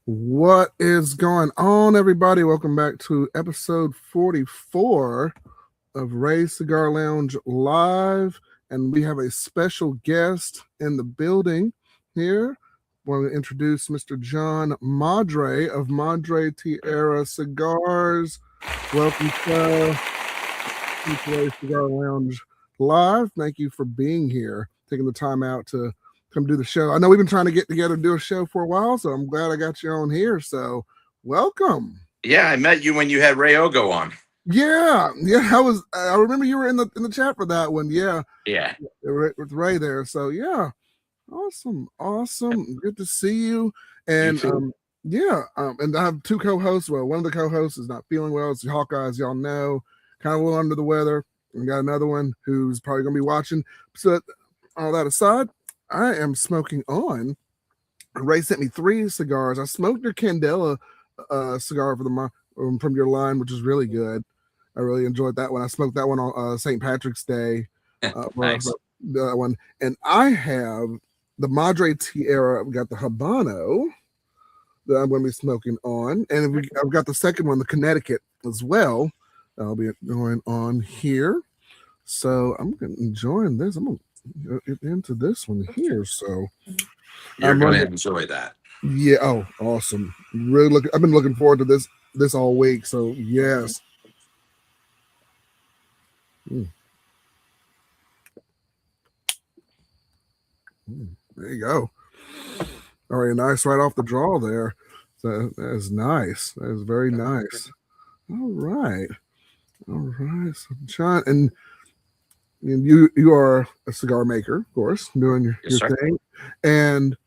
What is going on, everybody? Welcome back to episode 44 of Ray's Cigar Lounge Live. And we have a special guest in the building here. I want to introduce Mr. John Madre of Madre Tierra Cigars. Welcome to Ray's Cigar Lounge Live. Thank you for being here, taking the time out to come do the show. I know we've been trying to get together and do a show for a while, so I'm glad I got you on here. So welcome. Yeah, I met you when you had Ray Ogo on. Yeah. I remember you were in the chat for that one. Yeah. Yeah. With Ray there. So yeah. Awesome. Good to see you. And and I have two co-hosts. Well, one of the co-hosts is not feeling well. It's Hawkeye, as y'all know, kind of a little under the weather. We got another one who's probably gonna be watching. So all that aside, I am smoking on. Ray sent me 3 cigars. I smoked your Candela cigar from your line, which is really good. I really enjoyed that one. I smoked that one on St. Patrick's Day. Nice. That one, and I have the Madre Tierra. I've got the Habano that I'm going to be smoking on, and I've got the second one, the Connecticut, as well. I'll be going on here. So I'm enjoying this. I'm going to get into this one here. So you're going to enjoy that. Yeah. Oh, awesome. I've been looking forward to this all week. So yes. There you go. All right, nice right off the draw there. So that is nice. That is very nice. All right. So John, and you are a cigar maker, of course, doing your thing. And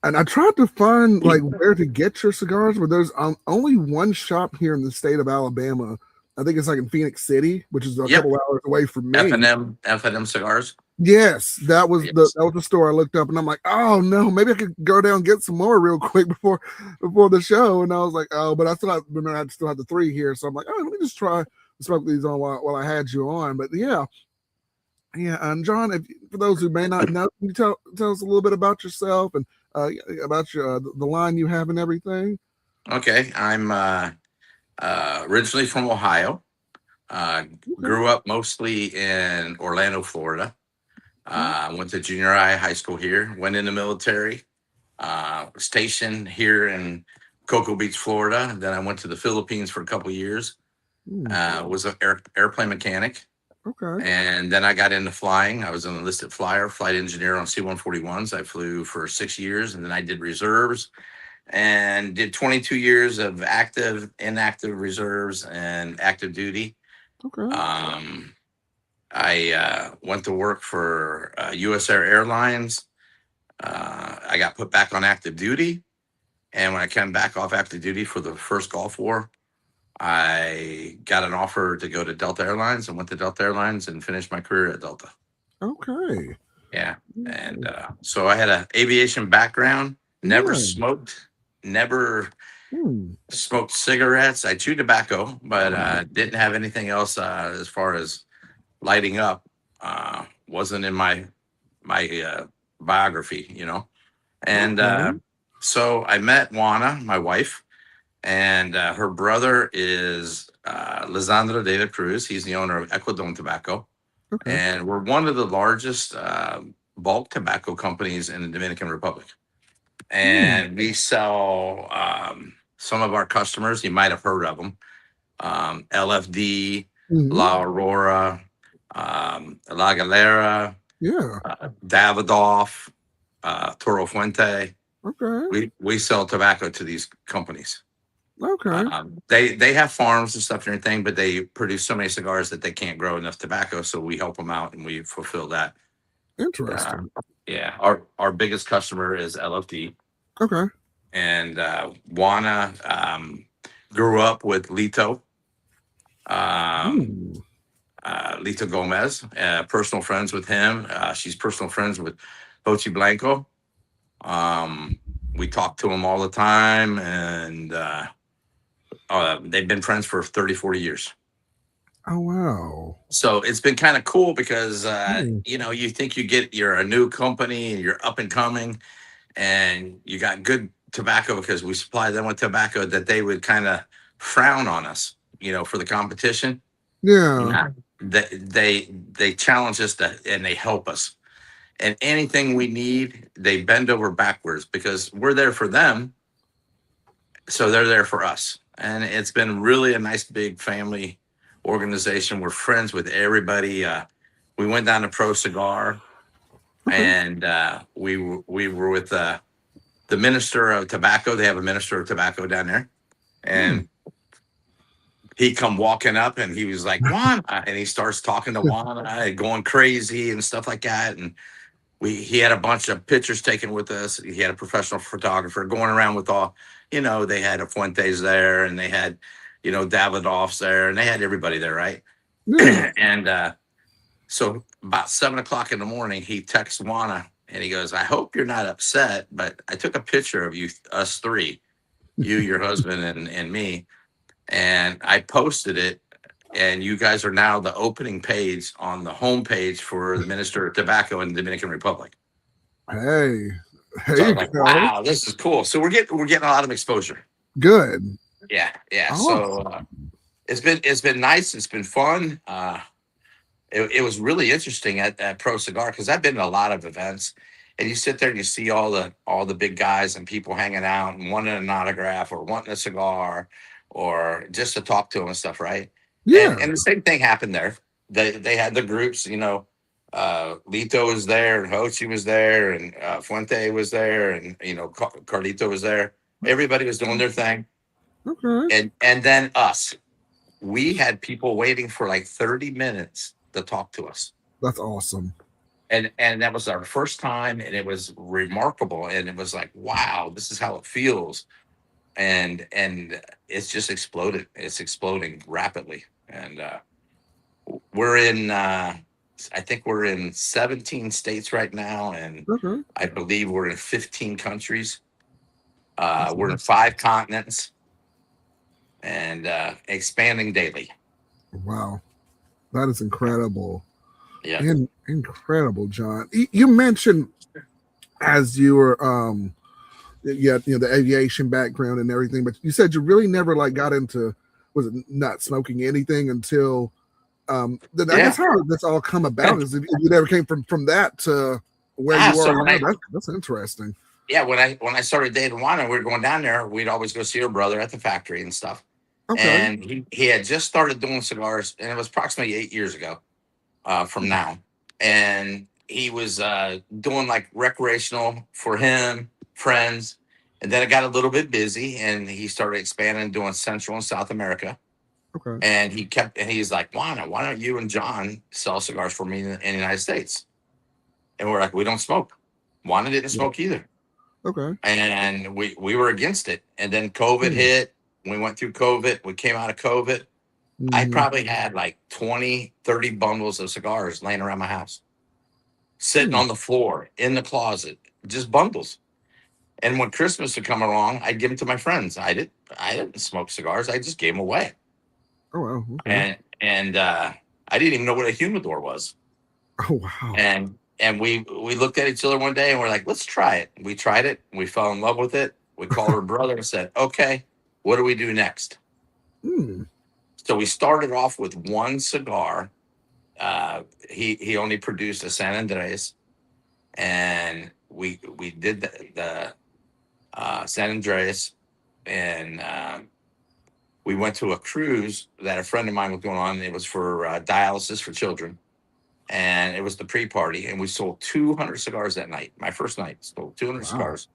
I tried to find like where to get your cigars, but there's only one shop here in the state of Alabama. I think it's like in Phoenix City, which is a couple hours away from me. F&M Cigars. Yes, that was the store I looked up, and I'm like, oh no, maybe I could go down and get some more real quick before the show. And I was like, oh, but I still have the 3 here, so I'm like, oh, let me just try to smoke these on while I had you on. But yeah. And John, for those who may not know, can you tell us a little bit about yourself and about the line you have and everything? Okay, I'm originally from Ohio. Grew up mostly in Orlando, Florida. Went to junior high school here. Went in the military. Stationed here in Cocoa Beach, Florida. And then I went to the Philippines for a couple years. Was an airplane mechanic. Okay. And then I got into flying. I was an enlisted flyer, flight engineer on C-141s. I flew for 6 years, and then I did reserves and did 22 years of active, inactive reserves, and active duty. Okay. I went to work for U.S. Airlines. I got put back on active duty. And when I came back off active duty for the first Gulf War, I got an offer to go to Delta Airlines and went to Delta Airlines and finished my career at Delta. Okay. Yeah. And so I had an aviation background, never smoked cigarettes. I chewed tobacco, but didn't have anything else as far as lighting up. Wasn't in my biography, And so I met Juana, my wife. And her brother is Lisandro de la Cruz. He's the owner of Ecuador Tobacco. Okay. And we're one of the largest bulk tobacco companies in the Dominican Republic. And we sell some of our customers, you might have heard of them, LFD, La Aurora, La Galera, Davidoff, Toro Fuente. Okay. We sell tobacco to these companies. Okay. They have farms and stuff and everything, but they produce so many cigars that they can't grow enough tobacco. So we help them out and we fulfill that. Interesting. Our biggest customer is LFD. Okay. And Juana grew up with Lito. Lito Gomez, personal friends with him. She's personal friends with Pochi Blanco. We talk to them all the time, and they've been friends for 30, 40 years. Oh, wow. So it's been kind of cool because, you think you're a new company and you're up and coming and you got good tobacco because we supply them with tobacco that they would kind of frown on us, for the competition. Yeah. Nah, they challenge us and they help us. And anything we need, they bend over backwards because we're there for them, so they're there for us. And it's been really a nice big family organization. We're friends with everybody. We went down to Pro Cigar, Okay. and we were with the minister of tobacco. They have a minister of tobacco down there, Hmm. and he come walking up, and he was like, Juana, and he starts talking to Juana and going crazy and stuff like that. And he had a bunch of pictures taken with us. He had a professional photographer going around with all, they had a Fuentes there, and they had, Davidoffs there, and they had everybody there, right? Yeah. And so about 7 o'clock in the morning, he texts Juana and he goes, I hope you're not upset, but I took a picture of us three, you, your husband, and me, and I posted it. And you guys are now the opening page on the homepage for the Minister of Tobacco in the Dominican Republic. Hey, there So I you was like, go. wow, this is cool. So we're getting a lot of exposure. Good. Yeah. So Awesome. it's been nice. It's been fun. It was really interesting at Pro Cigar because I've been to a lot of events, and you sit there and you see all the big guys and people hanging out and wanting an autograph or wanting a cigar or just to talk to them and stuff, right? And Yeah. and the same thing happened there. They had the groups, Lito was there and Hochi was there and Fuente was there and Carlito was there. Everybody was doing their thing, Okay. and then us. We had people waiting for like 30 minutes to talk to us. That's awesome. And that was our first time, and it was remarkable, and it was like, wow, this is how it feels. And it's just exploded. It's exploding rapidly. And we're in I think we're in 17 states right now, and Okay. I believe we're in 15 countries. That's We're in awesome. 5 continents, and expanding daily. Wow. That is incredible. Yeah. Incredible, John. You mentioned as you were the aviation background and everything, but you said you really never like got into, was it not smoking anything until then I guess Yeah. how did this all come about is if you never came from that to where you So are when now. I That's interesting. yeah, when I started dating Juana, we were going down there. We'd always go see her brother at the factory and stuff. Okay. And he had just started doing cigars, and it was approximately 8 years ago from now. And he was doing like recreational for him, friends. And then it got a little bit busy, and he started expanding, doing Central and South America. Okay. And he's like, Juana, why don't you and John sell cigars for me in the United States? And we're like, we don't smoke. Juana didn't Yeah. smoke either. Okay. And we were against it. And then COVID Hmm. hit. We went through COVID. We came out of COVID. I Mhm. probably had like 20, 30 bundles of cigars laying around my house, sitting Hmm. on the floor, in the closet, just bundles. And when Christmas would come along, I'd give them to my friends. I didn't smoke cigars. I just gave them away. Oh wow. Okay. And I didn't even know what a humidor was. Oh wow. And we looked at each other one day and we're like, let's try it. We tried it. We fell in love with it. We called her brother and said, okay, what do we do next? Hmm. So we started off with one cigar. He only produced a San Andres, and we did the San Andres, and we went to a cruise that a friend of mine was going on. It was for dialysis for children, and it was the pre-party, and we sold 200 cigars that night. My first night, sold 200 Wow. cigars,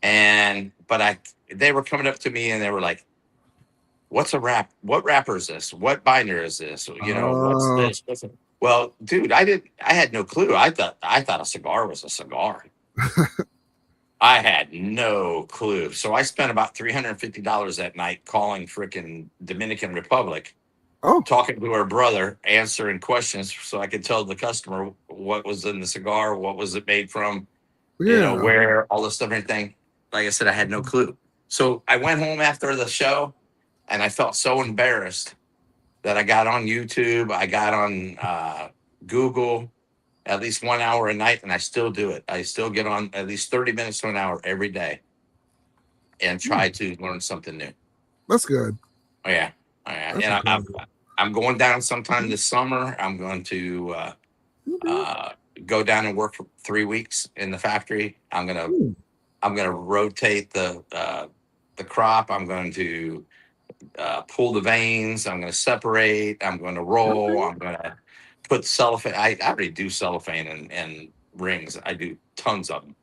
but they were coming up to me and they were like, what's a wrap? What wrapper is this? What binder is this? What's Uh, this? Well, dude, I had no clue. I thought a cigar was a cigar. I had no clue. So I spent about $350 that night calling freaking Dominican Republic, oh talking to her brother, answering questions so I could tell the customer what was in the cigar, what was it made from, yeah. where, all this stuff and everything. Like I said, I had no clue. So I went home after the show and I felt so embarrassed that I got on YouTube, I got on Google at least 1 hour a night, and I still do it. I still get on at least 30 minutes to an hour every day. and try to learn something new. That's good. Oh yeah, oh, yeah. That's And incredible. I'm going down sometime this summer. I'm going to go down and work for 3 weeks in the factory. I'm gonna rotate the crop. I'm going to pull the veins. I'm going to separate. I'm going to roll. Okay. I'm going to put cellophane. I already do cellophane and rings. I do tons of them.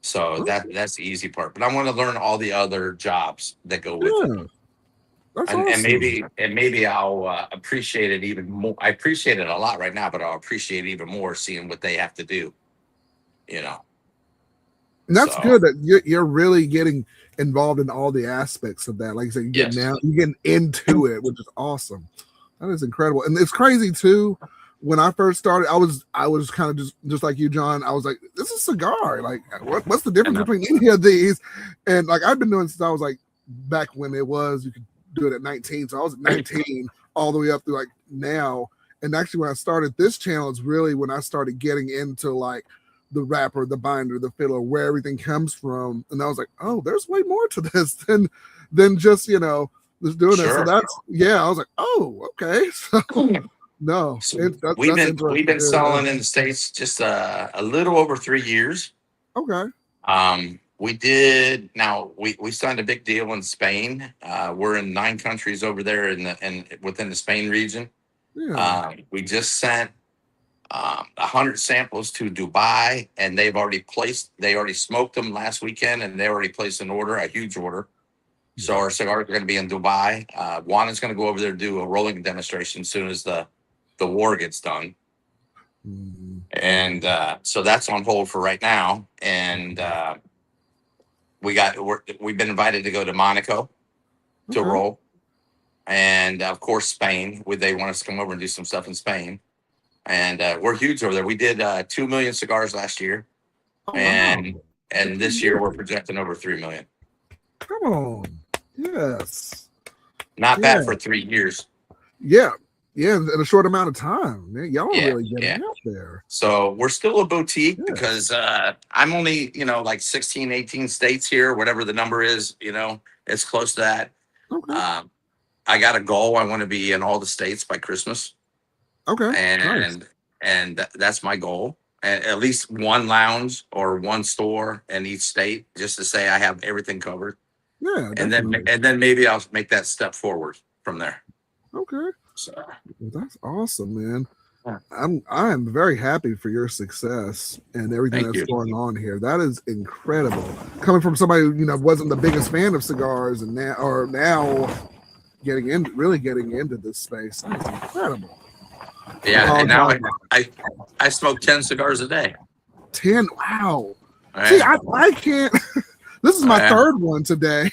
So Okay. that's the easy part. But I want to learn all the other jobs that go with it. Yeah. That's And awesome. maybe I'll appreciate it even more. I appreciate it a lot right now, but I'll appreciate it even more seeing what they have to do. You know. And that's So good that you're really getting involved in all the aspects of that. Like you said, yes, you're getting into it, which is awesome. That is incredible. And it's crazy too. When I first started, I was kind of just like you, John. I was like, this is Cigar. Like, what's the difference between any of these? And like I've been doing since I was like back when it was you could do it at 19. So I was at 19 all the way up to like now. And actually when I started this channel is really when I started getting into like the wrapper, the binder, the filler, where everything comes from. And I was like, oh, there's way more to this than just, just doing this. So sure. that's I was like, oh, okay. So no, So that's we've interesting been too. selling in the States just a little over 3 years. Okay. We did now we signed a big deal in Spain. We're in 9 countries over there in within the Spain region. Yeah. We just sent 100 samples to Dubai, and they already smoked them last weekend, and they already placed an order, a huge order. So our cigars are going to be in Dubai. Juan is going to go over there to do a rolling demonstration as soon as the war gets done. Mm. And so that's on hold for right now. And we've been invited to go to Monaco to Okay. roll, and of course Spain. They want us to come over and do some stuff in Spain, and we're huge over there. We did 2 million cigars last year, Oh wow. and this year we're projecting over 3 million. Come on. Yes. Not Yeah. bad for 3 years. Yeah. Yeah. In a short amount of time. Man, y'all are really getting out there. So we're still a boutique Yeah. because I'm only, like 16, 18 states here, whatever the number is, it's close to that. Okay. I got a goal. I want to be in all the states by Christmas. Okay. Nice. And that's my goal. And at least one lounge or one store in each state, just to say I have everything covered. Yeah. And Definitely. then maybe I'll make that step forward from there. Okay. So Well, that's awesome, man. Yeah. I am very happy for your success and everything Thank that's you. going on here. That is incredible. Coming from somebody who wasn't the biggest fan of cigars and now getting into this space. That's incredible. Yeah, and now I smoke 10 cigars a day. 10. Wow. Right? See, I can't. This is my third one today.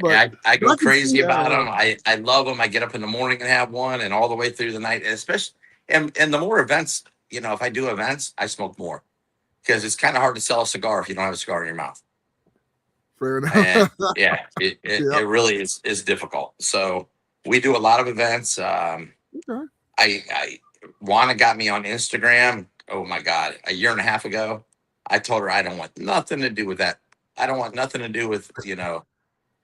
But I go crazy about them. I love them. I get up in the morning and have one, and all the way through the night. And especially, and the more events, if I do events, I smoke more because it's kind of hard to sell a cigar if you don't have a cigar in your mouth. Fair enough. And yeah, it really is difficult. So we do a lot of events. Okay. Juana got me on Instagram. Oh my God, a year and a half ago. I told her I don't want nothing to do with that. I don't want nothing to do with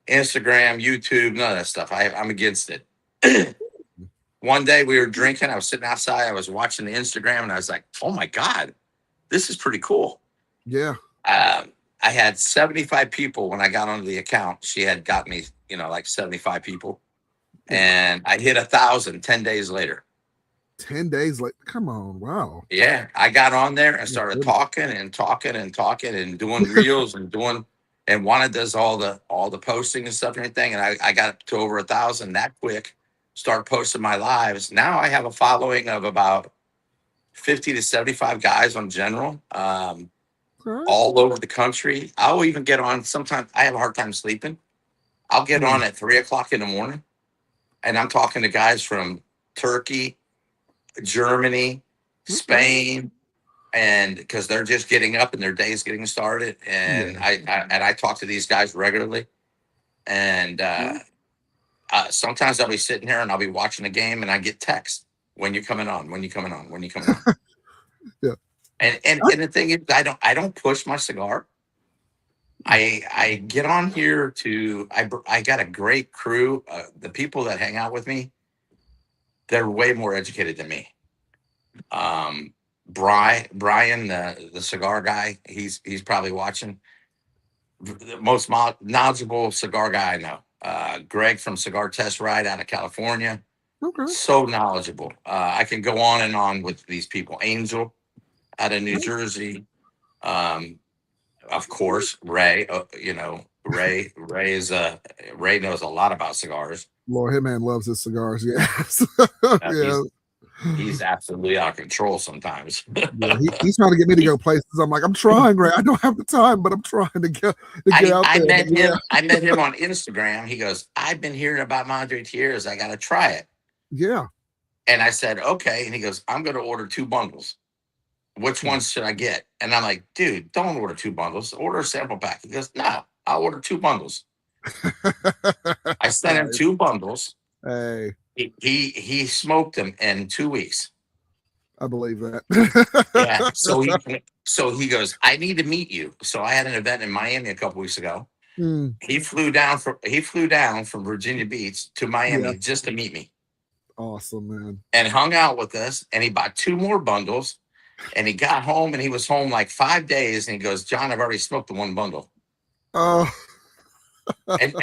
Instagram, YouTube, none of that stuff. I'm against it. One day we were drinking. I was sitting outside. I was watching the Instagram, and I was like, "Oh my God, this is pretty cool." Yeah. I had 75 people when I got onto the account. She had got me, like 75 people, and I hit 1,000 10 days later. 10 days later. Come on. Wow. Yeah, I got on there and started talking and doing reels and Juana does all the posting and stuff and everything. And I got to over 1,000 that quick. Start posting my lives. Now I have a following of about 50 to 75 guys on general, all over the country. I'll even get on. Sometimes I have a hard time sleeping. I'll get on at 3:00 in the morning, and I'm talking to guys from Turkey, Germany, Spain, and because they're just getting up and their day's getting started, and I talk to these guys regularly, and sometimes I'll be sitting here and I'll be watching a game and I get texts, when you coming on, when you coming on, when you coming on. Yeah. And the thing is, I don't push my cigar. I get on here to I got a great crew. The people that hang out with me, they're way more educated than me. Brian, the cigar guy, he's probably watching. The most knowledgeable cigar guy I know. Greg from Cigar Test Ride out of California, Okay. so knowledgeable. I can go on and on with these people. Angel out of New Jersey, of course. Ray, Ray is Ray knows a lot about cigars. Lord, him man loves his cigars. Yes. Yeah. He's absolutely out of control sometimes. Yeah, he's trying to get me to go places. I'm like, I'm trying, Ray. I don't have the time, but I'm trying to get out I there. met him. I met him on Instagram. He goes, "I've been hearing about Madre Tierras. I got to try it." Yeah. And I said, "Okay." And he goes, "I'm going to order 2 bundles. Which ones should I get?" And I'm like, "Dude, don't order 2 bundles. Order a sample pack." He goes, "No, I'll order 2 bundles." I sent him 2 bundles. Hey, he smoked them in 2 weeks. I believe that. Yeah. So he goes, "I need to meet you." So I had an event in Miami a couple weeks ago. He flew down from Virginia Beach to Miami just to meet me. Awesome, man. And hung out with us. And he bought 2 more bundles. And he got home, and he was home like 5 days. And he goes, "John, I've already smoked the 1 bundle." Oh. And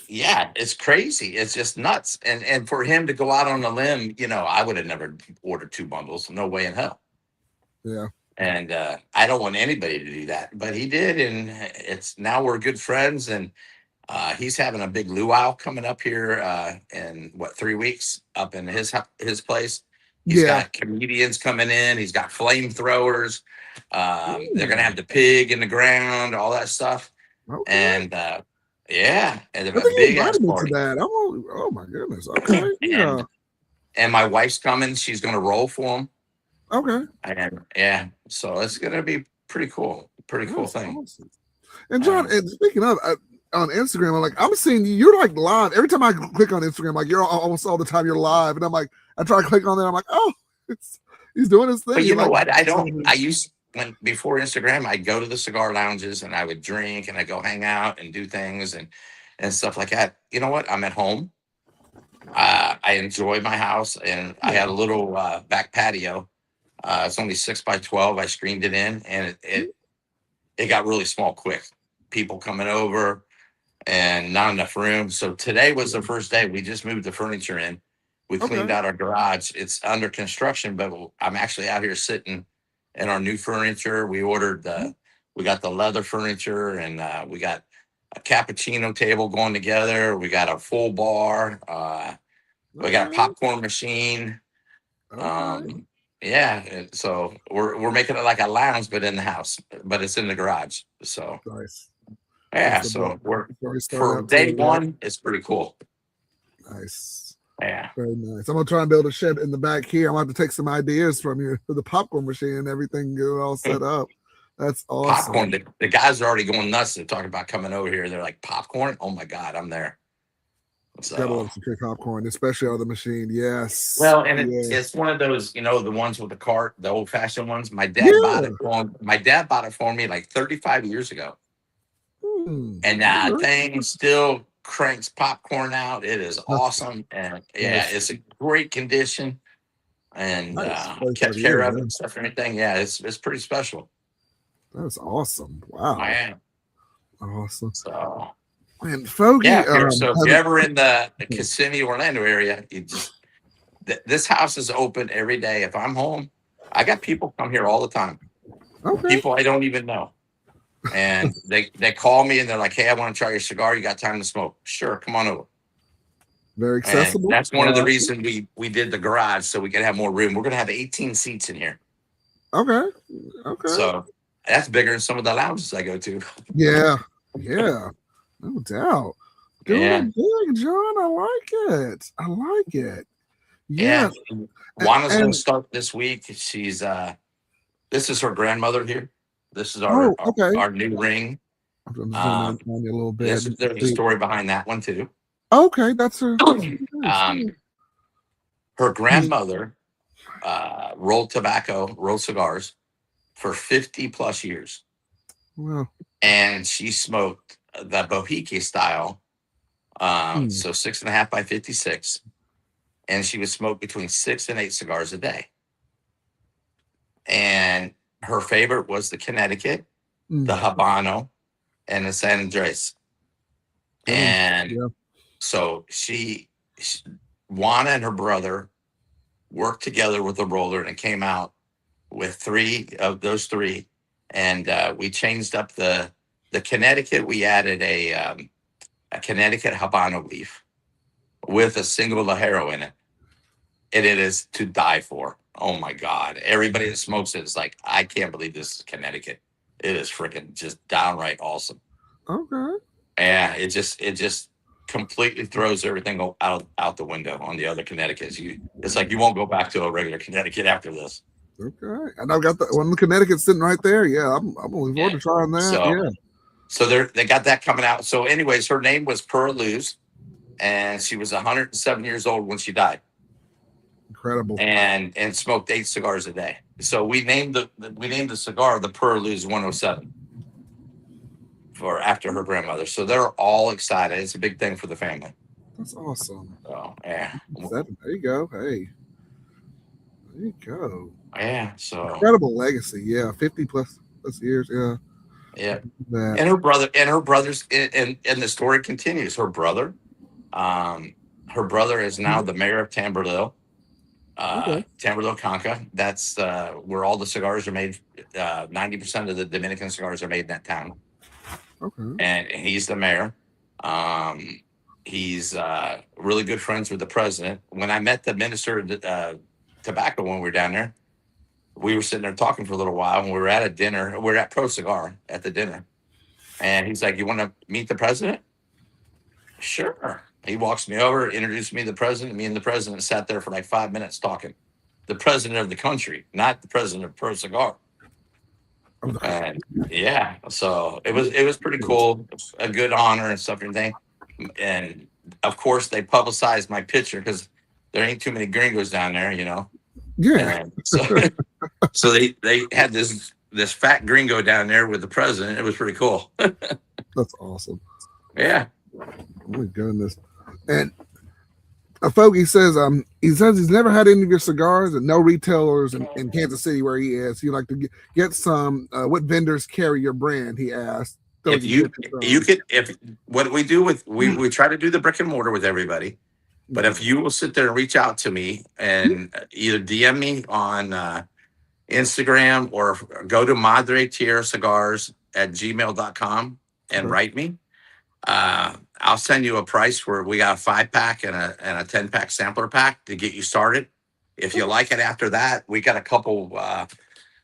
yeah, it's crazy. It's just nuts. And for him to go out on a limb, I would have never ordered 2 bundles. No way in hell. Yeah. And I don't want anybody to do that, but he did, and now we're good friends. And he's having a big luau coming up here in 3 weeks up in his place. He's got comedians coming in. He's got flamethrowers. They're gonna have the pig in the ground, all that stuff. Okay. And and a big ass party. To that. Oh my goodness. Okay. Yeah. And my wife's coming. She's gonna roll for him. Okay. And so it's gonna be pretty cool. Pretty cool thing. Awesome. And John, and speaking of on Instagram, I'm seeing you're like live every time I click on Instagram. Like you're almost all the time you're live, and I'm like, I try to click on there. I'm like, oh, he's doing his thing. But you know what? I used before Instagram, I'd go to the cigar lounges and I would drink and I go hang out and do things and stuff like that. You know what? I'm at home. I enjoy my house, and I had a little back patio. It's only 6x12. I screened it in, and it got really small quick. People coming over and not enough room. So today was the first day. We just moved the furniture in. We cleaned out our garage. It's under construction, but I'm actually out here sitting in our new furniture. We ordered we got the leather furniture, and we got a cappuccino table going together. We got a full bar. We got a popcorn machine. So we're making it like a lounge, but in the house, but it's in the garage. So nice. Yeah, so for day one, it's pretty cool. Nice. Yeah. Very nice. I'm gonna try and build a shed in the back here. I'm gonna have to take some ideas from you for the popcorn machine and everything, get it all set up. That's awesome. Popcorn. The guys are already going nuts. They're talking about coming over here. They're like, popcorn? Oh my God, I'm there. So, gotta love some popcorn, especially on the machine. Yes. Well, and it's one of those, the ones with the cart, the old fashioned ones. My dad bought it for me like 35 years ago. And that thing still cranks popcorn out. It is awesome. And it's a great condition. And kept care of it and stuff and everything. Yeah, it's pretty special. That's awesome. Wow. Man. Awesome. So and Fogey. So if you're ever in the Kissimmee, Orlando area, this house is open every day. If I'm home, I got people come here all the time. Okay. People I don't even know. And they call me and they're like, "Hey, I want to try your cigar. You got time to smoke?" Sure, come on over. Very accessible. And that's one of the reasons we did the garage, so we could have more room. We're gonna have 18 seats in here. Okay. So that's bigger than some of the lounges I go to. Yeah, no doubt. Doing big, John. I like it. Yeah. Juana's gonna start this week. She's this is her grandmother here. This is our new ring. I'm a little bit. There's a story behind that one too. Okay, that's her. Her grandmother rolled cigars for 50 plus years. Wow. and she smoked the Bohique style, so 6.5 by 56, and she would smoke between 6 and 8 cigars a day. And her favorite was the Connecticut, the Habano, and the San Andres. And so Juana and her brother worked together with the roller, and it came out with 3 of those 3. And we changed up the Connecticut. We added a Connecticut Habano leaf with a single Lajero in it. And it is to die for. Oh my God. Everybody that smokes it is like, I can't believe this is Connecticut. It is freaking just downright awesome. Okay. Yeah, it just completely throws everything out the window on the other Connecticut's. It's like you won't go back to a regular Connecticut after this. Okay. And I've got the one in Connecticut sitting right there. Yeah, I'm looking forward to trying that. So they got that coming out. So anyways, her name was Pearl Luz, and she was 107 years old when she died. Incredible. And smoked 8 cigars a day. So we named the cigar the Pearl Luz 107 for after her grandmother. So they're all excited. It's a big thing for the family. That's awesome. So yeah. There you go. Hey. There you go. Yeah. So incredible legacy. Yeah. 50 plus years. Yeah. Yeah. And her brothers and the story continues. Her brother is now the mayor of Tamboril. Tamboril Conca. That's where all the cigars are made. 90% of the Dominican cigars are made in that town. Okay. And he's the mayor. He's really good friends with the president. When I met the minister of tobacco when we were down there, we were sitting there talking for a little while, and we were at a dinner. We were at Pro Cigar at the dinner. And he's like, "You want to meet the president?" Sure. He walks me over, introduced me to the president. Me and the president sat there for like 5 minutes talking. The president of the country, not the president of Pro Cigar. And yeah, so it was pretty cool, a good honor and stuff and everything. And of course, they publicized my picture because there ain't too many gringos down there, you know. Yeah. And so they had this fat gringo down there with the president. It was pretty cool. That's awesome. Yeah. Oh my goodness. And Fogey says he's never had any of your cigars, and no retailers in Kansas City where he is. He'd like to get some. What vendors carry your brand? He asked. So if what we do with we try to do the brick and mortar with everybody, but if you will sit there and reach out to me and either DM me on Instagram or go to Madre Tierra Cigars at gmail.com and write me. I'll send you a price where we got a 5-pack and a 10-pack sampler pack to get you started. If you like it after that, we got a couple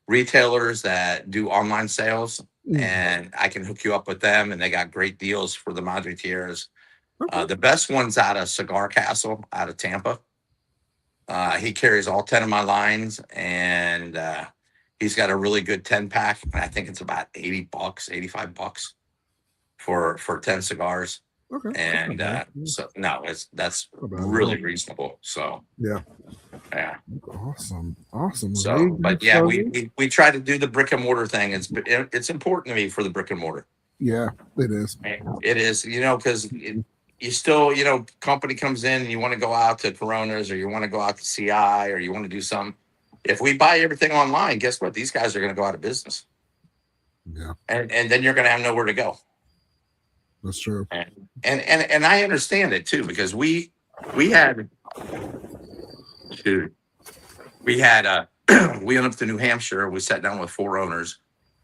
retailers that do online sales, and I can hook you up with them, and they got great deals for the Madre Tierras. The best one's out of Cigar Castle out of Tampa. He carries all 10 of my lines, and he's got a really good 10-pack. I think it's about $80, $85 for 10 cigars. Okay. And so no, that's really reasonable. So yeah. Awesome. So, but yeah, we try to do the brick and mortar thing. It's important to me for the brick and mortar. Yeah, it is. It is, you know, because you still, you know, company comes in and you want to go out to Coronas or you want to go out to CI or you want to do something. If we buy everything online, guess what? These guys are going to go out of business. Yeah. And then you're going to have nowhere to go. That's true. And I understand it too, because we went up to New Hampshire. We sat down with 4 owners.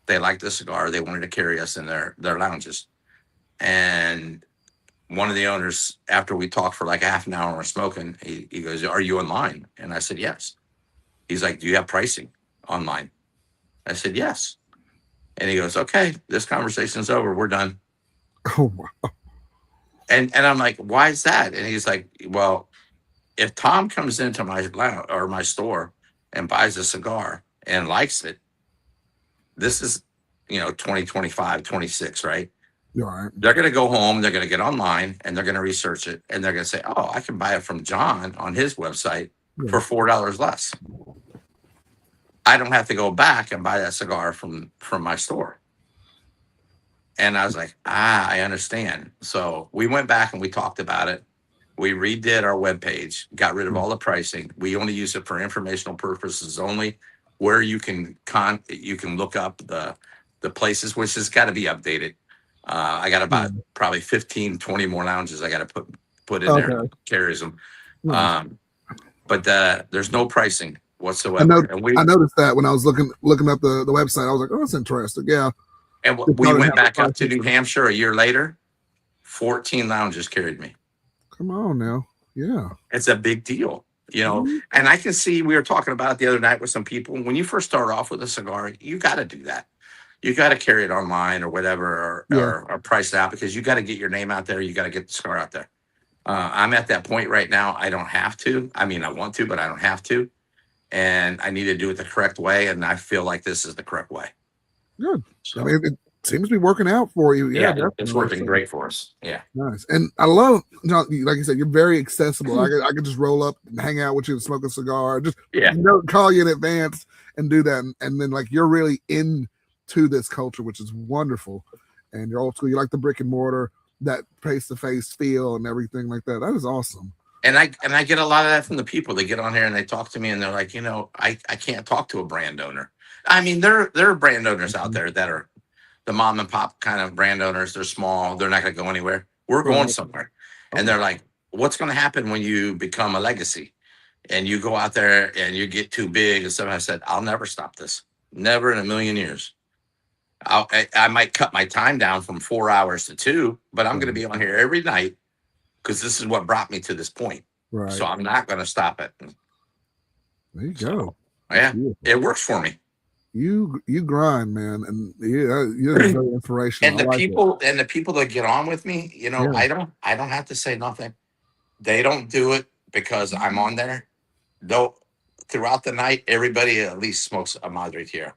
They liked the cigar. They wanted to carry us in their lounges. And one of the owners, after we talked for like a half an hour, we're smoking, he goes, "Are you online?" And I said, "Yes." He's like, "Do you have pricing online?" I said, "Yes." And he goes, "Okay, this conversation's over. We're done." Oh, wow. And I'm like, "Why is that?" And he's like, "Well, if Tom comes into my lounge or my store and buys a cigar and likes it, this is, 2025, 26, right? Right. They're going to go home, they're going to get online, and they're going to research it, and they're going to say, oh, I can buy it from John on his website for $4 less. I don't have to go back and buy that cigar from my store." And I was like, I understand. So we went back and we talked about it. We redid our webpage, got rid of all the pricing. We only use it for informational purposes only, where you can look up the places, which has got to be updated. I got about probably 15, 20 more lounges I got to put in there that carries them. Nice. But there's no pricing I whatsoever. I noticed that when I was looking up the website. I was like, oh, that's interesting. Yeah. And we went back up to New Hampshire a year later. 14 lounges carried me. Come on now. Yeah. It's a big deal, you know. And I can see, we were talking about it the other night with some people. When you first start off with a cigar, you got to do that. You got to carry it online or whatever, or price it out, because you got to get your name out there. You got to get the cigar out there. I'm at that point right now. I don't have to. I mean, I want to, but I don't have to. And I need to do it the correct way. And I feel like this is the correct way. Good. So, I mean, it seems to be working out for you. Yeah, it's working great for us. Yeah. Nice. And I love, like you said, you're very accessible. I could just roll up and hang out with you and smoke a cigar. Just call you in advance and do that. And then like you're really into this culture, which is wonderful. And you're old school. You like the brick and mortar, that face-to-face feel and everything like that. That is awesome. And I get a lot of that from the people. They get on here and they talk to me and they're like, you know, I can't talk to a brand owner. I mean, there are brand owners out there that are the mom and pop kind of brand owners. They're small. They're not going to go anywhere. We're going somewhere. And they're like, what's going to happen when you become a legacy and you go out there and you get too big and stuff? I said, I'll never stop this. Never in a million years. I might cut my time down from 4 hours to 2, but I'm going to be on here every night because this is what brought me to this point. Right. So I'm not going to stop it. There you go. Yeah, it works for me. You grind, man, and you're very inspirational. And the people that get on with me, you know, I don't have to say nothing. They don't do it because I'm on there. Though throughout the night, everybody at least smokes a Madre Tierra.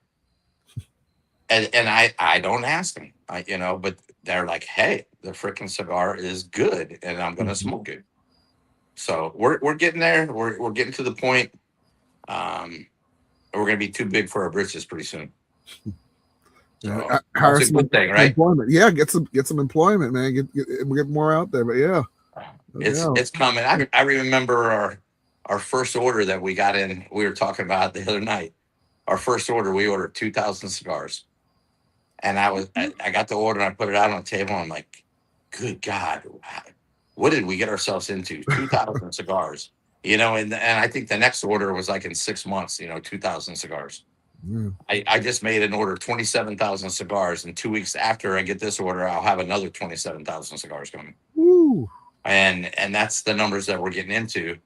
And I don't ask them, you know, but they're like, hey, the freaking cigar is good and I'm going to smoke it. So we're getting there. We're getting to the point. We're going to be too big for our britches pretty soon. So, that's a good thing, right? Employment. Yeah, get some employment, man. Get more out there. But yeah, it's coming. I remember our first order that we got in. We were talking about the other night. Our first order, we ordered 2,000 cigars, and I got the order and I put it out on the table. And I'm like, good God, what did we get ourselves into? 2,000 cigars. You know, and I think the next order was like in 6 months, you know, 2,000 cigars. I just made an order, 27,000 cigars. And 2 weeks after I get this order, I'll have another 27,000 cigars coming. Woo. And that's the numbers that we're getting into.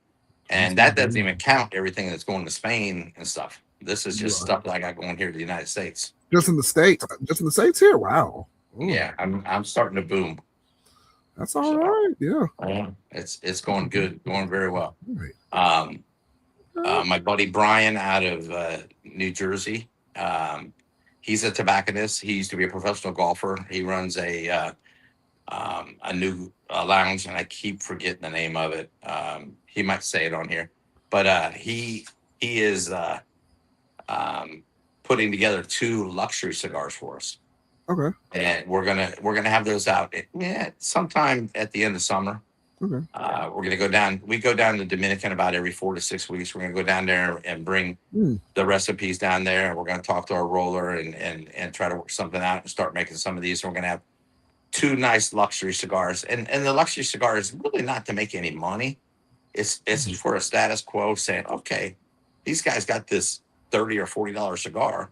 And that doesn't even count everything that's going to Spain and stuff. This is just stuff that I got going here to the United States. Just in the States here? Wow. Ooh. Yeah, I'm starting to boom. That's all right. Yeah. It's going good, going very well. My buddy Brian out of New Jersey, he's a tobacconist. He used to be a professional golfer. He runs a new lounge, and I keep forgetting the name of it. He might say it on here, but he is putting together 2 luxury cigars for us. Okay. And we're gonna have those out sometime at the end of summer. Okay. We're gonna go down. We go down to Dominican about every 4 to 6 weeks. We're gonna go down there and bring the recipes down there. We're gonna talk to our roller and try to work something out and start making some of these. And we're gonna have 2 nice luxury cigars. And the luxury cigar is really not to make any money. It's for a status quo, saying, okay, these guys got this $30 or $40 cigar.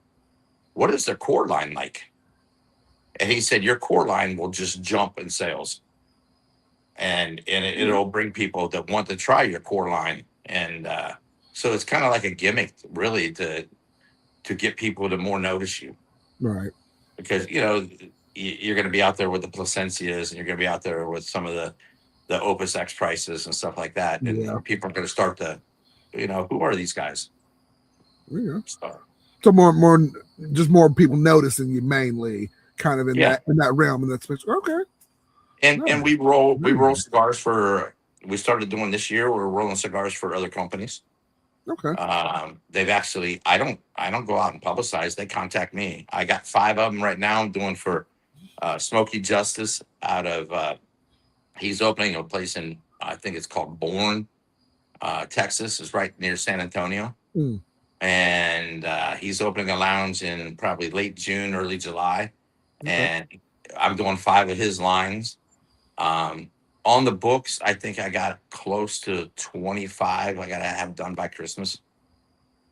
What is their core line like? And he said, your core line will just jump in sales. And it'll bring people that want to try your core line. And so it's kind of like a gimmick, really, to get people to more notice you. Right. Because, you know, you're going to be out there with the Placencias and you're going to be out there with some of the Opus X prices and stuff like that. And people are going to start to, you know, who are these guys? Yeah. So more people noticing you mainly. Kind of in that realm, and that's okay. And we roll cigars for. We started doing this year. We're rolling cigars for other companies. Okay. They've actually. I don't go out and publicize. They contact me. I got 5 of them right now. I'm doing for Smokey Justice out of he's opening a place in I think it's called Bourne, Texas. Is right near San Antonio, Mm. and he's opening a lounge in probably late June, early July, Okay. and I'm doing 5 of his lines. On the books, I think I got close to 25. I got to have done by Christmas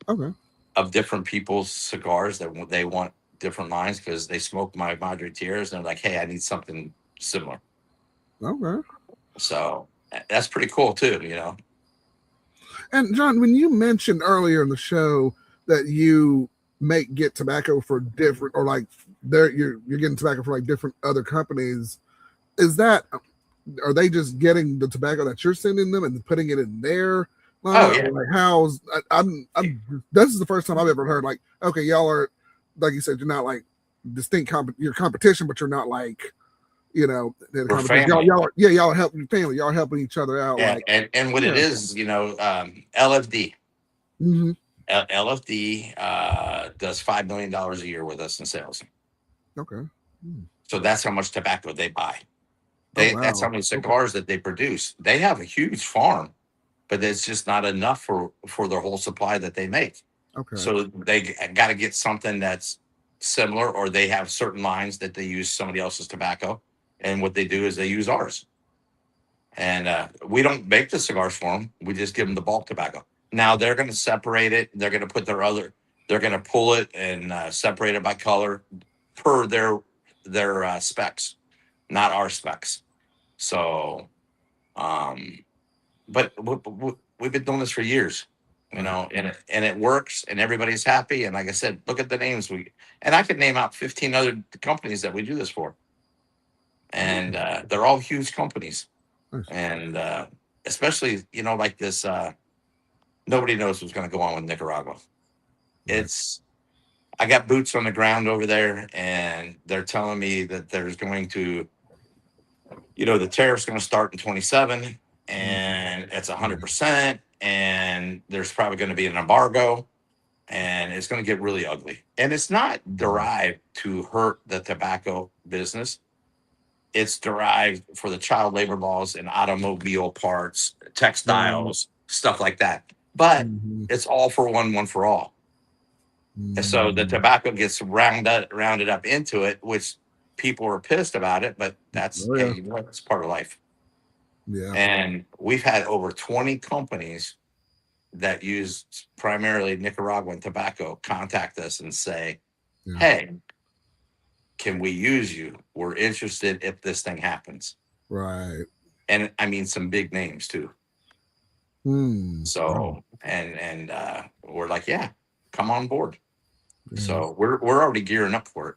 Okay. of different people's cigars that they want different lines because they smoke my Madre Tierras and they're like, hey, I need something similar. Okay. So that's pretty cool too, you know. And John, when you mentioned earlier in the show that you get tobacco for different, or like you're getting tobacco for like different other companies, is that, are they just getting the tobacco that you're sending them and putting it in their line? Oh yeah, Like how's I'm this is the first time I've ever heard like, okay, y'all are, like you said, you're not like distinct you're competition, but you're not like, you know, we're family. y'all are helping your family, y'all helping each other out. Yeah, Like, and what it yeah. is, you know, LFD. Mm-hmm. LFD does $5 million a year with us in sales. Okay. So that's how much tobacco they buy. Oh, That's how wow. many cigars that they produce. They have a huge farm, but it's just not enough for their whole supply that they make. Okay. So they got to get something that's similar, or they have certain lines that they use somebody else's tobacco, and what they do is they use ours. And we don't make the cigars for them. We just give them the bulk tobacco. Now they're going to separate it. They're going to put they're going to pull it and separate it by color per their specs, not our specs. So, but we've been doing this for years, you know, and it works, and everybody's happy. And like I said, look at the names and I could name out 15 other companies that we do this for, and they're all huge companies. Nice. And especially, you know, like this, nobody knows what's going to go on with Nicaragua. It's, I got boots on the ground over there, and they're telling me that there's going to, you know, the tariff's going to start in 27, and it's 100%, and there's probably going to be an embargo, and it's going to get really ugly. And it's not derived to hurt the tobacco business. It's derived for the child labor laws and automobile parts, textiles, stuff like that. But it's all for one for all. And so the tobacco gets rounded up into it, which people are pissed about it, but that's hey, you know what? It's part of life. Yeah. And we've had over 20 companies that use primarily Nicaraguan tobacco contact us and say, hey, can we use you? We're interested if this thing happens. Right. And I mean some big names too. So and we're like, yeah, come on board. So we're already gearing up for it.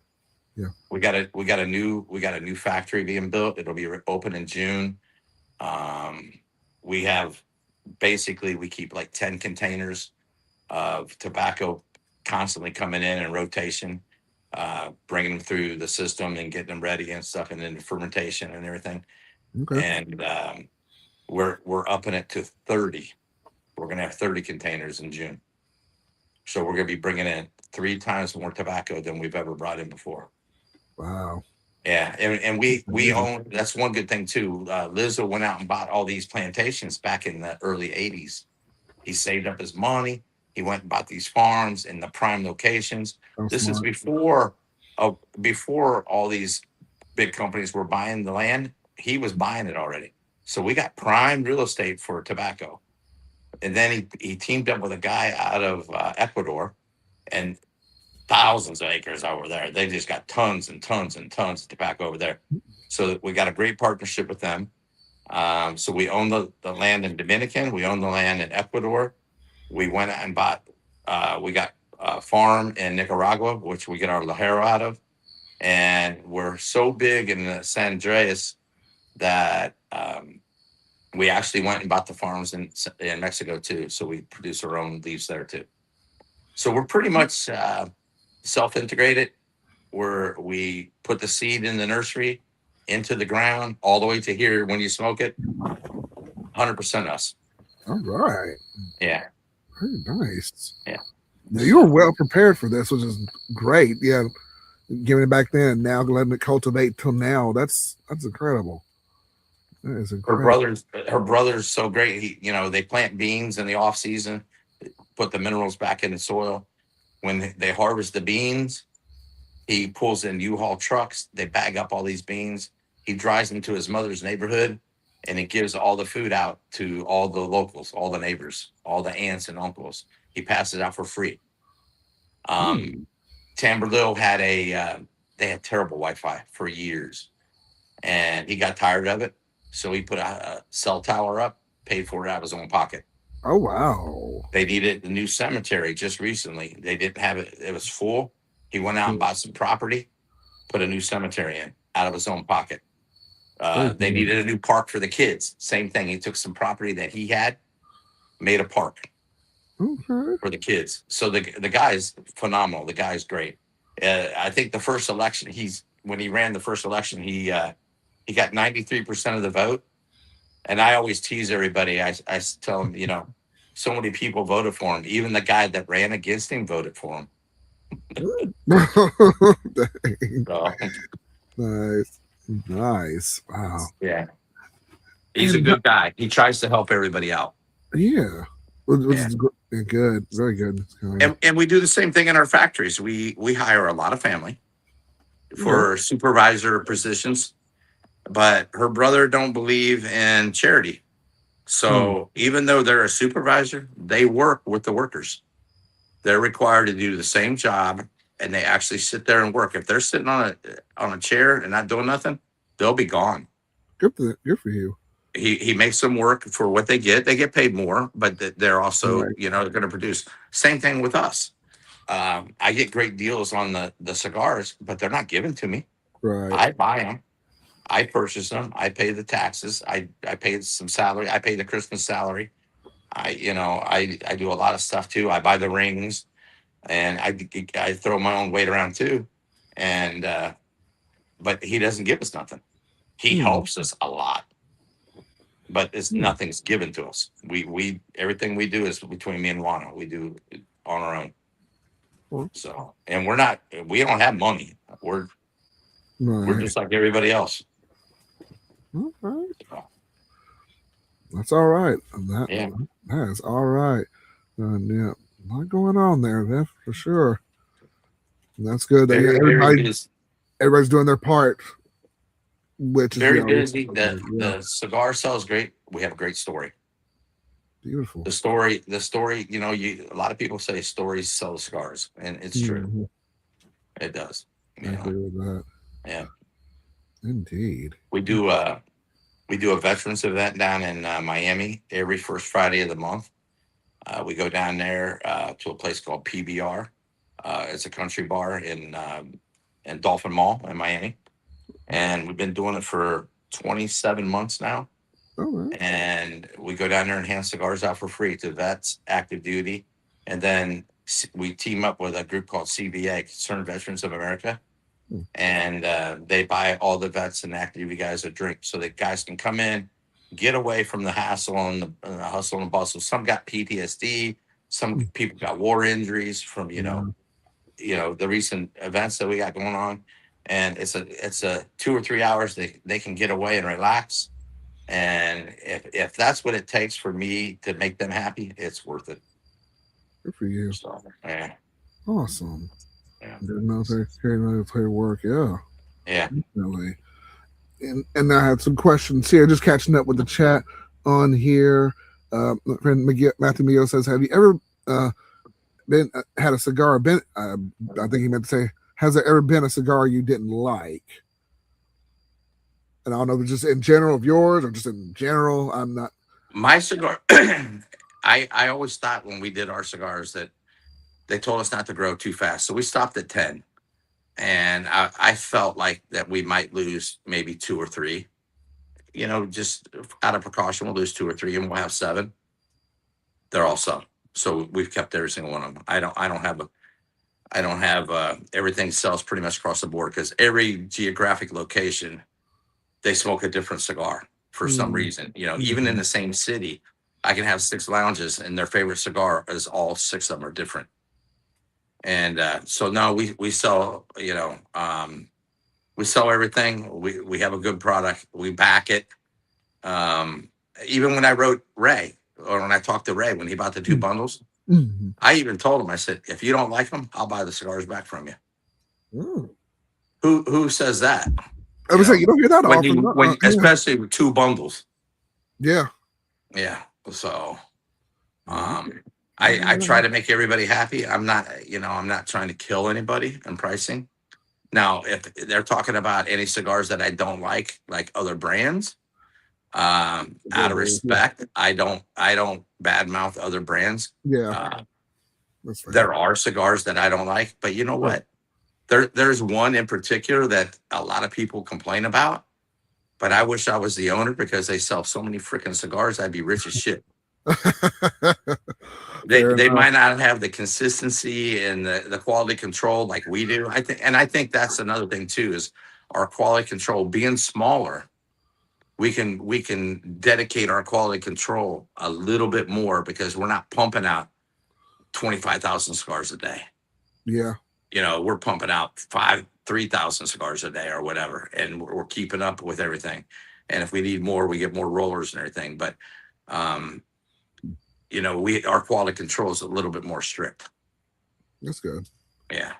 Yeah. We got a new factory being built. It'll be open in June. We have basically we keep like 10 containers of tobacco constantly coming in rotation, bringing them through the system and getting them ready and stuff, and then fermentation and everything. Okay. And we're upping it to 30. We're going to have 30 containers in June. So we're going to be bringing in 3 times more tobacco than we've ever brought in before. Wow. Yeah, and we own. That's one good thing too. Lizzo went out and bought all these plantations back in the early '80s. He saved up his money. He went and bought these farms in the prime locations. This is before all these big companies were buying the land. He was buying it already. So we got prime real estate for tobacco. And then he teamed up with a guy out of Ecuador, and thousands of acres over there. They just got tons and tons and tons of tobacco over there. So we got a great partnership with them. So we own the land in Dominican. We own the land in Ecuador. We went and bought, we got a farm in Nicaragua, which we get our Lajero out of. And we're so big in San Andreas that we actually went and bought the farms in Mexico too. So we produce our own leaves there too. So we're pretty much self-integrated, where we put the seed in the nursery into the ground all the way to here. When you smoke it, 100% us. All right. Yeah. Very nice. Yeah. Now, you were well prepared for this, which is great. Yeah. giving it back then, now letting it cultivate till now. That's incredible. That is incredible. Her brother's so great. They plant beans in the off season, put the minerals back in the soil. When they harvest the beans, he pulls in U-Haul trucks. They bag up all these beans. He drives them to his mother's neighborhood, and he gives all the food out to all the locals, all the neighbors, all the aunts and uncles. He passes it out for free. Tamberville they had terrible Wi-Fi for years, and he got tired of it. So he put a cell tower up, paid for it out of his own pocket. Oh, wow. They needed a new cemetery just recently. They didn't have it. It was full. He went out and bought some property, put a new cemetery in out of his own pocket. They needed a new park for the kids. Same thing. He took some property that he had, made a park for the kids. So the guy's phenomenal. The guy's great. I think the first election, when he ran the first election, he got 93% of the vote. And I always tease everybody. I tell them, so many people voted for him. Even the guy that ran against him voted for him. So, nice. Wow. Yeah. He's a good guy. He tries to help everybody out. Yeah. Which is good. Very good. And we do the same thing in our factories. We hire a lot of family for supervisor positions, but her brother don't believe in charity. So even though they're a supervisor, they work with the workers. They're required to do the same job, and they actually sit there and work. If they're sitting on a chair and not doing nothing, they'll be gone. Good for you. He makes them work for what they get. They get paid more, but they're also going to produce. Same thing with us. I get great deals on the cigars, but they're not given to me. Right. I buy them. I purchase them. I pay the taxes. I pay some salary. I pay the Christmas salary. I do a lot of stuff too. I buy the rings, and I throw my own weight around too. And but he doesn't give us nothing. He helps us a lot, but nothing's given to us. We everything we do is between me and Juana. We do it on our own. So, and we don't have money. We're just like everybody else. All right. That's all right. That is all right. Yeah, a lot going on there, Jeff, for sure. And that's good. Everybody's doing their part, which is very busy. The cigar sells great. We have a great story. Beautiful. The story. A lot of people say stories sell cigars, and it's true. It does. I agree with that. Yeah. Indeed. We do a veterans event down in Miami every first Friday of the month. We go down there to a place called PBR. It's a country bar in Dolphin Mall in Miami, and we've been doing it for 27 months now. Right. And we go down there and hand cigars out for free to vets, active duty, and then we team up with a group called CVA, Concerned Veterans of America. And they buy all the vets and active duty guys a drink so that guys can come in, get away from the hassle and the hustle and bustle. Some got PTSD. Some people got war injuries from the recent events that we got going on. And it's a 2 or 3 hours they can get away and relax. And if that's what it takes for me to make them happy, it's worth it. Good for you. So, yeah. Awesome. Yeah. Military work, yeah. Yeah. Definitely. And I had some questions here, just catching up with the chat on here. My friend Matthew Mio says, have you ever had a cigar? I think he meant to say, has there ever been a cigar you didn't like? And I don't know if it's just in general of yours or just in general. I'm not. My cigar, I always thought when we did our cigars that they told us not to grow too fast. So we stopped at 10. And I felt like that we might lose maybe 2 or 3. Just out of precaution, we'll lose 2 or 3 and we'll have 7. They're all some. So we've kept every single one of them. I don't have everything sells pretty much across the board because every geographic location, they smoke a different cigar for some reason. Even in the same city, I can have 6 lounges and their favorite cigar is all 6 of them are different. And so no, we sell, we sell everything. We have a good product. We back it. Um, Even when I wrote Ray, or when I talked to Ray when he bought the two bundles, I even told him, I said, if you don't like them, I'll buy the cigars back from you. Mm. Who says that? I was saying you don't hear that When often. when especially with two bundles. Yeah. Yeah. So I try to make everybody happy. I'm not, I'm not trying to kill anybody in pricing. Now, if they're talking about any cigars that I don't like other brands, out of respect, I don't badmouth other brands. Yeah. There are cigars that I don't like, but you know what? There's one in particular that a lot of people complain about, but I wish I was the owner because they sell so many freaking cigars. I'd be rich as shit. They might not have the consistency and the quality control like we do. I think that's another thing too, is our quality control being smaller. We can dedicate our quality control a little bit more because we're not pumping out 25,000 cigars a day. Yeah. We're pumping out 3,000 cigars a day or whatever, and we're keeping up with everything. And if we need more, we get more rollers and everything. But our quality control is a little bit more strict. That's good. Yeah.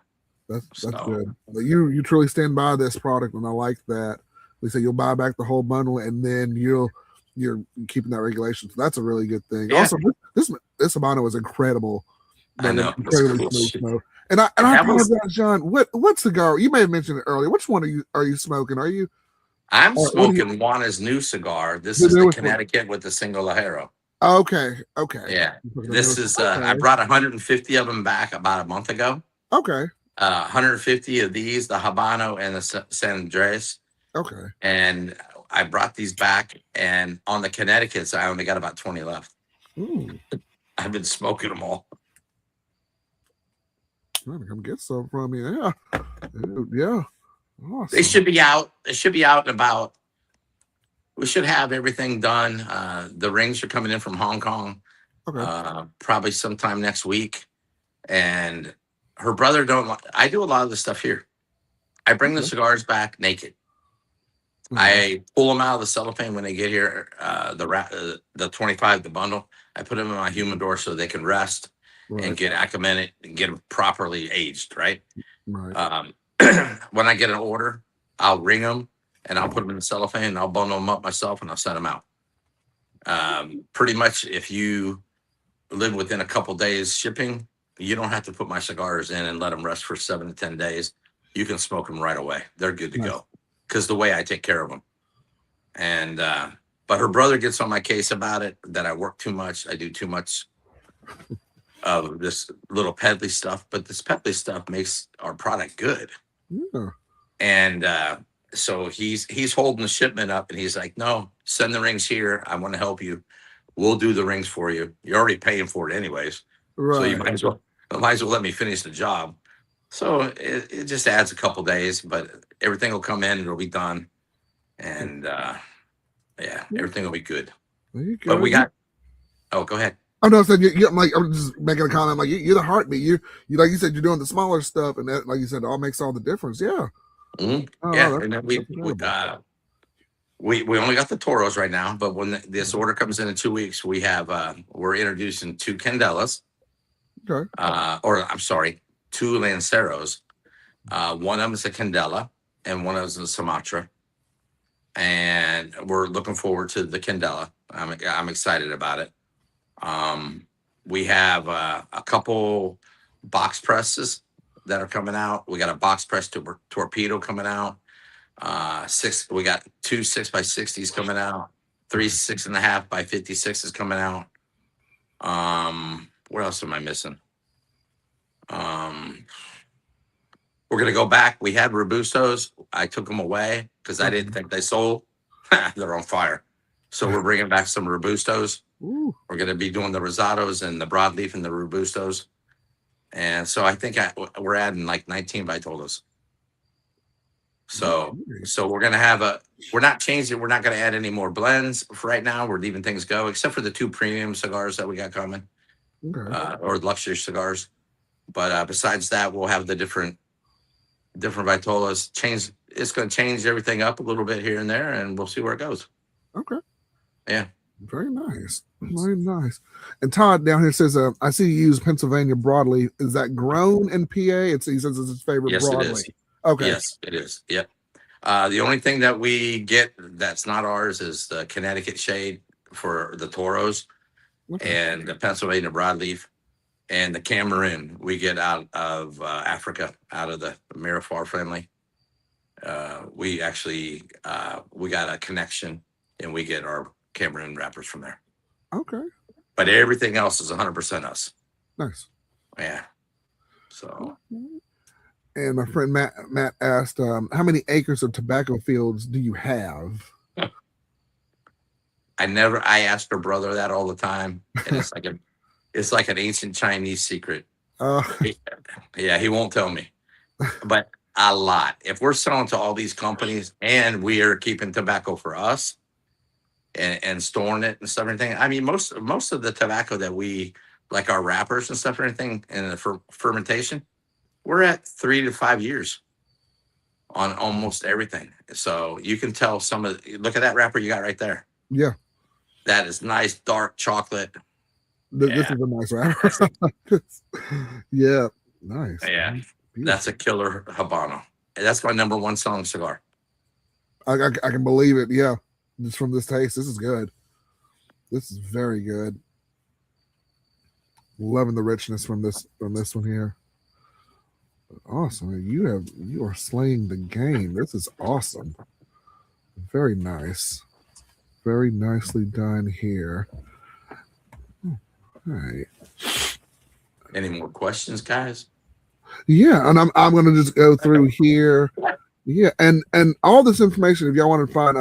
That's good. But you truly stand by this product, and I like that. They say you'll buy back the whole bundle, and then you're keeping that regulation. So that's a really good thing. Yeah. Also, this Habano is incredible. I know. Incredibly smooth smoke. And I apologize, John. What cigar? You may have mentioned it earlier. Which one are you smoking? I'm smoking Juana's new cigar. This is the Connecticut with the single Lajero. Okay. Yeah. This is I brought 150 of them back about a month ago. Okay. 150 of these, the Habano and the San Andres. Okay. And I brought these back, and on the Connecticut's, I only got about 20 left. I've been smoking them all. I'm gonna come get some from you. Yeah. Yeah. Awesome. They should be out. They should be out in about. We should have everything done. The rings are coming in from Hong Kong. Okay. Probably sometime next week. And her brother I do a lot of the stuff here. I bring the cigars back naked. I pull them out of the cellophane when they get here. The 25, the bundle. I put them in my humidor so they can rest and get acclimated and get them properly aged. Right. When I get an order, I'll ring them and I'll put them in the cellophane and I'll bundle them up myself and I'll send them out. Pretty much, if you live within a couple days shipping, you don't have to put my cigars in and let them rest for 7 to 10 days. You can smoke them right away. They're good to go because the way I take care of them. And but her brother gets on my case about it, that I work too much. I do too much of this little peddly stuff, but this peddly stuff makes our product good. Yeah. And so he's holding the shipment up, and he's like, no, send the rings here. I want to help you. We'll do the rings for you. You're already paying for it anyways. Right. So you might as well let me finish the job. So it just adds a couple days, but everything will come in and it'll be done. And everything will be good. But we got, go ahead. I'm not saying I'm just making a comment. Like you're the heartbeat. You like you said, you're doing the smaller stuff, and that, like you said, it all makes all the difference. Yeah. Mm-hmm. And then we only got the Toros right now, but when this order comes in 2 weeks, we have we're introducing 2 Candelas. Okay. Or I'm sorry, 2 Lanceros. One of them is a Candela, and one of them is a Sumatra. And we're looking forward to the Candela. I'm excited about it. We have a couple box presses that are coming out. We got a box press torpedo coming out. We got 2 6x60s coming out. 3 6.5 by 56s coming out. What else am I missing? We're gonna go back. We had Robustos. I took them away because I didn't think they sold. They're on fire. So we're bringing back some Robustos. Ooh. We're going to be doing the Rosados and the broadleaf and the Robustos. And so I think we're adding like 19 Vitolas. So we're going to have we're not changing. We're not going to add any more blends for right now. We're leaving things go, except for the 2 premium cigars that we got coming, or luxury cigars. But besides that, we'll have the different vitolas. Change. It's going to change everything up a little bit here and there, and we'll see where it goes. Okay. Yeah. Very nice. Very nice. And Todd down here says, I see you use Pennsylvania broadly. Is that grown in PA? He says it's his favorite Yes, broadly. it is. Okay. Yes, it is. Yep. The only thing that we get that's not ours is the Connecticut shade for the Toros, and the Pennsylvania broadleaf, and the Cameroon we get out of Africa, out of the Mirafar family. We actually we got a connection, and we get our Cameroon wrappers from there. Okay. But everything else is 100% us. Nice. Yeah. So. And my friend Matt asked, how many acres of tobacco fields do you have? I ask her brother that all the time, and it's like an ancient Chinese secret. Yeah, he won't tell me, but a lot. If we're selling to all these companies and we are keeping tobacco for us and storing it and stuff, everything. I mean, most of the tobacco that we like, our wrappers and stuff, everything, and the fermentation, we're at 3 to 5 years on almost everything. So you can tell look at that wrapper you got right there. Yeah. That is nice, dark chocolate. This is a nice wrapper. Yeah. Nice. Yeah. That's a killer Habano. That's my number one selling cigar. I can believe it. Yeah. Just from this taste, this is good. This is very good. Loving the richness from this one here. Awesome. You are slaying the game. This is awesome. Very nice. Very nicely done here. All right. Any more questions, guys? Yeah, and I'm gonna just go through here. Yeah, and all this information, if y'all want to find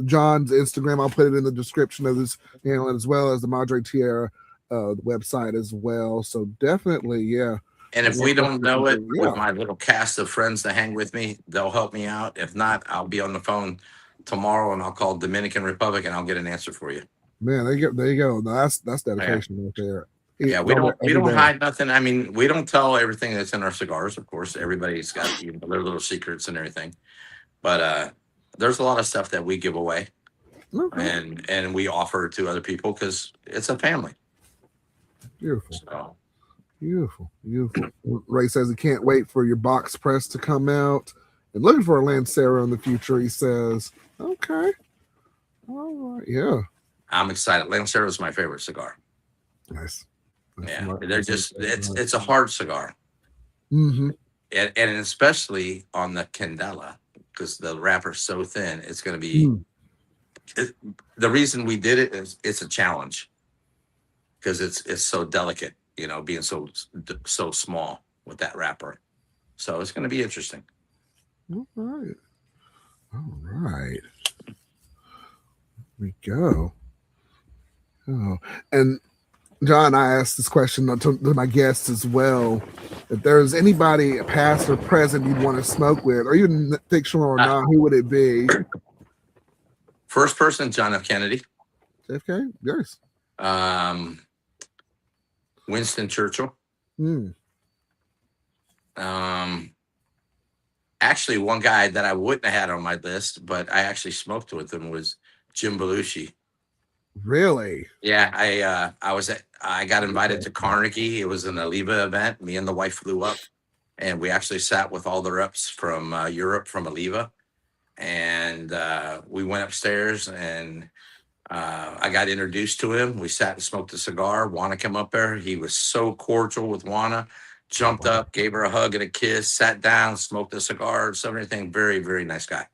John's Instagram, I'll put it in the description of this channel, as well as the Madre Tierra website as well. So definitely, yeah. And if we don't know it, with my little cast of friends that hang with me, they'll help me out. If not, I'll be on the phone tomorrow and I'll call Dominican Republic and I'll get an answer for you. Man, there you go. That's dedication right there. Yeah, we don't hide nothing. I mean, we don't tell everything that's in our cigars. Of course, everybody's got their little secrets and everything. But there's a lot of stuff that we give away, and we offer to other people because it's a family. Beautiful. So. Beautiful. Ray says he can't wait for your box press to come out. And looking for a Lancero in the future, he says. Okay. All right. Yeah. I'm excited. Lancero is my favorite cigar. Nice. Yeah. They're just, it's a hard cigar. Mm-hmm. And especially on the Candela, because the wrapper's so thin, it's going to be, the reason we did it is it's a challenge because it's so delicate. Being so small with that wrapper. So it's going to be interesting. All right. Here we go. Oh, and John, I asked this question to my guests as well. If there's anybody, past or present, you'd want to smoke with, or even fictional or not, who would it be? First person, John F. Kennedy. JFK? Yes. Winston Churchill. Actually, one guy that I wouldn't have had on my list, but I actually smoked with him, was Jim Belushi. Really? Yeah, I got invited to Carnegie. It was an Oliva event. Me and the wife flew up, and we actually sat with all the reps from Europe, from Oliva, and we went upstairs and. I got introduced to him. We sat and smoked a cigar. Juana came up there. He was so cordial with Juana. Jumped up, gave her a hug and a kiss, sat down, smoked a cigar, so everything. Very, very nice guy.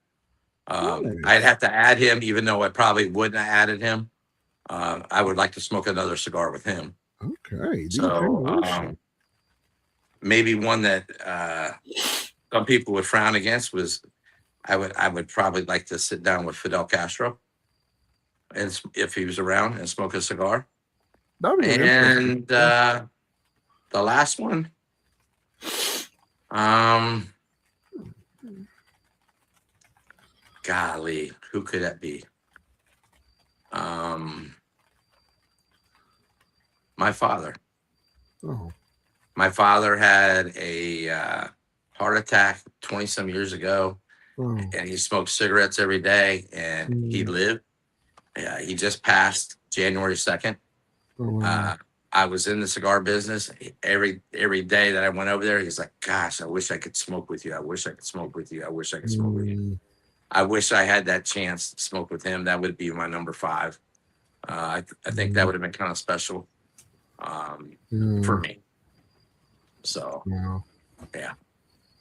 I'd have to add him, even though I probably wouldn't have added him. I would like to smoke another cigar with him. Okay. So maybe one that some people would frown against was I would probably like to sit down with Fidel Castro. And if he was around, and smoke a cigar. And the last one, golly, who could that be? My father. Oh. My father had a heart attack 20 some years ago, Oh, and he smoked cigarettes every day, and he lived. He just passed January 2nd. oh wow. I was in the cigar business. Every day that I went over there, he's like, "Gosh, I wish I could smoke with you. I wish I could smoke with you. I wish I could smoke with you. Mm, I wish I had that chance to smoke with him. That would be my number five. I think that would have been kind of special for yeah. me. So Wow. yeah,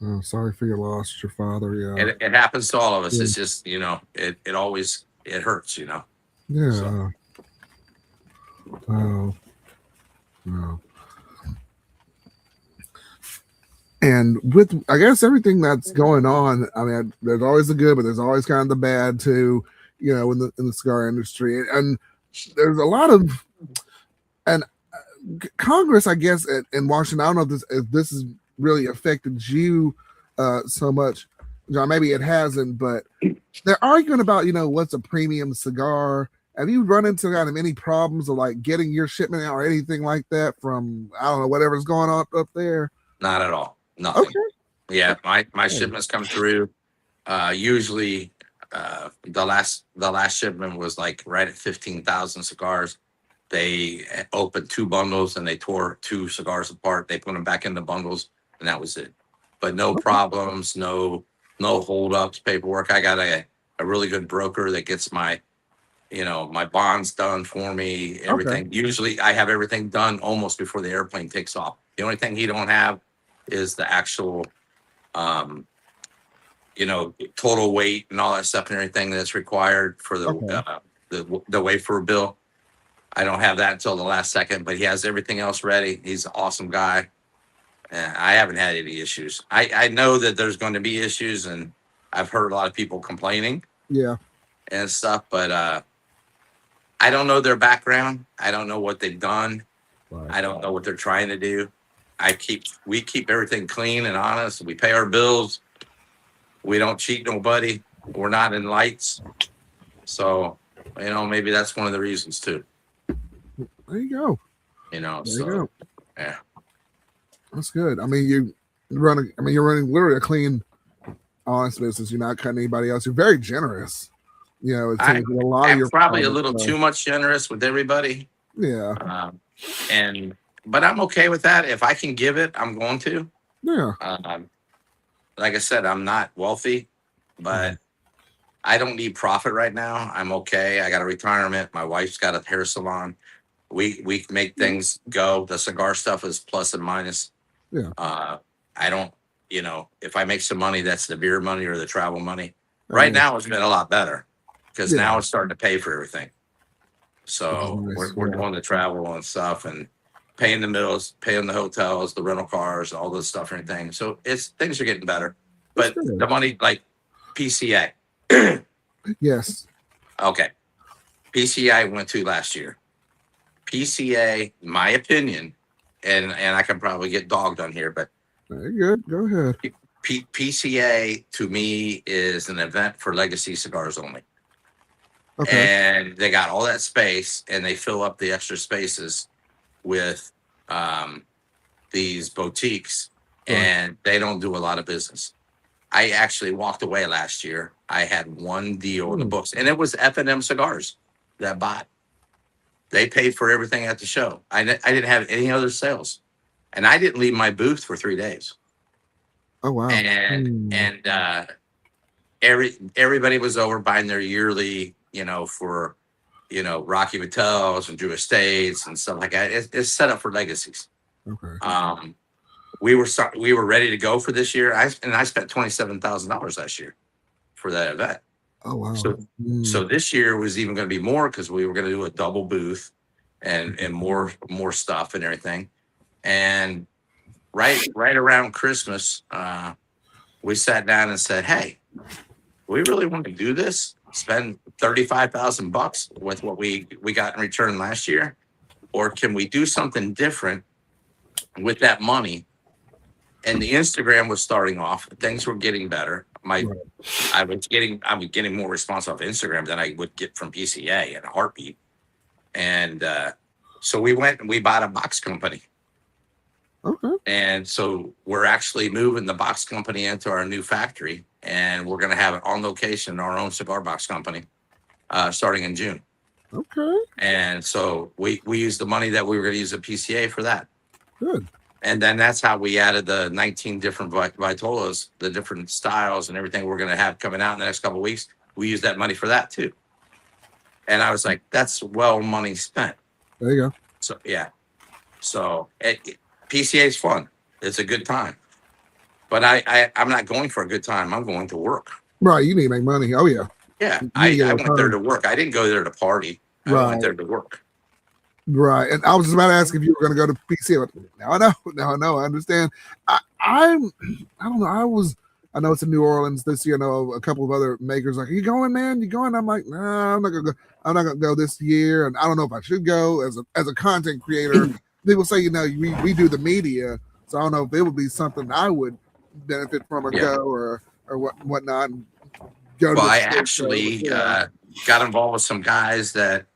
Oh, sorry for your loss, your father. Yeah. it happens to all of us. Yeah. It's just it always it hurts. So Yeah. Oh, wow. And with, I guess, everything that's going on, I mean, there's always the good, but there's always kind of the bad too, in the cigar industry. And there's a lot of, and Congress, I guess, in Washington, I don't know if this has really affected you so much, John. Maybe it hasn't, but they're arguing about, what's a premium cigar. Have you run into kind of any problems of like getting your shipment out or anything like that from, I don't know, whatever's going on up there? not at all. Nothing. Okay. Yeah, my shipments come through. Usually, the last shipment was like right at 15,000 cigars. They opened two bundles and they tore two cigars apart. They put them back into bundles, and that was it. But no problems, no holdups, paperwork. I got a really good broker that gets my bonds done for me. Everything. Usually, I have everything done almost before the airplane takes off. The only thing he don't have is the actual total weight and all that stuff and everything that's required for the wafer bill. I don't have that until the last second, but he has everything else ready. He's an awesome guy. And I haven't had any issues. I know that there's going to be issues, and I've heard a lot of people complaining Yeah. and stuff, but I don't know their background. I don't know what they've done. Right. I don't know what they're trying to do. We keep everything clean and honest. We pay our bills. We don't cheat nobody. We're not in lights. So, maybe that's one of the reasons too. There you go. Yeah. That's good. I mean, you're running literally a clean, honest business. You're not cutting anybody else. You're very generous. It seems like a lot of your probably a little too much generous with everybody. Yeah. But I'm okay with that. If I can give it, I'm going to. Yeah. Like I said, I'm not wealthy, but I don't need profit right now. I'm okay. I got a retirement. My wife's got a hair salon. We make things go. The cigar stuff is plus and minus. Yeah. I don't, if I make some money, that's the beer money or the travel money. Right now, it's been a lot better because now it's starting to pay for everything. So we're doing the travel and stuff and paying the bills, paying the hotels, the rental cars, all this stuff and everything. So things are getting better. But the money, like PCA. Yes. Okay. PCA I went to last year. PCA, my opinion, and I can probably get dogged on here, but Very good. Go ahead. PCA to me is an event for legacy cigars only. Okay. And they got all that space, and they fill up the extra spaces with these boutiques, and they don't do a lot of business. I actually walked away last year. I had one deal in the books, and it was F&M Cigars that bought. They paid for everything at the show. I didn't have any other sales, and I didn't leave my booth for 3 days. Oh wow. And everybody was over buying their yearly, for Rocky Vatels and Drew Estates and stuff like that. It's set up for legacies. Okay. We were ready to go for this year. I spent $27,000 last year for that event. Oh wow. So this year was even going to be more because we were going to do a double booth and more stuff and everything. And right around Christmas, we sat down and said, "Hey, we really want to do this. Spend $35,000 with what we got in return last year, or can we do something different with that money?" And the Instagram was starting off. Things were getting better. I was getting more response off Instagram than I would get from PCA in a heartbeat. And so we went and we bought a box company. Okay. And so we're actually moving the box company into our new factory, and we're going to have it on location, our own cigar box company, starting in June. Okay. And so we use the money that we were going to use at PCA for that. Good. And then that's how we added the 19 different Vitolas, the different styles and everything we're going to have coming out in the next couple of weeks. We use that money for that too. And I was like, that's well money spent. There you go. So, yeah. So PCA is fun. It's a good time. But I'm not going for a good time. I'm going to work. Right. You need to make money. Oh, yeah. Yeah. You need to get I a went there return. to work. I didn't go there to party. I Right. went there to work. Right. And I was just about to ask if you were going to go to PCA. No, I understand. I don't know. I know it's in New Orleans this year. I know a couple of other makers like, are you going, man? You going? I'm like, nah, I'm not gonna go. I'm not gonna go this year. And I don't know if I should go as a content creator. People say, we do the media. So I don't know if it would be something I would benefit from or go or whatnot. Go to I actually got involved with some guys that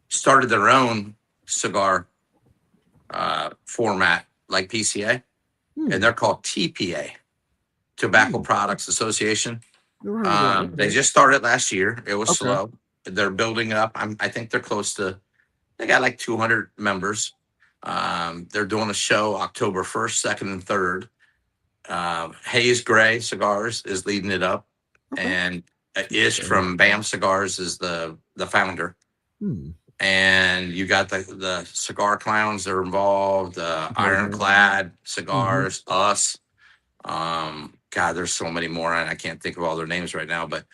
started their own cigar format like PCA, and they're called TPA, Tobacco Products Association. They just started last year. It was slow. They're building up. I think they're close to. They got like 200 members. They're doing a show October 1st, 2nd, and 3rd. Hayes Gray Cigars is leading it up, and Ish from BAM Cigars is the founder. And you got the cigar clowns that are involved, Ironclad Cigars, us. God, there's so many more, and I can't think of all their names right now, but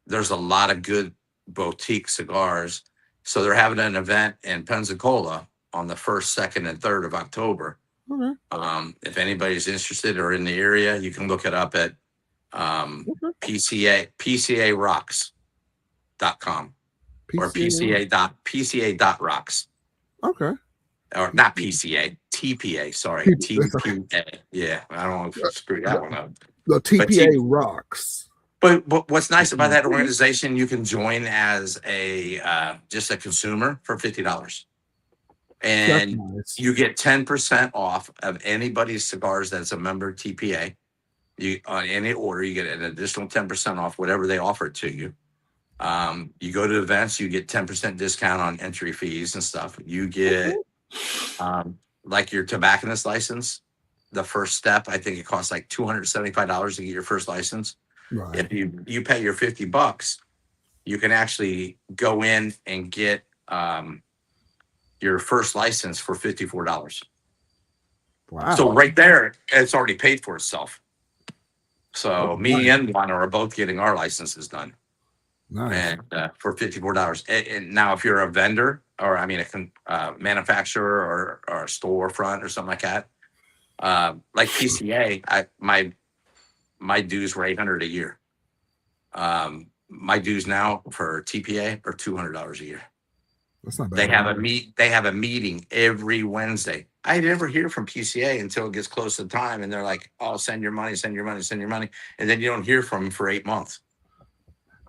there's a lot of good boutique cigars. So they're having an event in Pensacola on the 1st, 2nd, and 3rd of October. If anybody's interested or in the area, you can look it up at PCARocks.com or PCA.rocks. Okay. Or not PCA, TPA. Sorry, TPA. Yeah, I don't want to screw that one up. The TPA rocks. But what's nice about that organization, you can join as a just a consumer for $50. And you get 10% off of anybody's cigars that's a member of TPA. You on any order, you get an additional 10% off whatever they offer to you. You go to events, you get 10% discount on entry fees and stuff. You get like your tobacconist license. The first step, I think it costs like $275 to get your first license. Right. If you pay your $50, you can actually go in and get your first license for $54. Wow. So right there, it's already paid for itself. So me and Juana are both getting our licenses done. Nice. And for $54. And now if you're a vendor or a manufacturer or a storefront or something like that, like PCA, my dues were $800 a year. My dues now for TPA are $200 a year. That's not bad. They have a meeting every Wednesday. I never hear from PCA until it gets close to the time, and they're like, "Oh, send your money," and then you don't hear from them for 8 months.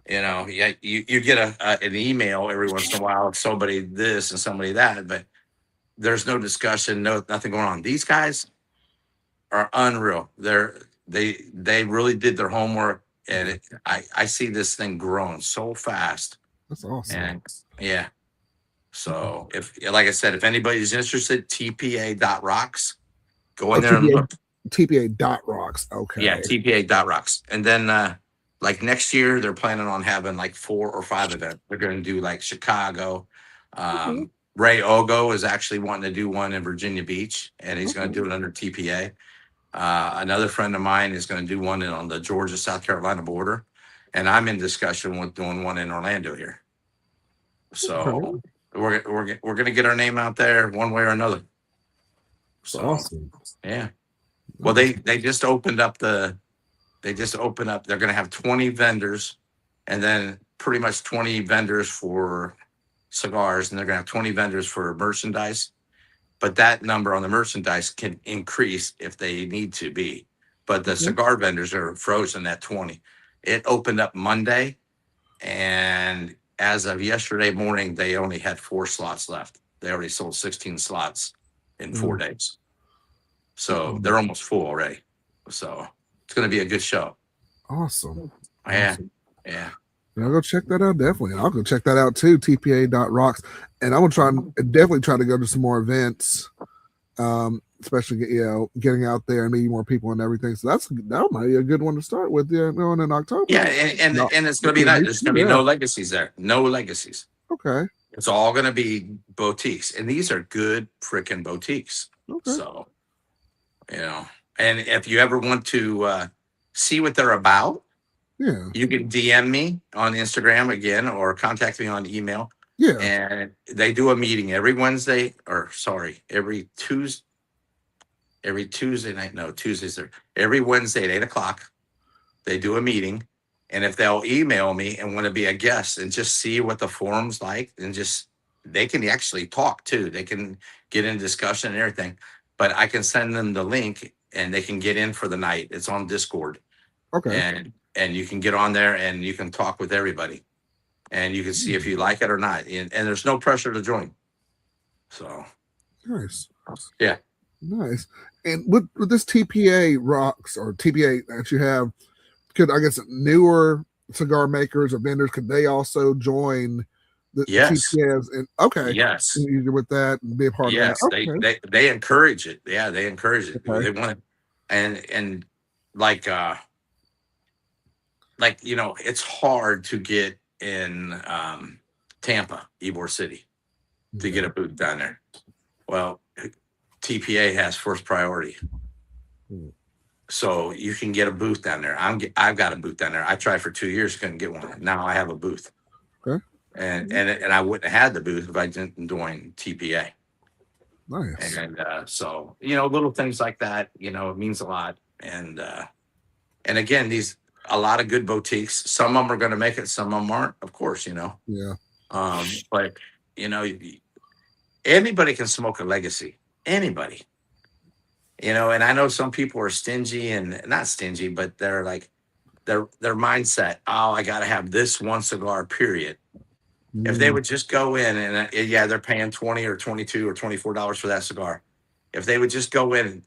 You get an email every once in a while of somebody this and somebody that, but there's no discussion, nothing going on. These guys are unreal. They really did their homework, and I see this thing growing so fast. That's awesome. And yeah. So like I said, if anybody's interested, TPA.rocks, go in there and look. TPA.rocks. Okay. Yeah, TPA.rocks. And then like next year, they're planning on having like 4 or 5 events. They're going to do like Chicago. Ray Ogo is actually wanting to do one in Virginia Beach, and he's going to do it under TPA. Another friend of mine is going to do one on the Georgia-South Carolina border, and I'm in discussion with doing one in Orlando here. So we're going to get our name out there one way or another. So awesome. Yeah. Well, they just opened up they're going to have 20 vendors, and then pretty much 20 vendors for cigars, and they're going to have 20 vendors for merchandise. But that number on the merchandise can increase if they need to be. But the cigar vendors are frozen at 20. It opened up Monday, and as of yesterday morning, they only had 4 slots left. They already sold 16 slots. in 4 days. So they're almost full already. So it's going to be a good show. Awesome. Yeah. Awesome. Yeah. I'll go check that out. Definitely. I'll go check that out too. TPA.rocks. And I'm going to try and definitely try to go to some more events. Especially getting out there and meeting more people and everything. So that might be a good one to start with. Yeah, going in October. Yeah, and it's going to be nice. There's going to be no legacies there. No legacies. Okay. It's all going to be boutiques, and these are good freaking boutiques. Okay. So, and if you ever want to see what they're about, you can DM me on Instagram again, or contact me on email. Yeah, and they do a meeting every Wednesday, every Tuesday night. No, Tuesdays are every Wednesday at 8:00. They do a meeting, and if they'll email me and want to be a guest and just see what the forum's like, and they can actually talk too. They can get in discussion and everything, but I can send them the link and they can get in for the night. It's on Discord. Okay. And you can get on there and you can talk with everybody, and you can see if you like it or not. And there's no pressure to join. So nice. Yeah. Nice. And with this TPA rocks or TPA that you have, could I guess newer cigar makers or vendors, could they also join the TPAs? And okay, yes, with that and be a part of that. Okay. They encourage it. Yeah, they encourage it. Okay. They want it, and like it's hard to get in Tampa, Ybor City, to get a booth down there. Well, TPA has first priority. So you can get a booth down there. I've got a booth down there. I tried for 2 years, couldn't get one. Now I have a booth. Okay. And I wouldn't have had the booth if I didn't join TPA. Nice. And so little things like that, it means a lot. And again, a lot of good boutiques. Some of them are going to make it, some of them aren't, of course. Yeah. But anybody can smoke a legacy. Anybody. And I know some people are stingy, and not stingy, but they're like their mindset. Oh, I got to have this one cigar, period. If they would just go in and they're paying $20 or $22 or $24 for that cigar. If they would just go in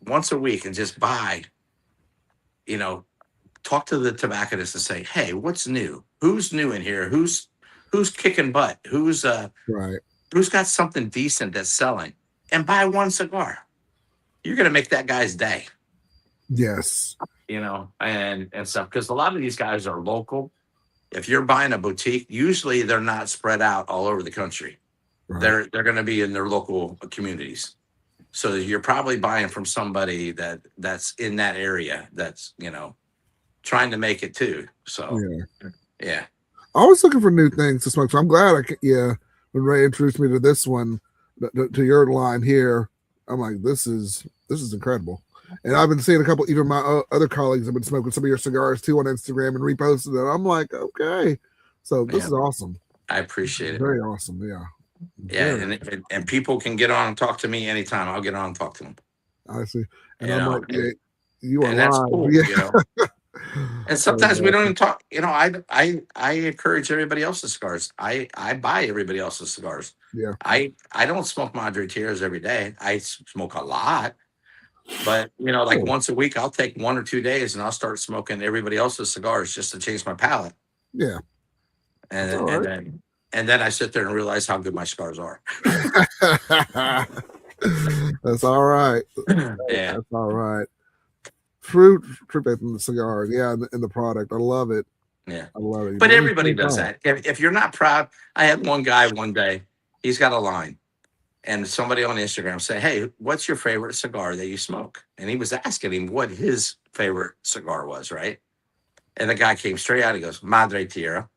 once a week and just buy, talk to the tobacconist and say, hey, what's new? Who's new in here? Who's kicking butt? Who's got something decent that's selling? And buy one cigar. You're going to make that guy's day. Yes. And stuff. Because a lot of these guys are local. If you're buying a boutique, usually they're not spread out all over the country. Right. They're going to be in their local communities. So you're probably buying from somebody that's in that area that's, trying to make it too. So, yeah. Always looking for new things to smoke. So I'm glad when Ray introduced me to this one, to your line here, I'm like, this is incredible. And I've been seeing a couple, even my other colleagues have been smoking some of your cigars too on Instagram and reposted it. I'm like, okay. So this is awesome. I appreciate it. Very awesome. Yeah. Yeah. And people can get on and talk to me anytime. I'll get on and talk to them. I see. And I'm like, you are that's live. Cool, yeah. And sometimes we don't even talk. I encourage everybody else's cigars. I buy everybody else's cigars. Yeah. I don't smoke Madre Tierras every day. I smoke a lot, but once a week, I'll take 1 or 2 days and I'll start smoking everybody else's cigars just to change my palate. Yeah. And then I sit there and realize how good my cigars are. That's all right. Yeah. That's all right. Fruit based in the cigar, in the product. I love it. Yeah, I love it. But everybody does that. If you're not proud, I had one guy one day. He's got a line, and somebody on Instagram said, "Hey, what's your favorite cigar that you smoke?" And he was asking him what his favorite cigar was, right? And the guy came straight out. He goes, "Madre Tierra."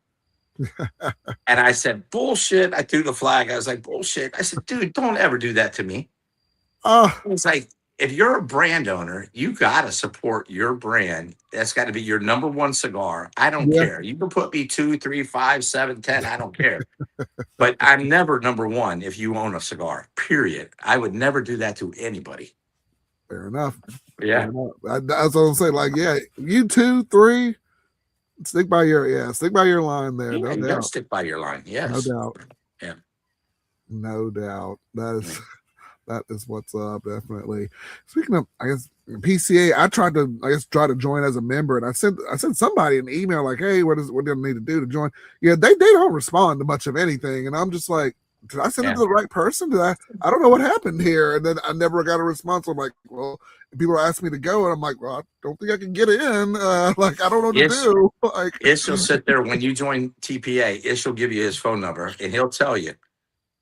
And I said, "Bullshit!" I threw the flag. I was like, "Bullshit!" I said, "Dude, don't ever do that to me." It's like, if you're a brand owner, you got to support your brand. That's got to be your number one cigar. I don't care. You can put me 2, 3, 5, 7, 10. I don't care. But I'm never number one if you own a cigar, period. I would never do that to anybody. Fair enough. Yeah. Fair enough. That's what I'm saying. Like, you 2, 3, stick by your line there. Yeah, no doubt. Stick by your line. Yes. No doubt. Yeah. No doubt. That is That is what's up, definitely. Speaking of, I guess PCA, I tried to, try to join as a member, and I sent somebody an email like, "Hey, what do I need to do to join?" Yeah, they don't respond to much of anything, and I'm just like, did I send it Yeah. to the right person? I don't know what happened here, and then I never got a response. I'm like, well, people asked me to go, and I'm like, well, I don't think I can get in. Like, I don't know what to Ish, do. Like, Ish will sit there when you join TPA. Ish will give you his phone number, and he'll tell you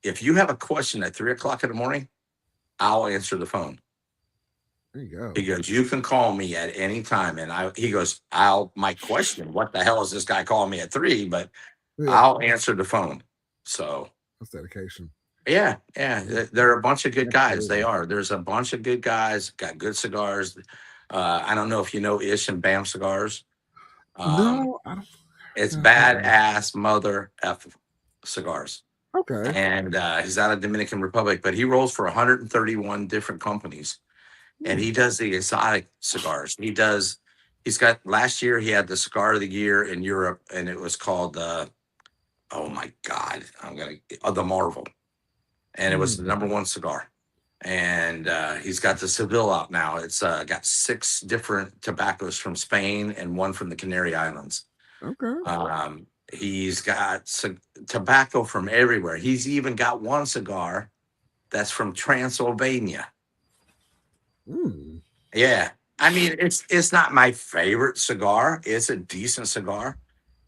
if you have a question at 3 o'clock in the morning, I'll answer the phone. there you go. He goes, you can call me at any time. And he goes, my question, what the hell is this guy calling me at 3? But Yeah, I'll answer the phone. So, that's dedication. yeah. They're a bunch of good guys. They Absolutely. are. There's a bunch of good guys, got good cigars. I don't know if you know Ish and Bam Cigars. No, I don't. It's Uh-uh. badass mother F cigars. Okay. And he's out of Dominican Republic, but he rolls for 131 different companies. And he does the exotic cigars. He's got last year he had the cigar of the year in Europe, and it was called oh my God, the Marvel. And it was the number one cigar. And he's got the Seville out now. It's got 6 different tobaccos from Spain and one from the Canary Islands. Okay. He's got tobacco from everywhere. He's even got one cigar that's from Transylvania. Mm. Yeah. I mean, it's not my favorite cigar. It's a decent cigar,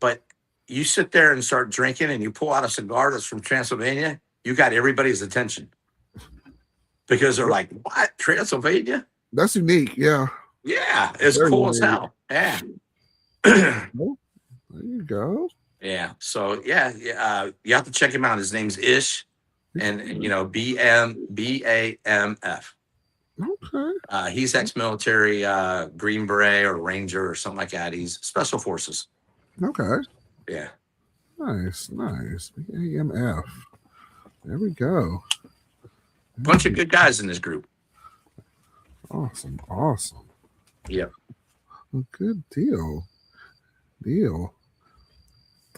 but you sit there and start drinking and you pull out a cigar that's from Transylvania, you got everybody's attention because they're like, "What? Transylvania?" That's unique. Yeah. Yeah, it's Very cool as unique. hell. Yeah. Oh, there you go. Yeah. So you have to check him out. His name's Ish, and BAMF. Okay. He's ex-military, Green Beret or Ranger or something like that. He's Special Forces. Okay. Yeah. Nice. Nice. AMF. There we go. Bunch of good guys in this group. Awesome. Awesome. Yeah. Good deal. Deal.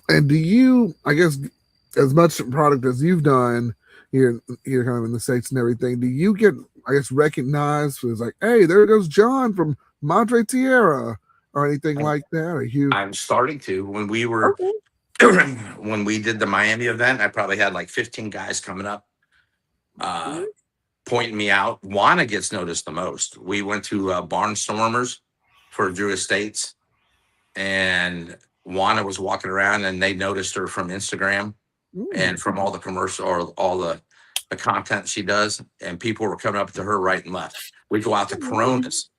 And do you, I guess, as much product as you've done here kind of in the States and everything, do you get, I guess, recognized as like, hey, there goes John from Madre Tierra or anything like that? Are you I'm starting to. When we were okay? when we did the Miami event, I probably had like 15 guys coming up, pointing me out. Juana gets noticed the most. We went to Barnstormers for Drew Estates, and Juana was walking around, and they noticed her from Instagram and from all the commercial or all the content she does, and people were coming up to her right and left. We go out to Coronas,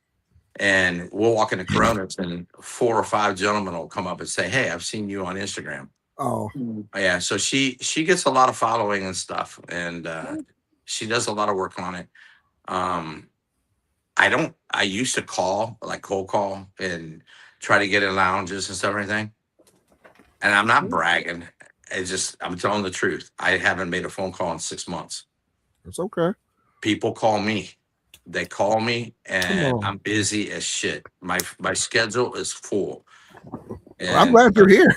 and we'll walk into Coronas, and 4 or 5 gentlemen will come up and say, "Hey, I've seen you on Instagram." Oh, Yeah, so she gets a lot of following and stuff, and she does a lot of work on it. Um, I used to call, like cold call, and try to get in lounges and stuff, everything. And I'm not bragging. I'm telling the truth. I haven't made a phone call in 6 months. it's okay. People call me. They call me, Come and on. I'm busy as shit. My schedule is full. Well, I'm And glad you're here.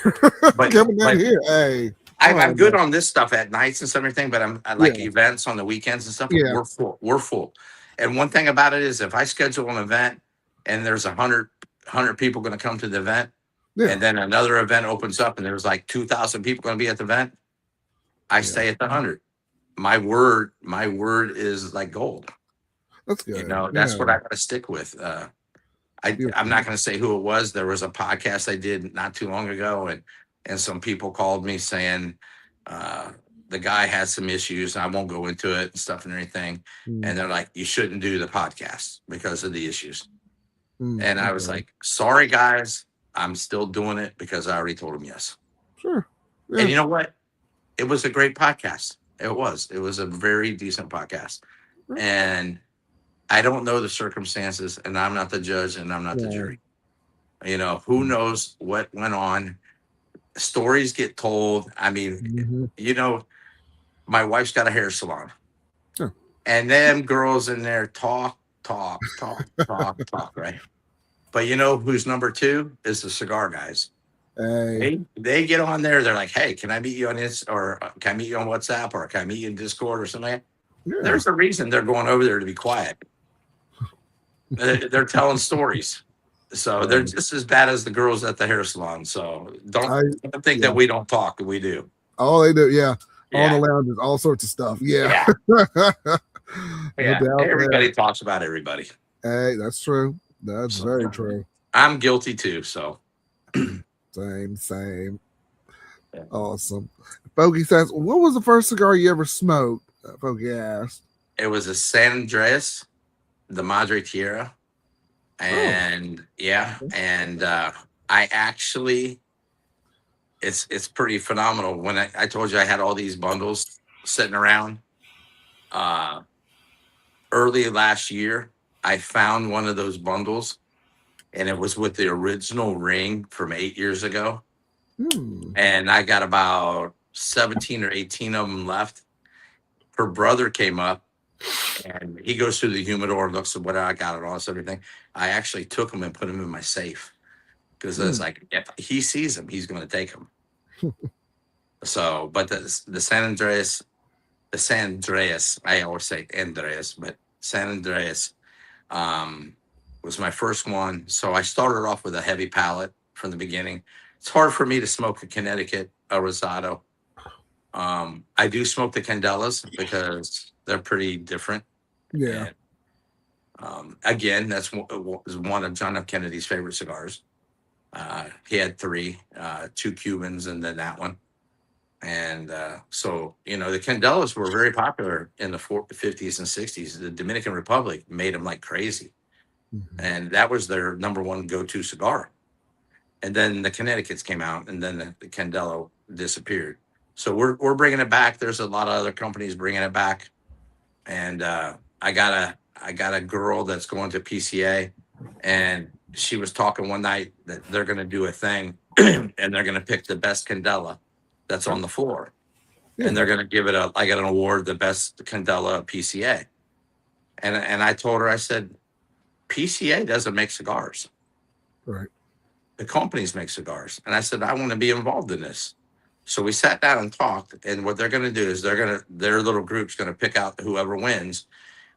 but Coming down but here. Hey. I'm good on this stuff at nights and stuff, everything. But I like Yeah. events on the weekends and stuff. Yeah. We're full. We're full. And one thing about it is, if I schedule an event and there's 100 people going to come to the event, Yeah. and then another event opens up and there's like 2,000 people going to be at the event, I stay at the 100. My word is like gold. That's good. That's Yeah. what I got to stick with. I'm not going to say who it was. There was a podcast I did not too long ago, and some people called me saying the guy has some issues. I won't go into it and stuff and everything. And they're like, you shouldn't do the podcast because of the issues. And I was like, sorry, guys. I'm still doing it because I already told them yes. Sure. Yeah. And you know what? It was a great podcast. It was a very decent podcast. And I don't know the circumstances, and I'm not the judge, and I'm not the jury. Who knows what went on? Stories get told. I mean, my wife's got a hair salon, and them girls in there talk, right? But you know who's number 2 is the cigar guys. Hey. They get on there. They're like, "Hey, can I meet you on this, or can I meet you on WhatsApp, or can I meet you in Discord or something like that?" Yeah. There's a reason they're going over there to be quiet. They're telling stories. So they're just as bad as the girls at the hair salon. So don't think that we don't talk. We do. Oh, they do. Yeah. On the Yeah. lounges, all sorts of stuff. Yeah. Yeah. No Yeah. doubt Everybody there. talks about everybody. Hey, that's true. That's So, very true. I'm guilty too. So Same. yeah. Awesome. Fogey says, what was the first cigar you ever smoked? Fogey asked. It was a San Andreas, the Madre Tierra. And I actually, it's pretty phenomenal. When I told you I had all these bundles sitting around, early last year, I found one of those bundles, and it was with the original ring from 8 years ago. And I got about 17 or 18 of them left. Her brother came up, and he goes through the humidor, looks at what I got and all this everything. I actually took them and put them in my safe because it's like, if he sees them, he's going to take them. So, but the San Andreas, I always say Andreas, but San Andreas was my first one. So I started off with a heavy palate from the beginning. It's hard for me to smoke a Connecticut, a Rosado. I do smoke the Candelas because they're pretty different. Yeah. And, again, that's one of John F. Kennedy's favorite cigars. He had 3, 2 Cubans, and then that one. And so, the Candelas were very popular in the 50s and 60s. The Dominican Republic made them like crazy. And that was their number one go-to cigar. And then the Connecticut's came out, and then the Candelo disappeared. So we're bringing it back. There's a lot of other companies bringing it back. And I got a girl that's going to PCA, and she was talking one night that they're going to do a thing, and they're going to pick the best Candela that's on the floor, and they're going to give it I got an award, the best Candela PCA. And I told her, I said, PCA doesn't make cigars. Right. The companies make cigars. And I said, I want to be involved in this. So we sat down and talked, and what they're going to do is their little group's going to pick out whoever wins.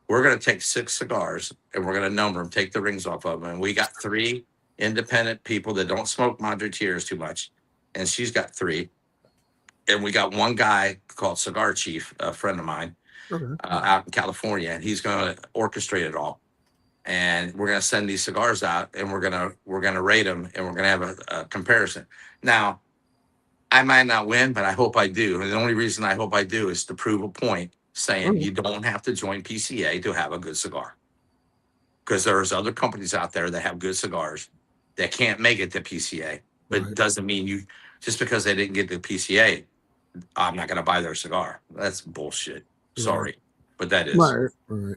We're going to take 6 cigars, and we're going to number them, take the rings off of them. And we got 3 independent people that don't smoke Madre Tierras too much, and she's got 3. And we got one guy called Cigar Chief, a friend of mine, out in California, and he's going to orchestrate it all. And we're going to send these cigars out, and we're going to rate them, and we're going to have a comparison. Now, I might not win, but I hope I do. And the only reason I hope I do is to prove a point, saying you don't have to join PCA to have a good cigar. Because there's other companies out there that have good cigars that can't make it to PCA, but it doesn't mean just because they didn't get to PCA, I'm not going to buy their cigar. That's bullshit. Sorry, but that is. Right.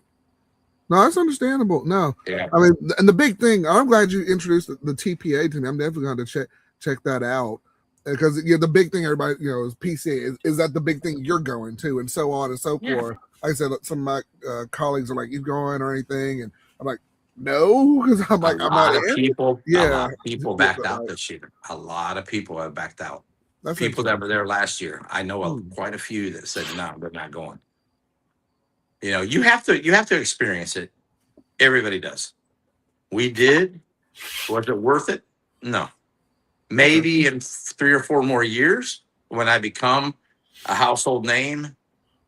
No, that's understandable. No, yeah. I mean, and the big thing, I'm glad you introduced the TPA to me. I'm definitely going to check that out, because the big thing everybody is PCA. Is that the big thing you're going to, and so on and so forth. Like I said, some of my colleagues are like, "You going or anything?" And I'm like, "No," because I'm like, I'm not in. People, a lot of people backed out this year. A lot of people have backed out. That's people that were there last year. I know quite a few that said no, they're not going. You have to experience it. Everybody does. We did. Was it worth it? No. Maybe in 3 or 4 more years, when I become a household name,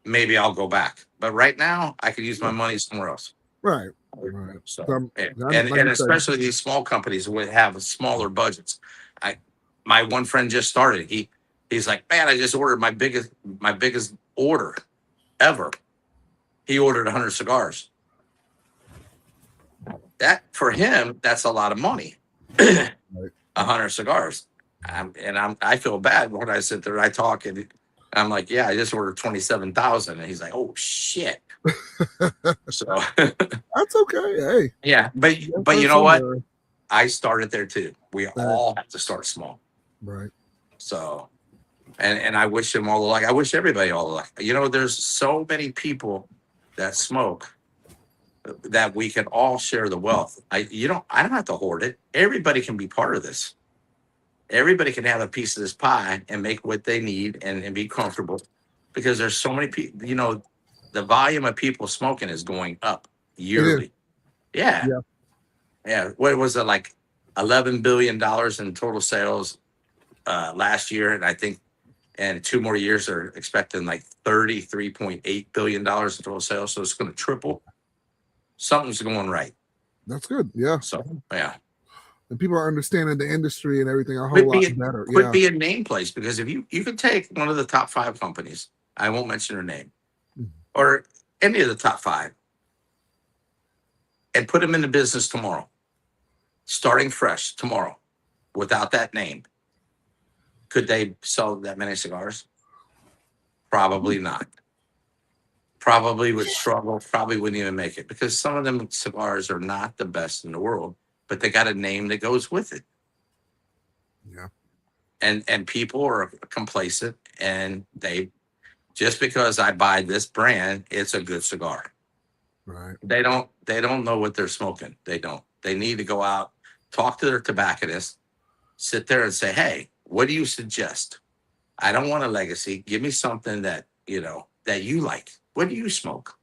maybe I'll go back. But right now, I could use my money somewhere else. Right. So, and especially these small companies would have smaller budgets. My one friend just started. He's like, man, I just ordered my biggest order ever. He ordered 100 cigars. That for him, that's a lot of money. 100 cigars. I feel bad when I sit there and I talk, and I'm like, yeah, I just ordered 27,000. And he's like, oh shit. So that's okay. Hey. Yeah, but you know what? I started there too. We all have to start small. Right. So, and I wish him all the luck. I wish everybody all the luck. There's so many people that smoke that we can all share the wealth. I don't have to hoard it. Everybody can be part of this. Everybody can have a piece of this pie and make what they need and be comfortable, because there's so many people, the volume of people smoking is going up It is. yearly. Yeah. Yeah. Yeah. What was it, like $11 billion in total sales last year? And I think in 2 more years they're expecting like $33.8 billion in total sales. So it's going to triple. Something's going right. That's good. Yeah. So yeah. And people are understanding the industry and everything a whole Quit lot being better. quit Yeah. being nameplates, because if you could take one of the top 5 companies, I won't mention their name, Mhm. or any of the top 5, and put them into business tomorrow, starting fresh tomorrow, without that name, could they sell that many cigars? Probably not. Probably would struggle. Probably wouldn't even make it, because some of them cigars are not the best in the world, but they got a name that goes with it. Yeah. And people are complacent, and they, just because I buy this brand, it's a good cigar. Right. They don't know what they're smoking. They don't. They need to go out, talk to their tobacconist, sit there and say, hey, what do you suggest? I don't want a legacy. Give me something that that you like. What do you smoke?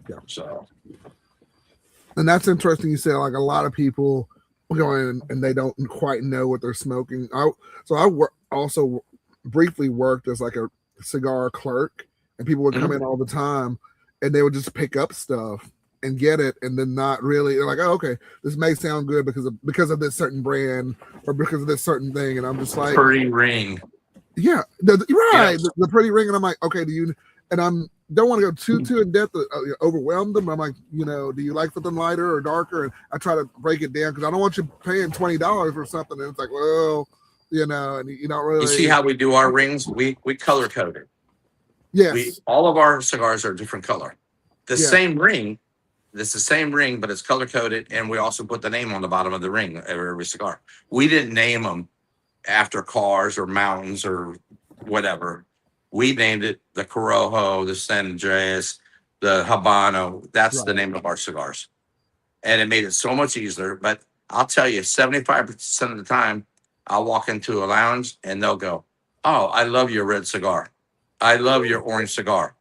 Yeah. So And that's interesting. You say like a lot of people go in and they don't quite know what they're smoking. Also briefly worked as like a cigar clerk, and people would come in all the time, and they would just pick up stuff and get it, and then not really. They're like, oh, okay, this may sound good because of this certain brand or because of this certain thing, and I'm just like, pretty ring. yeah, right, the pretty ring, and I'm like, okay, and I'm don't want to go too in depth, overwhelm them. I'm like, do you like something lighter or darker? And I try to break it down, because I don't want you paying $20 for something, and it's like, well, and you don't really. You see how we do our rings? We color code it. Yes. All of our cigars are a different color. The Yeah. same ring. It's the same ring, but it's color coded, and we also put the name on the bottom of the ring of every cigar. We didn't name them after cars or mountains or whatever. We named it the Corojo, the San Andreas, the Habano. That's the name of our cigars. And it made it so much easier. But I'll tell you, 75% of the time, I'll walk into a lounge and they'll go, oh, I love your red cigar. I love your orange cigar.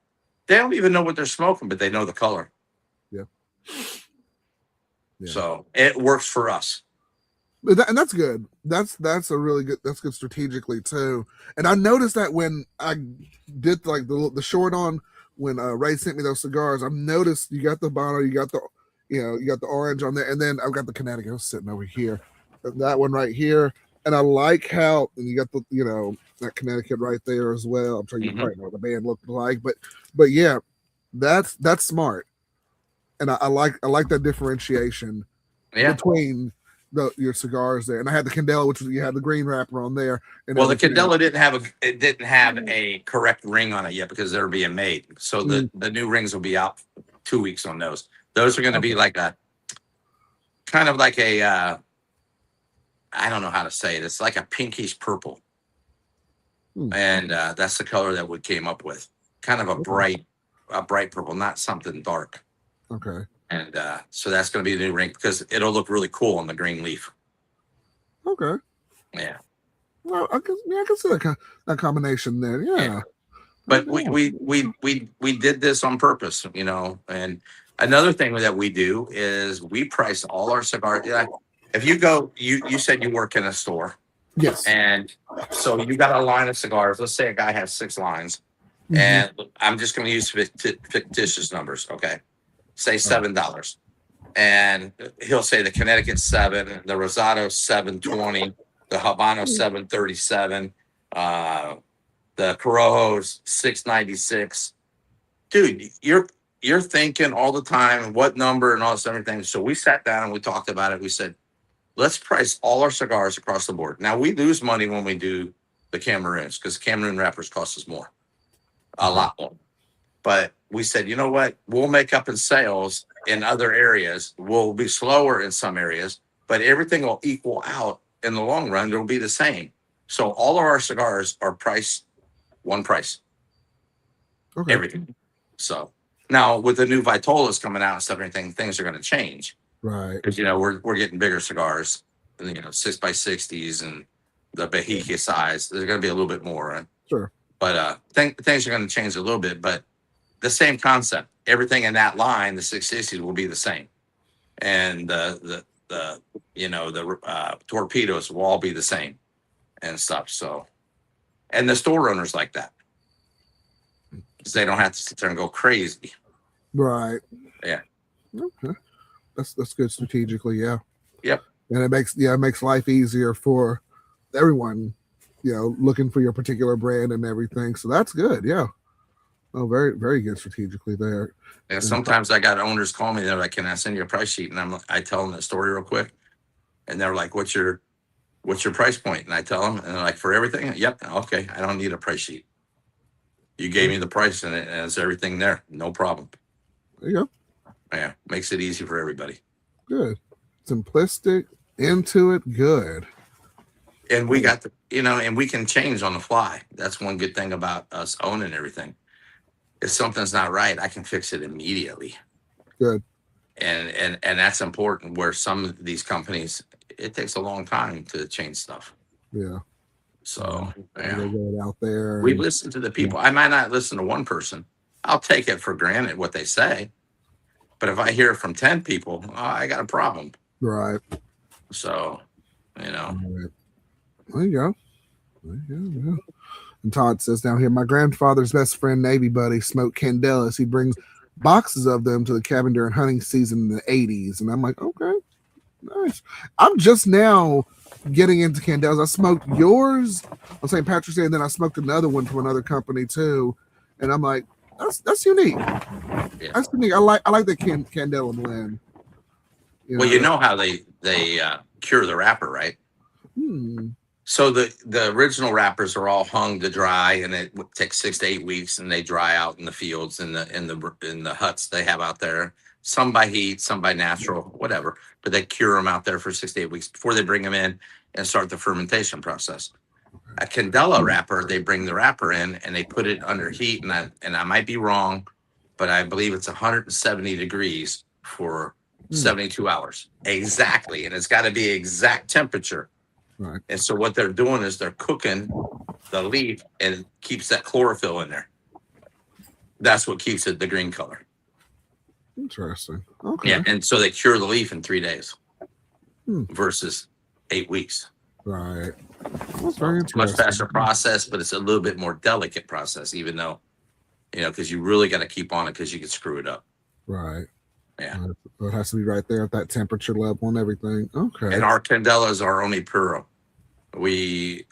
They don't even know what they're smoking, but they know the color. Yeah. So it works for us. And that's good. That's a really good. That's good strategically too. And I noticed that when I did like the short on when Ray sent me those cigars, I noticed you got the Bono, you got the you got the orange on there, and then I've got the Connecticut sitting over here, that one right here, and I like how and you got the that Connecticut right there as well. I'm sure you probably know what the band looked like, but yeah, that's smart, and I like that differentiation between your cigars there. And I had the Candela, which you had the green wrapper on there. And well, the Candela didn't have a correct ring on it yet, because they're being made. So the new rings will be out 2 weeks on those. Those are going to be like a kind of like a I don't know how to say it. It's like a pinkish purple, and that's the color that we came up with. Kind of a bright purple, not something dark. Okay. And so that's going to be the new ring, because it'll look really cool on the green leaf. Okay. Yeah. Well, I can see that combination there. Yeah. But we did this on purpose, And another thing that we do is we price all our cigars. Yeah. If you go, you said you work in a store. Yes. And so you got a line of cigars. Let's say a guy has 6 lines, and I'm just going to use fictitious numbers. Okay. Say $7, and he'll say the Connecticut 7, the Rosado 720, the Habano 737, the Corojo's 696. Dude, you're thinking all the time what number and all this everything. So we sat down and we talked about it. We said, let's price all our cigars across the board. Now we lose money when we do the Cameroons, because Cameroon wrappers cost us more, a lot more. But we said, you know what? We'll make up in sales in other areas. We'll be slower in some areas, but everything will equal out in the long run. It'll be the same. So all of our cigars are priced one price. Okay. Everything. So now with the new Vitolas coming out and stuff, things are going to change. Right. Because, we're getting bigger cigars, 6x60s and the Bahia size. There's going to be a little bit more. Right? Sure. But things are going to change a little bit. But the same concept. Everything in that line, the 660s will be the same, and the torpedoes will all be the same and stuff. So, and the store owners like that because they don't have to sit there and go crazy. Right. Yeah. Okay. That's good strategically. Yeah. Yep. And it makes life easier for everyone, looking for your particular brand and everything. So that's good. Yeah. Oh, very, very good strategically there. Yeah. Sometimes I got owners call me. They're like, "Can I send you a price sheet?" And I tell them the story real quick, and they're like, "What's your price point?" And I tell them, and they're like, "For everything." Yep. Okay. I don't need a price sheet. You gave me the price and it has everything there. No problem. There you go. Yeah. Makes it easy for everybody. Good. Simplistic, into it, good. And we got and we can change on the fly. That's one good thing about us owning everything. If something's not right, I can fix it immediately. Good. And that's important, where some of these companies, it takes a long time to change stuff. Yeah. So they go out there. We listen to the people. I might not listen to one person. I'll take it for granted what they say. But if I hear it from 10 people, I got a problem. Right. So, Right. There you go. Yeah. And Todd says down here, my grandfather's best friend, Navy buddy, smoked Candelas. He brings boxes of them to the cabin during hunting season in the 80s. And I'm like, okay, nice. I'm just now getting into Candelas. I smoked yours on St. Patrick's Day, and then I smoked another one from another company too. And I'm like, that's unique. Yeah. That's unique. I like the Candela blend. You know how they cure the wrapper, right? So the original wrappers are all hung to dry, and it takes 6 to 8 weeks, and they dry out in the fields in the huts they have out there. Some by heat, some by natural, whatever. But they cure them out there for 6 to 8 weeks before they bring them in and start the fermentation process. A Candela wrapper, they bring the wrapper in and they put it under heat, and I might be wrong, but I believe it's 170 degrees for 72 hours exactly, and it's got to be exact temperature. Right. And so what they're doing is they're cooking the leaf, and it keeps that chlorophyll in there. That's what keeps it the green color. Interesting. Okay. Yeah, and so they cure the leaf in 3 days versus 8 weeks. Right. That's very interesting. Much faster process, but it's a little bit more delicate process, even though, because you really got to keep on it because you can screw it up. Right. Yeah. It has to be right there at that temperature level and everything. Okay. And our Candelas are only puro.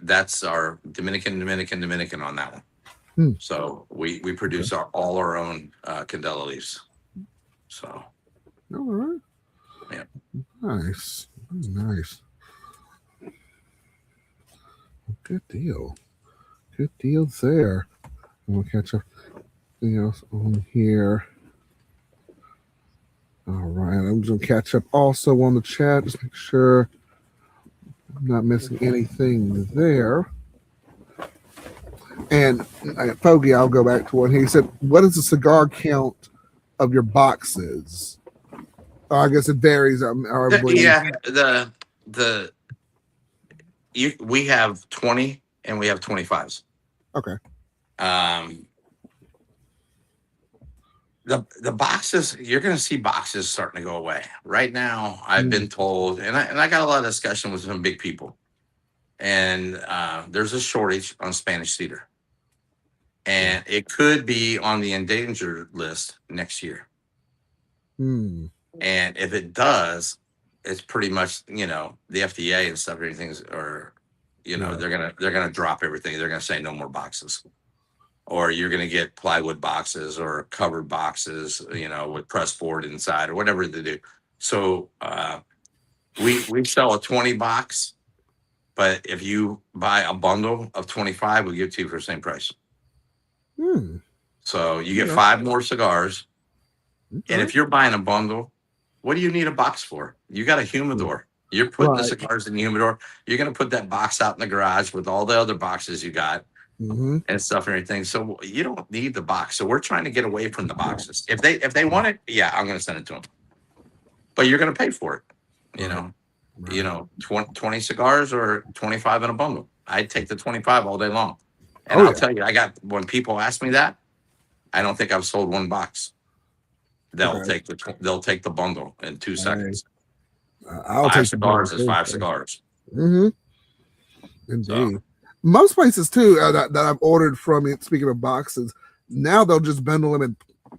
That's our Dominican on that one. So we produce all our own Candela leaves. So. All right. Yeah. Nice. Nice. Good deal. Good deal there. We'll catch up. Anything else on here? All right. I'm just going to catch up also on the chat. Just make sure I'm not missing anything there. And Fogey, I'll go back to one. He said, what is the cigar count of your boxes? I guess it varies. We have 20 and we have 25s. Okay. The boxes, you're going to see boxes starting to go away. Right now, I've been told, and I got a lot of discussion with some big people, and there's a shortage on Spanish cedar. And it could be on the endangered list next year. And if it does, it's pretty much, the FDA and stuff, everything's, or, they're gonna drop everything. They're gonna say no more boxes, or you're gonna get plywood boxes or covered boxes, with press board inside or whatever they do. So we sell a 20 box, but if you buy a bundle of 25, we'll give it to you for the same price. So you get 5 more cigars, and if you're buying a bundle, what do you need a box for? You got a humidor. You're putting the cigars in the humidor. You're going to put that box out in the garage with all the other boxes you got and stuff and everything. So you don't need the box. So we're trying to get away from the boxes. If they want it, I'm going to send it to them. But you're going to pay for it. 20 cigars or 25 in a bundle. I'd take the 25 all day long. And I'll tell you, when people ask me that, I don't think I've sold one box. They'll Okay. take the bundle in 2 seconds. I'll Five take the bundle cigars is 5 cigars. Mm-hmm. Indeed. So, Most places too that I've ordered from it. Speaking of boxes, now they'll just bundle them in,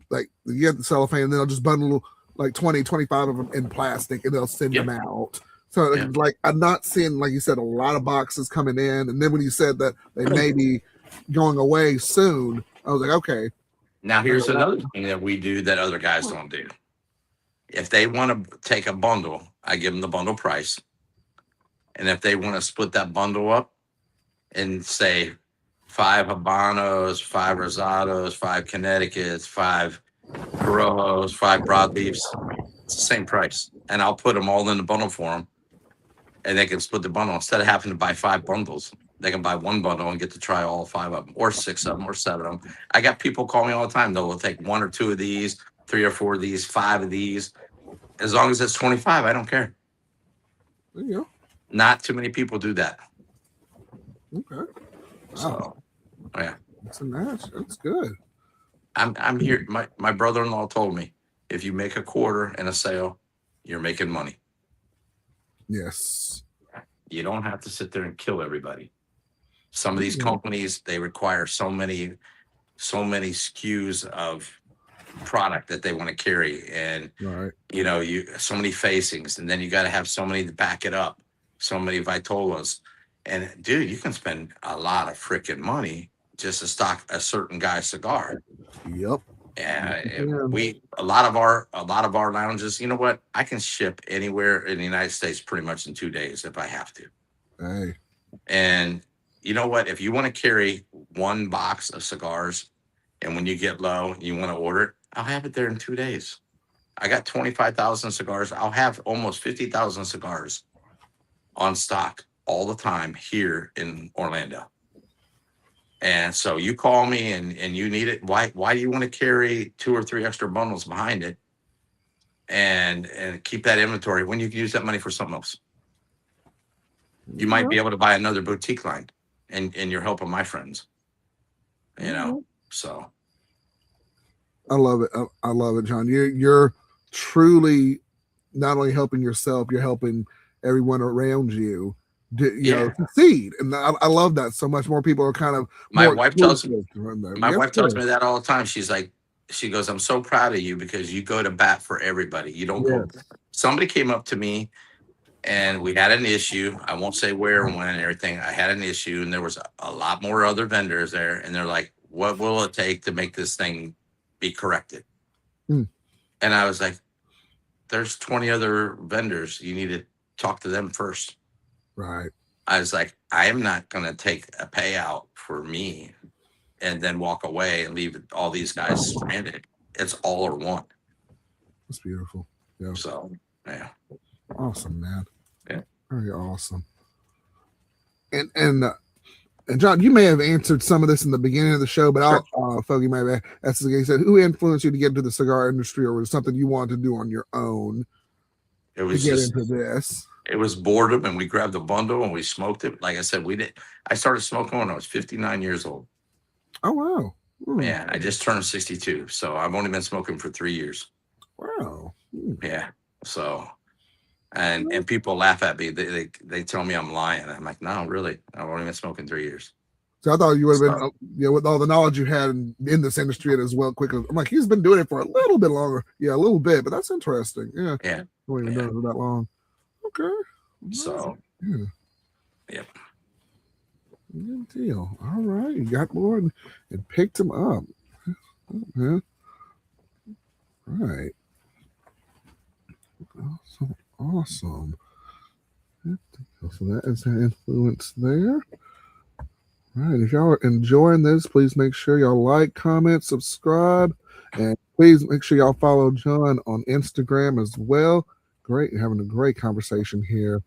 like, you get the cellophane, and then they'll just bundle like 20, 25 of them in plastic, and they'll send them out. So, like, I'm not seeing, like you said, a lot of boxes coming in. And then when you said that they may be going away soon, I was like, okay. Now here's another thing that we do that other guys don't do. If they want to take a bundle, I give them the bundle price. And if they want to split that bundle up and say 5 Habanos, 5 Rosados, 5 Connecticut's, 5 Corojos, 5 broadleafs, it's the same price. And I'll put them all in the bundle for them. And they can split the bundle. Instead of having to buy 5 bundles, they can buy one bundle and get to try all 5 of them, or 6 of them, or 7 of them. I got people call me all the time. They'll take 1 or 2 of these, 3 or 4 of these, 5 of these. As long as it's 25, I don't care. There you go. Not too many people do that. Okay. Wow. So, yeah. That's a match. That's good. I'm here. My brother-in-law told me, if you make a quarter in a sale, you're making money. Yes. You don't have to sit there and kill everybody. Some of these companies, they require so many SKUs of product that they want to carry, and so many facings, and then you got to have so many to back it up, so many Vitolas, and dude, you can spend a lot of freaking money just to stock a certain guy's cigar. Yep. And a lot of our lounges, you know what? I can ship anywhere in the United States pretty much in 2 days if I have to. Hey. And you know what? If you want to carry 1 box of cigars, and when you get low, you want to order it, I'll have it there in 2 days. I got 25,000 cigars. I'll have almost 50,000 cigars on stock all the time here in Orlando. And so you call me and you need it. Why do you want to carry 2 or 3 extra bundles behind it and keep that inventory when you can use that money for something else? You might be able to buy another boutique line, and you're helping my friends. So I love it. I love it, John. You're truly not only helping yourself, you're helping everyone around you succeed. And I love that so much. More people are kind of my wife tells me that all the time. She's like, she goes, I'm so proud of you because you go to bat for everybody. You don't go. Somebody came up to me and we had an issue. I won't say where and when and everything. I had an issue, and there was a lot more other vendors there, and they're like, what will it take to make this thing be corrected? And I was like, there's 20 other vendors. You need to talk to them first. Right. I was like, I am not going to take a payout for me and then walk away and leave all these guys stranded. It's all or one. That's beautiful. Yeah. So, yeah. Awesome, man. Yeah. Very awesome. And John, you may have answered some of this in the beginning of the show, but Foggy may have asked the guy, said, who influenced you to get into the cigar industry, or was it something you wanted to do on your own? It was into this. It was boredom, and we grabbed a bundle and we smoked it. Like I said, I started smoking when I was 59 years old. Oh, wow. Yeah, I just turned 62, so I've only been smoking for 3 years. Wow. Yeah. So, and people laugh at me. They tell me I'm lying. I'm like, no, really, I've only been smoking 3 years. So I thought you would have been, with all the knowledge you had in this industry as well, quickly. I'm like, he's been doing it for a little bit longer. Yeah, a little bit, but that's interesting. Yeah. Yeah. I haven't even done it for that long. Okay. So, yeah. Yep. Good deal. All right. You got more and picked him up. Yeah. All right. Awesome. So that is an influence there. All right. If y'all are enjoying this, please make sure y'all like, comment, subscribe, and please make sure y'all follow John on Instagram as well. Great, having a great conversation here.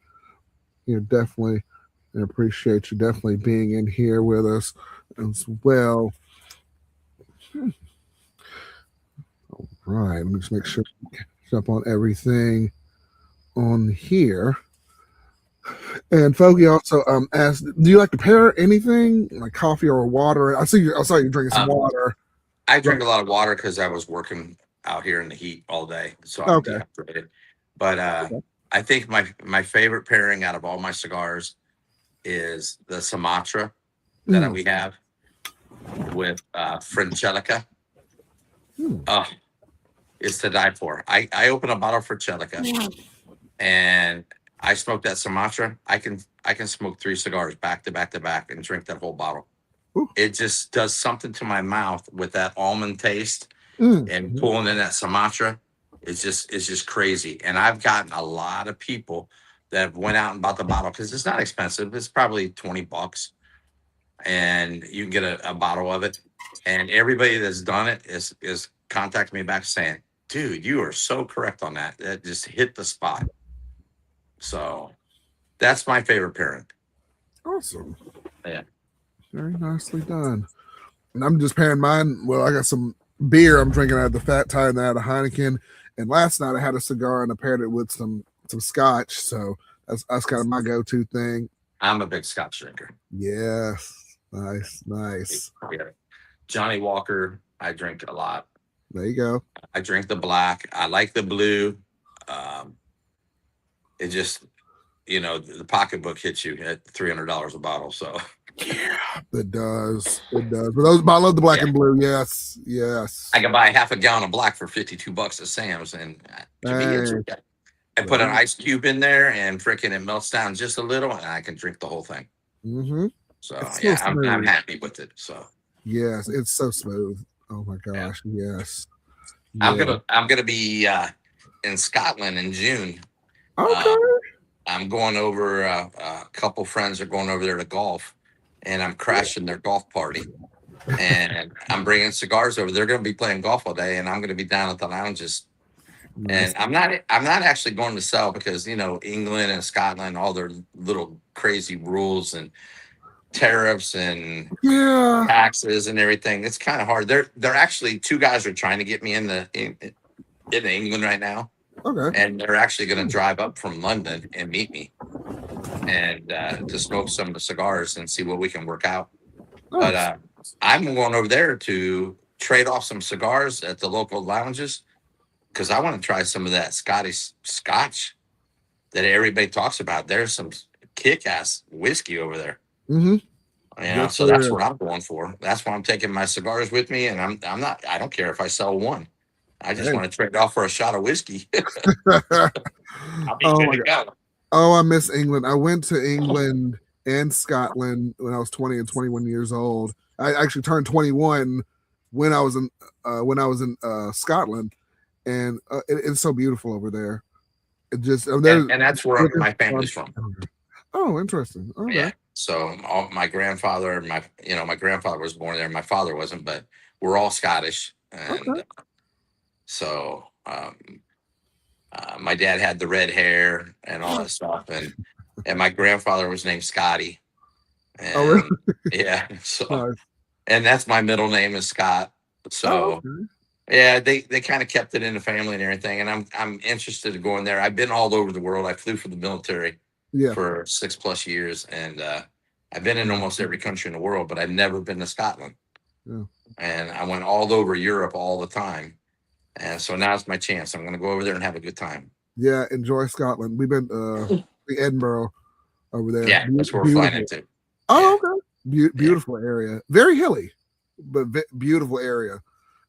Definitely, and appreciate you definitely being in here with us as well. All right, let me just make sure we jump on everything on here. And Foggy also asked, do you like to pair anything like coffee or water? I saw you drinking some water. I drink a lot of water because I was working out here in the heat all day, so I'm Okay. dehydrated. But Okay. I think my favorite pairing out of all my cigars is the Sumatra that Mm. we have with Frangelica. Mm. Oh, it's to die for. I open a bottle of Frangelica and I smoke that Sumatra. I can smoke 3 cigars back to back to back and drink that whole bottle. Ooh. It just does something to my mouth with that almond taste Mm. and pulling in that Sumatra. It's just crazy. And I've gotten a lot of people that have went out and bought the bottle because it's not expensive. It's probably $20, and you can get a bottle of it. And everybody that's done it is contacting me back saying, "Dude, you are so correct on that. That just hit the spot." So that's my favorite pairing. Awesome. Yeah. Very nicely done. And I'm just pairing mine. Well, I got some beer I'm drinking out of the Fat Tire and out of Heineken. And last night I had a cigar and I paired it with some scotch. So that's kind of my go-to thing. I'm a big Scotch drinker. Yes. Nice. Yeah. Johnny Walker, I drink a lot. There you go. I drink the black. I like the blue. It just, the pocketbook hits you at $300 a bottle. So Yeah, it does. But I love the black and blue. Yes. I can buy half a gallon of black for $52 at Sam's, and convenience. Hey. I put an ice cube in there, and freaking it melts down just a little, and I can drink the whole thing. Mm-hmm. So yeah, I'm happy with it. So yes, it's so smooth. Oh my gosh, yes. I'm gonna be in Scotland in June. Okay. I'm going over. A couple friends are going over there to golf, and I'm crashing their golf party. And I'm bringing cigars over. They're going to be playing golf all day, and I'm going to be down at the lounges. Nice. And I'm not actually going to sell because England and Scotland, all their little crazy rules and tariffs and taxes and everything. It's kind of hard. They're actually 2 guys are trying to get me in England right now. Okay. And they're actually going to drive up from London and meet me and to smoke some of the cigars and see what we can work out. Nice. But I'm going over there to trade off some cigars at the local lounges because I want to try some of that Scottish scotch that everybody talks about. There's some kick-ass whiskey over there. Mm-hmm. So that's what I'm going for. That's why I'm taking my cigars with me, and I don't care if I sell one. I just want to trade off for a shot of whiskey. I'll be good to go. Oh, I miss England. I went to England and Scotland when I was 20 and 21 years old. I actually turned 21 when I was in Scotland, and it's so beautiful over there. It just and that's where my family's from. Oh, interesting. Okay. Yeah. So my grandfather, my grandfather was born there. My father wasn't, but we're all Scottish, and so my dad had the red hair and all that stuff, and my grandfather was named Scotty. And, yeah. So, and that's my middle name is Scott. So, yeah, they kind of kept it in the family and everything. And I'm interested in going there. I've been all over the world. I flew for the military for 6+ years, and I've been in almost every country in the world, but I've never been to Scotland. Yeah. And I went all over Europe all the time. And so now it's my chance. I'm going to go over there and have a good time. Yeah, enjoy Scotland. We've been to Edinburgh over there. Yeah, that's where we're flying into. Oh, okay. Beautiful area. Very hilly, but beautiful area.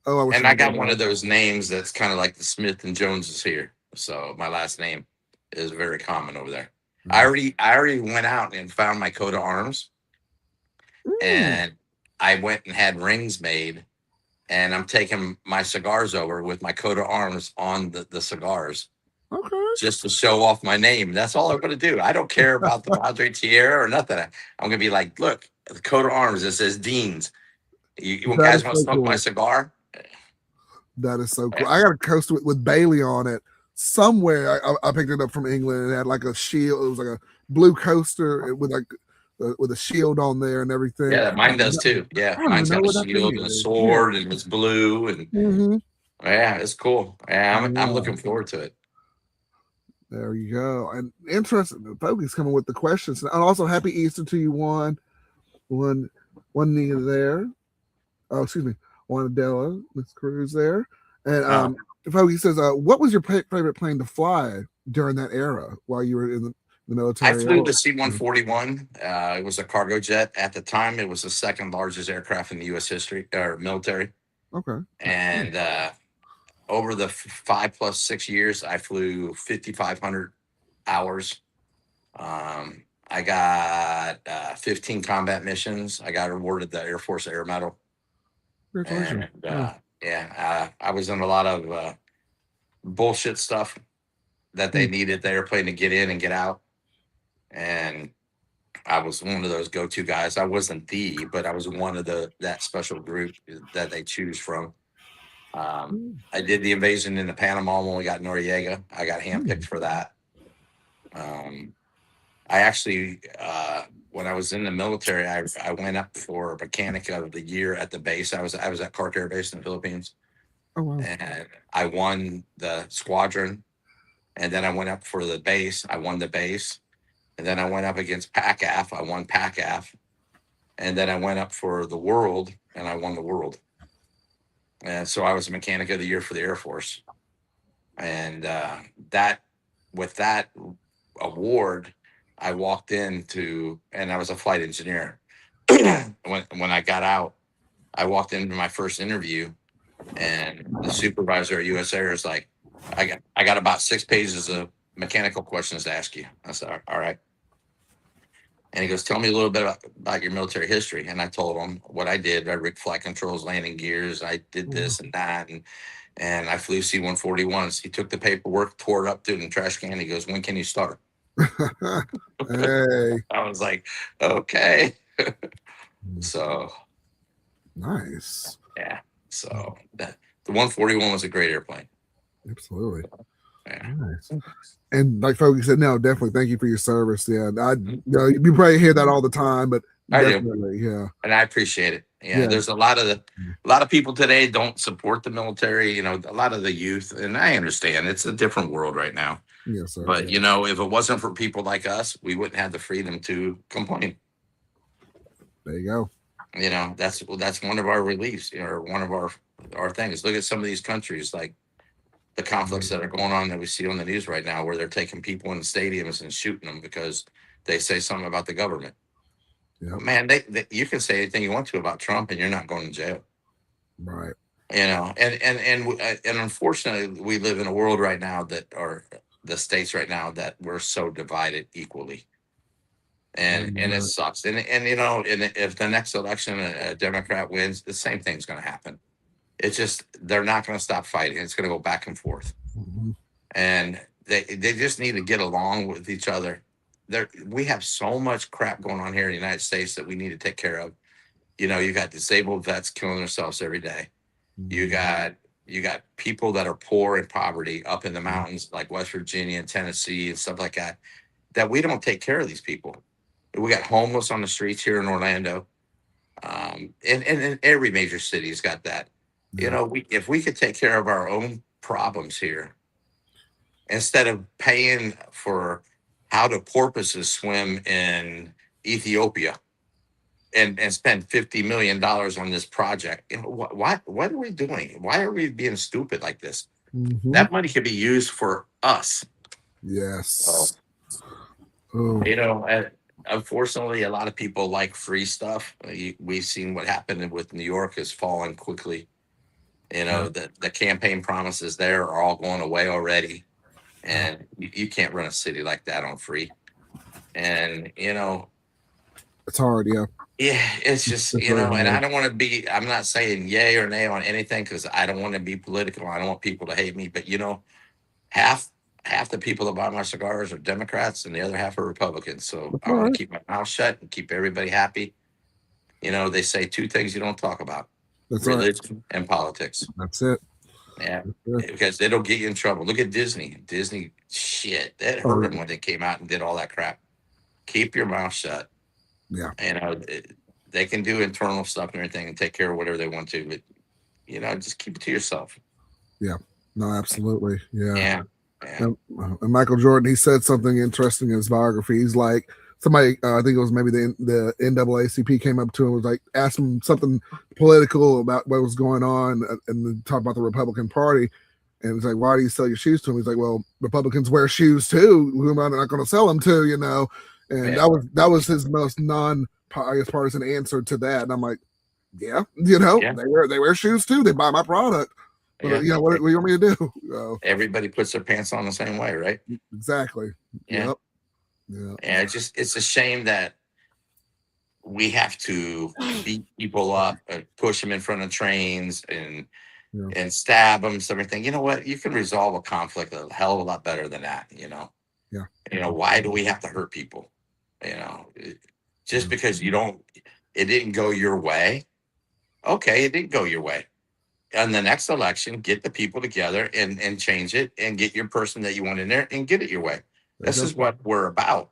Oh, I got one of those names that's kind of like the Smith and Joneses here. So my last name is very common over there. I already went out and found my coat of arms, and I went and had rings made, and I'm taking my cigars over with my coat of arms on the cigars. Okay. Just to show off my name. That's all I'm going to do. I don't care about the Madre Tierra or nothing. I'm going to be like, look, the coat of arms, it says Dean's. You guys want to smoke my cigar? That is so cool. I got a coaster with Bailey on it somewhere. I picked it up from England and it had like a shield. It was like a blue coaster with a shield on there and everything. Yeah, mine does too. Yeah, mine's got a shield and a sword and it's blue and yeah, it's cool. Yeah, I'm looking forward to it. There you go. And interesting, folks coming with the questions. And also, happy Easter to you, one near there. Oh, excuse me. Juan Adela, Miss Cruz there. And Oh, he says, what was your favorite plane to fly during that era while you were in the I military? flew the C-141. It was a cargo jet at the time. It was the second largest aircraft in the U.S. history or military. Okay. And over the 5 plus 6 years, I flew 5,500 hours. I got 15 combat missions. I got awarded the Air Force Air Medal. Congratulations. And I was in a lot of bullshit stuff that they needed the airplane to get in and get out. And I was one of those go-to guys. I wasn't but I was one of that special group that they choose from. I did the invasion into Panama when we got Noriega. I got handpicked for that. I actually, when I was in the military, I went up for mechanic of the year at the base. I was at Clark Air Base in the Philippines. Oh, wow. And I won the squadron. And then I went up for the base. I won the base. And then I went up against PACAF. I won PACAF. And then I went up for the world, and I won the world. And so I was a mechanic of the year for the Air Force. And with that award, I walked into, and I was a flight engineer. when I got out, I walked into my first interview, and the supervisor at US Air is like, I got about 6 pages of mechanical questions to ask you. I said, all right. And he goes, tell me a little bit about your military history. And I told him what I did. I rigged flight controls, landing gears. I did this and that. And I flew C-141s. He took the paperwork, tore it up, threw it in the trash can. He goes, when can you start? Hey. I was like, okay. So. Nice. Yeah. So the 141 was a great airplane. Absolutely. Yeah. Nice. And like Foggy said, no, definitely thank you for your service. Yeah, you probably hear that all the time, but I definitely, do. And I appreciate it. Yeah, there's a lot of people today don't support the military. You know, a lot of the youth, and I understand it's a different world right now. Yes, sir. But you know, if it wasn't for people like us, we wouldn't have the freedom to complain. There you go. You know, that's one of our reliefs. You know, or one of our things. Look at some of these countries, like the conflicts that are going on that we see on the news right now, where they're taking people in stadiums and shooting them because they say something about the government. Yep. Man, you can say anything you want to about Trump, and you're not going to jail. Right. You know, and unfortunately, we live in a world right now or the states right now that we're so divided equally, and it sucks. And you know, and if the next election a Democrat wins, the same thing's going to happen. It's just they're not going to stop fighting. It's going to go back and forth, and they just need to get along with each other. We have so much crap going on here in the United States that we need to take care of. You know, you got disabled vets killing themselves every day. You got people that are poor in poverty up in the mountains like West Virginia and Tennessee and stuff like that we don't take care of these people. We got homeless on the streets here in Orlando. And every major city's got that. You know, if we could take care of our own problems here, instead of paying for how do porpoises swim in Ethiopia and spend $50 million on this project, you know, what are we doing? Why are we being stupid like this? That money could be used for us. Yes. You know, unfortunately, a lot of people like free stuff. We've seen what happened with New York has fallen quickly. You know, the campaign promises there are all going away already. And you can't run a city like that on free. And, you know, it's hard. Yeah. Yeah. It's just, you know, and I don't want to I'm not saying yay or nay on anything because I don't want to be political. I don't want people to hate me. But, you know, half the people that buy my cigars are Democrats and the other half are Republicans. So I want to keep my mouth shut and keep everybody happy. You know, they say 2 things you don't talk about. That's religion and politics. That's it. Yeah, because it'll get you in trouble. Look at Disney. Disney, shit, that hurt them when they came out and did all that crap. Keep your mouth shut. Yeah. You know, they can do internal stuff and everything and take care of whatever they want to, but, you know, just keep it to yourself. Yeah. No, absolutely. Yeah. Yeah. And Michael Jordan, he said something interesting in his biography. He's like, somebody, I think it was maybe the NAACP came up to him and was like, asked him something political about what was going on, and talk about the Republican Party. And it's like, why do you sell your shoes to him? He's like, well, Republicans wear shoes too. Who am I not going to sell them to? And Yeah. that was his most partisan answer to that. And I'm like, yeah, Yeah. they wear shoes too. They buy my product. But, Yeah. what do you want me to do? Everybody puts their pants on the same way, right? Exactly. Yeah. Yep. Yeah. And it's a shame that we have to beat people up and push them in front of trains and stab them, everything. You know what? You can resolve a conflict a hell of a lot better than that. Yeah. Why do we have to hurt people? Just because it didn't go your way. Okay, it didn't go your way. On the next election, get the people together and change it and get your person that you want in there and get it your way. This is what we're about.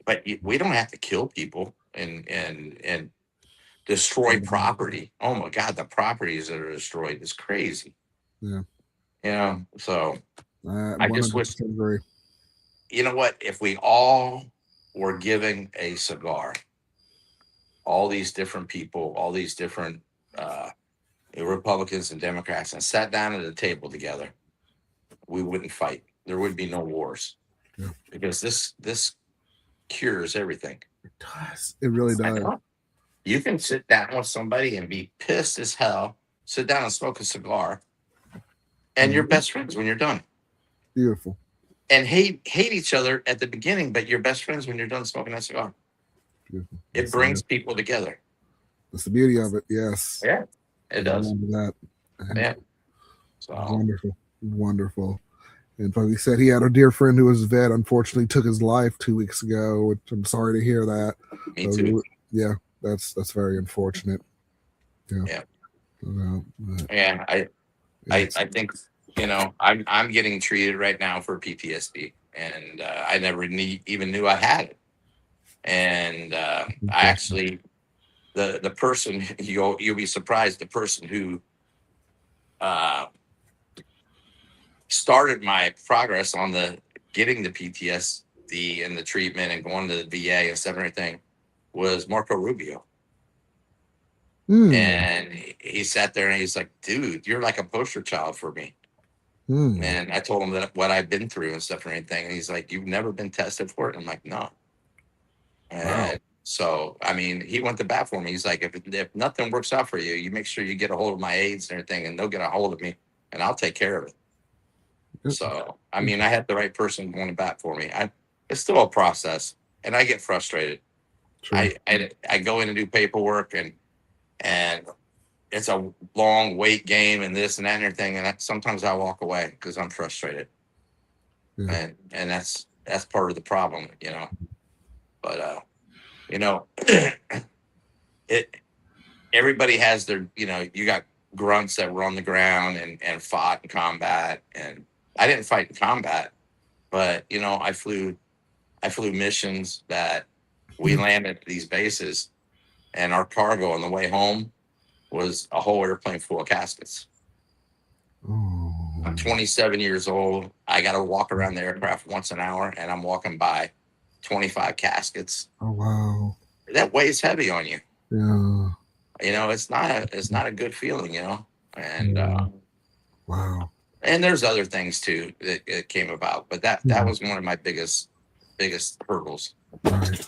But we don't have to kill people and destroy property. Oh my God, the properties that are destroyed is crazy. Yeah. So I just wish, agree. you know what, if we all were giving a cigar, all these different people, all these different Republicans and Democrats, and sat down at a table together, we wouldn't fight. There would be no wars. Because this cures everything. It does. It really does. You can sit down with somebody and be pissed as hell, sit down and smoke a cigar, and you're best friends when you're done. Beautiful. And hate each other at the beginning, but you're best friends when you're done smoking that cigar. Beautiful. It brings people together. That's the beauty of it. Yes. Yeah, it does. That. Yeah. So wonderful. And he said he had a dear friend who was a vet, unfortunately took his life 2 weeks ago, which I'm sorry to hear that. Me too. Yeah, that's very unfortunate. Yeah. I think I'm getting treated right now for PTSD, and I never even knew I had it. And I actually, the person you'll be surprised, the person who started my progress on getting the PTSD and the treatment and going to the VA and stuff and everything was Marco Rubio. And he sat there and he's like, dude, you're like a poster child for me. And I told him that what I've been through and stuff and everything. And he's like, you've never been tested for it? I'm like, no. And so, I mean, he went to bat for me. He's like, if nothing works out for you, you make sure you get a hold of my aides and everything, and they'll get a hold of me, and I'll take care of it. So, I mean, I had the right person going to bat for me. It's still a process, and I get frustrated. I go in and do paperwork, and it's a long wait game and this and that and everything, and sometimes I walk away because I'm frustrated. And that's part of the problem, But everybody has their, you got grunts that were on the ground and fought in combat, and I didn't fight in combat, but I flew missions that we landed at these bases, and our cargo on the way home was a whole airplane full of caskets. I'm 27 years old. I got to walk around the aircraft once an hour, and I'm walking by 25 caskets. Oh wow! That weighs heavy on you. Yeah. It's not a good feeling, And wow. And there's other things too that came about, but that was one of my biggest hurdles. Right.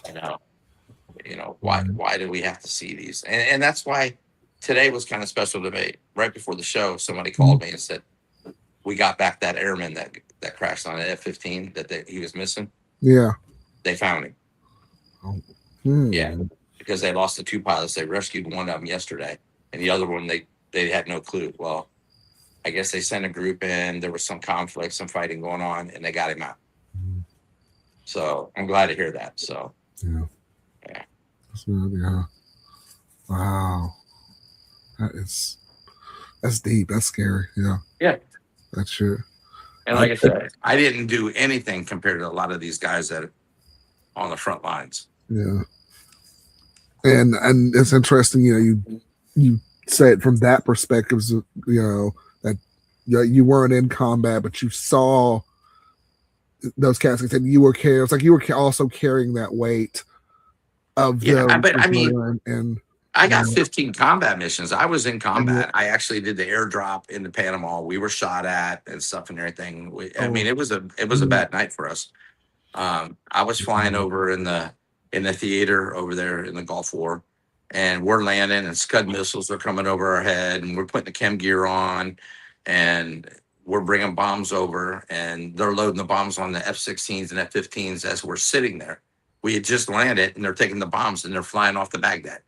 Why do we have to see these? And that's why today was kind of special to me. Right before the show, somebody called me and said, we got back that airman that crashed on an F-15 that he was missing. Yeah. They found him. Yeah, because they lost the two pilots. They rescued one of them yesterday, and the other one they had no clue. Well, I guess they sent a group in. There was some conflict, some fighting going on, and they got him out. So I'm glad to hear that. So yeah. Wow. That's deep. That's scary. Yeah. That's true. And like I said, I didn't do anything compared to a lot of these guys that are on the front lines. Yeah. And it's interesting, you say it from that perspective, that you weren't in combat, but you saw those caskets, and you were carrying. It's like you were also carrying that weight of but I mean, and I got 15 combat missions. I was in combat. yeah. I actually did the airdrop into Panama. We were shot at and stuff and everything. I mean, it was a bad night for us. I was flying over in the theater over there in the Gulf War, and we're landing, and Scud missiles are coming over our head, and we're putting the chem gear on, and we're bringing bombs over, and they're loading the bombs on the F-16s and F-15s as we're sitting there. We had just landed, and they're taking the bombs, and they're flying off the Baghdad.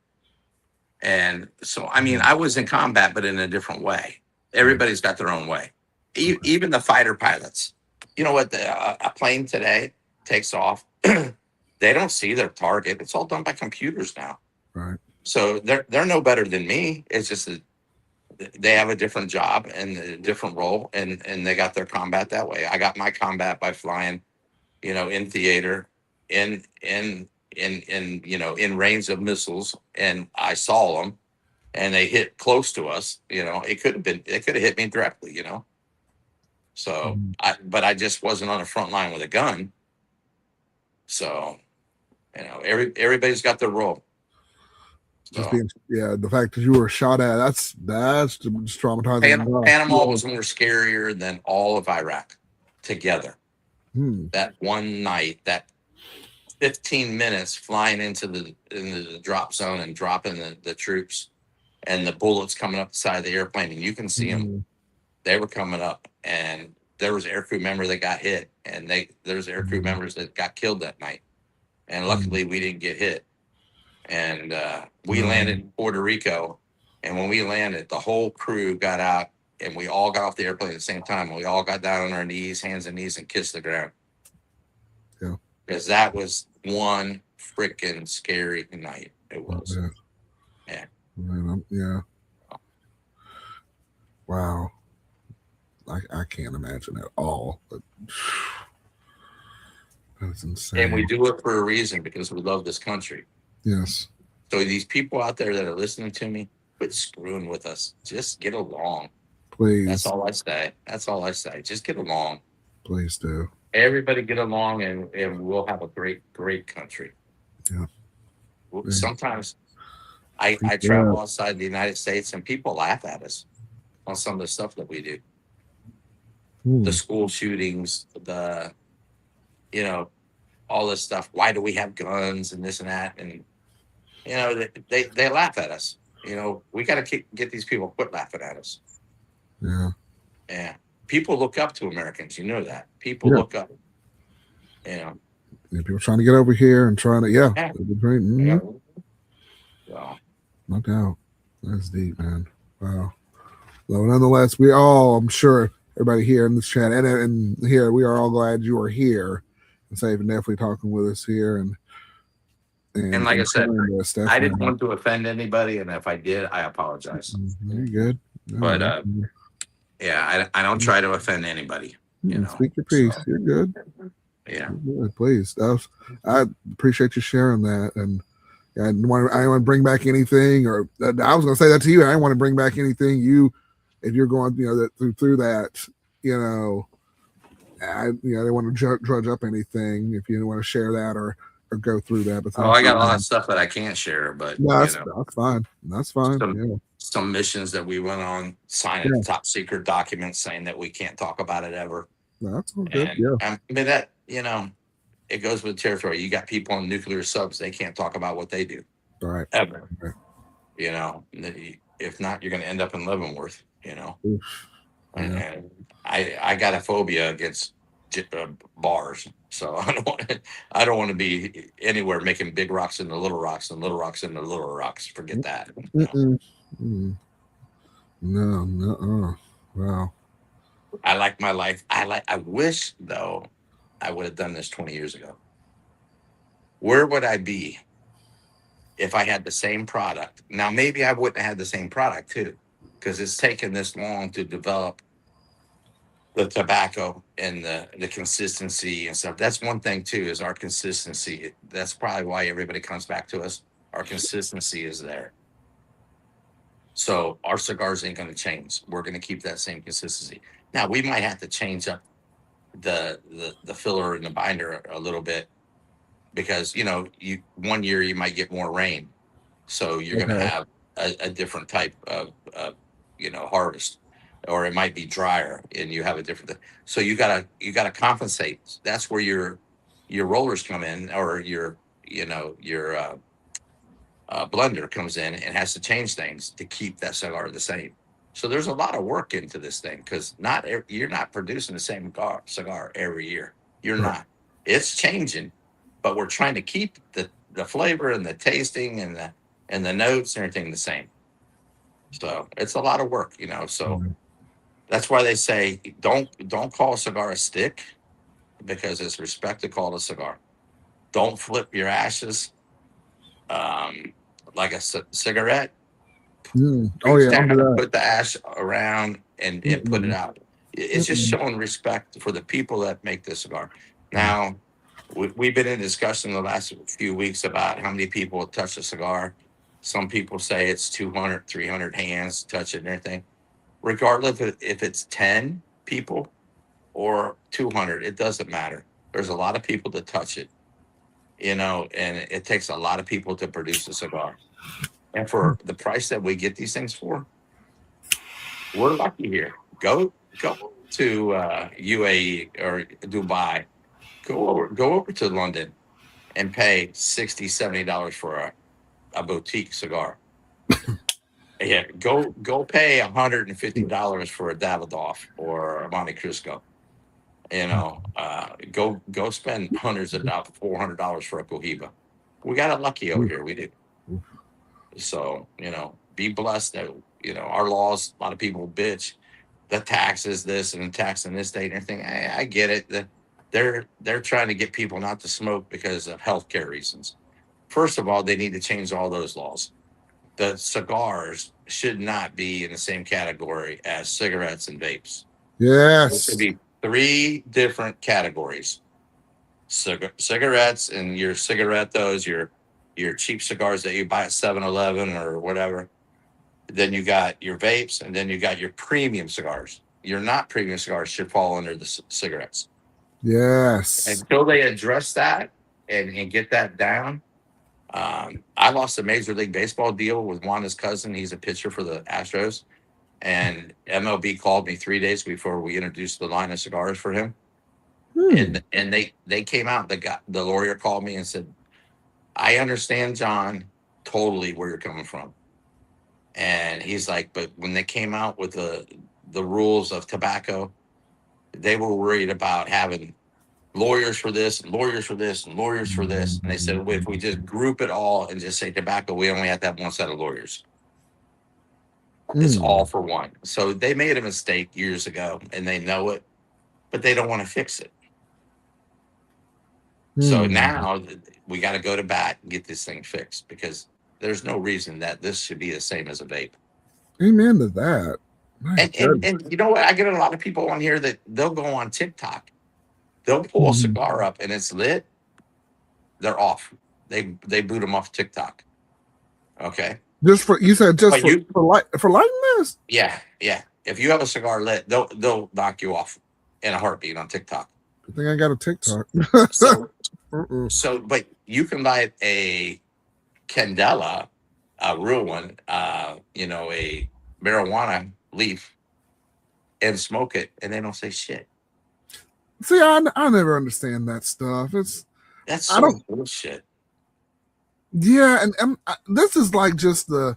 And so, I mean, I was in combat, but in a different way. Everybody's got their own way. Even the fighter pilots. You know what? A plane today takes off. They don't see their target. It's all done by computers now. Right. So they're no better than me. It's just that they have a different job and a different role, and they got their combat that way. I got my combat by flying, in theater, in in range of missiles, and I saw them, and they hit close to us. It could have hit me directly. So but I just wasn't on the front line with a gun. So, everybody's got their role. Just the fact that you were shot at, that's just traumatizing. Panama was more scarier than all of Iraq together. That one night, that 15 minutes flying into the drop zone and dropping the troops, and the bullets coming up the side of the airplane, and you can see them. They were coming up, and there was an aircrew member that got hit, and there's aircrew members that got killed that night, and luckily we didn't get hit. And we landed in Puerto Rico, and when we landed, the whole crew got out, and we all got off the airplane at the same time, and we all got down on our knees, hands and knees, and kissed the ground. Yeah, because that was one freaking scary night. It was. Yeah. Yeah. Wow. I can't imagine at all. But that's insane. And we do it for a reason, because we love this country. Yes. So these people out there that are listening to me, quit screwing with us. Just get along. Please. That's all I say. Just get along. Please do. Everybody get along, and we'll have a great, great country. Yeah. Sometimes I travel outside the United States, and people laugh at us on some of the stuff that we do. The school shootings, all this stuff. Why do we have guns and this and that? And, they laugh at us. We got to get these people quit laughing at us. Yeah. Yeah. People look up to Americans. You know that. People look up. Yeah, people trying to get over here and trying to, yeah. So. No doubt. That's deep, man. Wow. Well, nonetheless, we all, I'm sure, everybody here in this chat and here, we are all glad you are here and safe and definitely talking with us here. And like I said, I didn't want to offend anybody, and if I did, I apologize. You're good. No, but I don't try to offend anybody. Speak your piece. So. You're good. Yeah. You're good. Please. I appreciate you sharing that. And I don't want to bring back anything, or I was going to say that to you. I don't want to bring back anything. If you're going, through that, I don't want to drudge up anything. If you want to share that or go through that. But I got a lot of stuff that I can't share, but that's fine. That's fine. Some missions that we went on, signing top secret documents saying that we can't talk about it ever. That's all good. I mean that it goes with the territory. You got people on nuclear subs; they can't talk about what they do. Right. Ever. Right. If not, you're going to end up in Leavenworth. And I got a phobia against bars, so I don't want to be anywhere making big rocks into little rocks and little rocks into little rocks. Forget that. No. Wow. I like my life. I wish though I would have done this 20 years ago. Where would I be if I had the same product? Now maybe I wouldn't have had the same product too, because it's taken this long to develop the tobacco and the consistency and stuff. That's one thing too, is our consistency. That's probably why everybody comes back to us. Our consistency is there. So our cigars ain't going to change. We're going to keep that same consistency. Now we might have to change up the filler and the binder a little bit because you 1 year you might get more rain, so you're going to Okay. have a different type of harvest, or it might be drier and you have a different. So you gotta compensate. That's where your rollers come in, or your blender comes in and has to change things to keep that cigar the same. So there's a lot of work into this thing because you're not producing the same cigar every year. You're Right. not. It's changing, but we're trying to keep the flavor and the tasting and the notes and everything the same. So it's a lot of work. So Mhm. that's why they say don't call a cigar a stick, because it's respect to call it a cigar. Don't flip your ashes like a cigarette. Oh Reach yeah, don't down do and that. put the ash around and put it Mm-mm. out. It's just Mm-mm. showing respect for the people that make this cigar. Mm. Now, we've been in discussion the last few weeks about how many people touch a cigar. Some people say it's 200, 300 hands touch it and everything. Regardless if it's 10 people or 200, it doesn't matter. There's a lot of people that touch it, and it takes a lot of people to produce a cigar. And for the price that we get these things for, we're lucky here. Go to UAE or Dubai. Go over to London and pay $60, $70 for a boutique cigar. Yeah, go pay $150 for a Davidoff or a Monte Cristo. Go spend hundreds of dollars, $400 for a Cohiba. We got it lucky over here. We do. So, be blessed that, our laws, a lot of people bitch the taxes, this and the tax in this state and everything. I get it. They're trying to get people not to smoke because of healthcare reasons. First of all, they need to change all those laws. The cigars should not be in the same category as cigarettes and vapes. There should Yes. be three different categories: cigarettes and your cigarettos, your cheap cigars that you buy at 7-Eleven or whatever. Then you got your vapes, and then you got your premium cigars. Your not premium cigars should fall under the cigarettes. Yes. Until they address that and get that down. I lost a Major League Baseball deal with Wanda's cousin. He's a pitcher for the Astros. And MLB called me 3 days before we introduced the line of cigars for him. Hmm. And they came out. The lawyer called me and said, "I understand, John, totally where you're coming from." And he's like, but when they came out with the rules of tobacco, they were worried about having lawyers for this and lawyers for this and lawyers for this. And they said, well, if we just group it all and just say tobacco, we only have to have one set of lawyers. It's all Mm. for one. So they made a mistake years ago and they know it, but they don't want to fix it. So Hmm. now we got to go to bat and get this thing fixed, because there's no reason that this should be the same as a vape. Amen to that. My And goodness. and you know what? I get a lot of people on here that they'll go on TikTok. They'll pull a Mhm. cigar up and it's lit. They're off. They boot them off TikTok. Okay, Just for you said just but you, for lighting this? yeah. If you have a cigar lit, they'll knock you off in a heartbeat on TikTok. I think I got a TikTok. So Mm-mm. but you can buy a Candela, a real one, a marijuana leaf, and smoke it, and they don't say shit. See, I never understand that stuff. It's That's I so don't. bullshit. Yeah, and this is like just the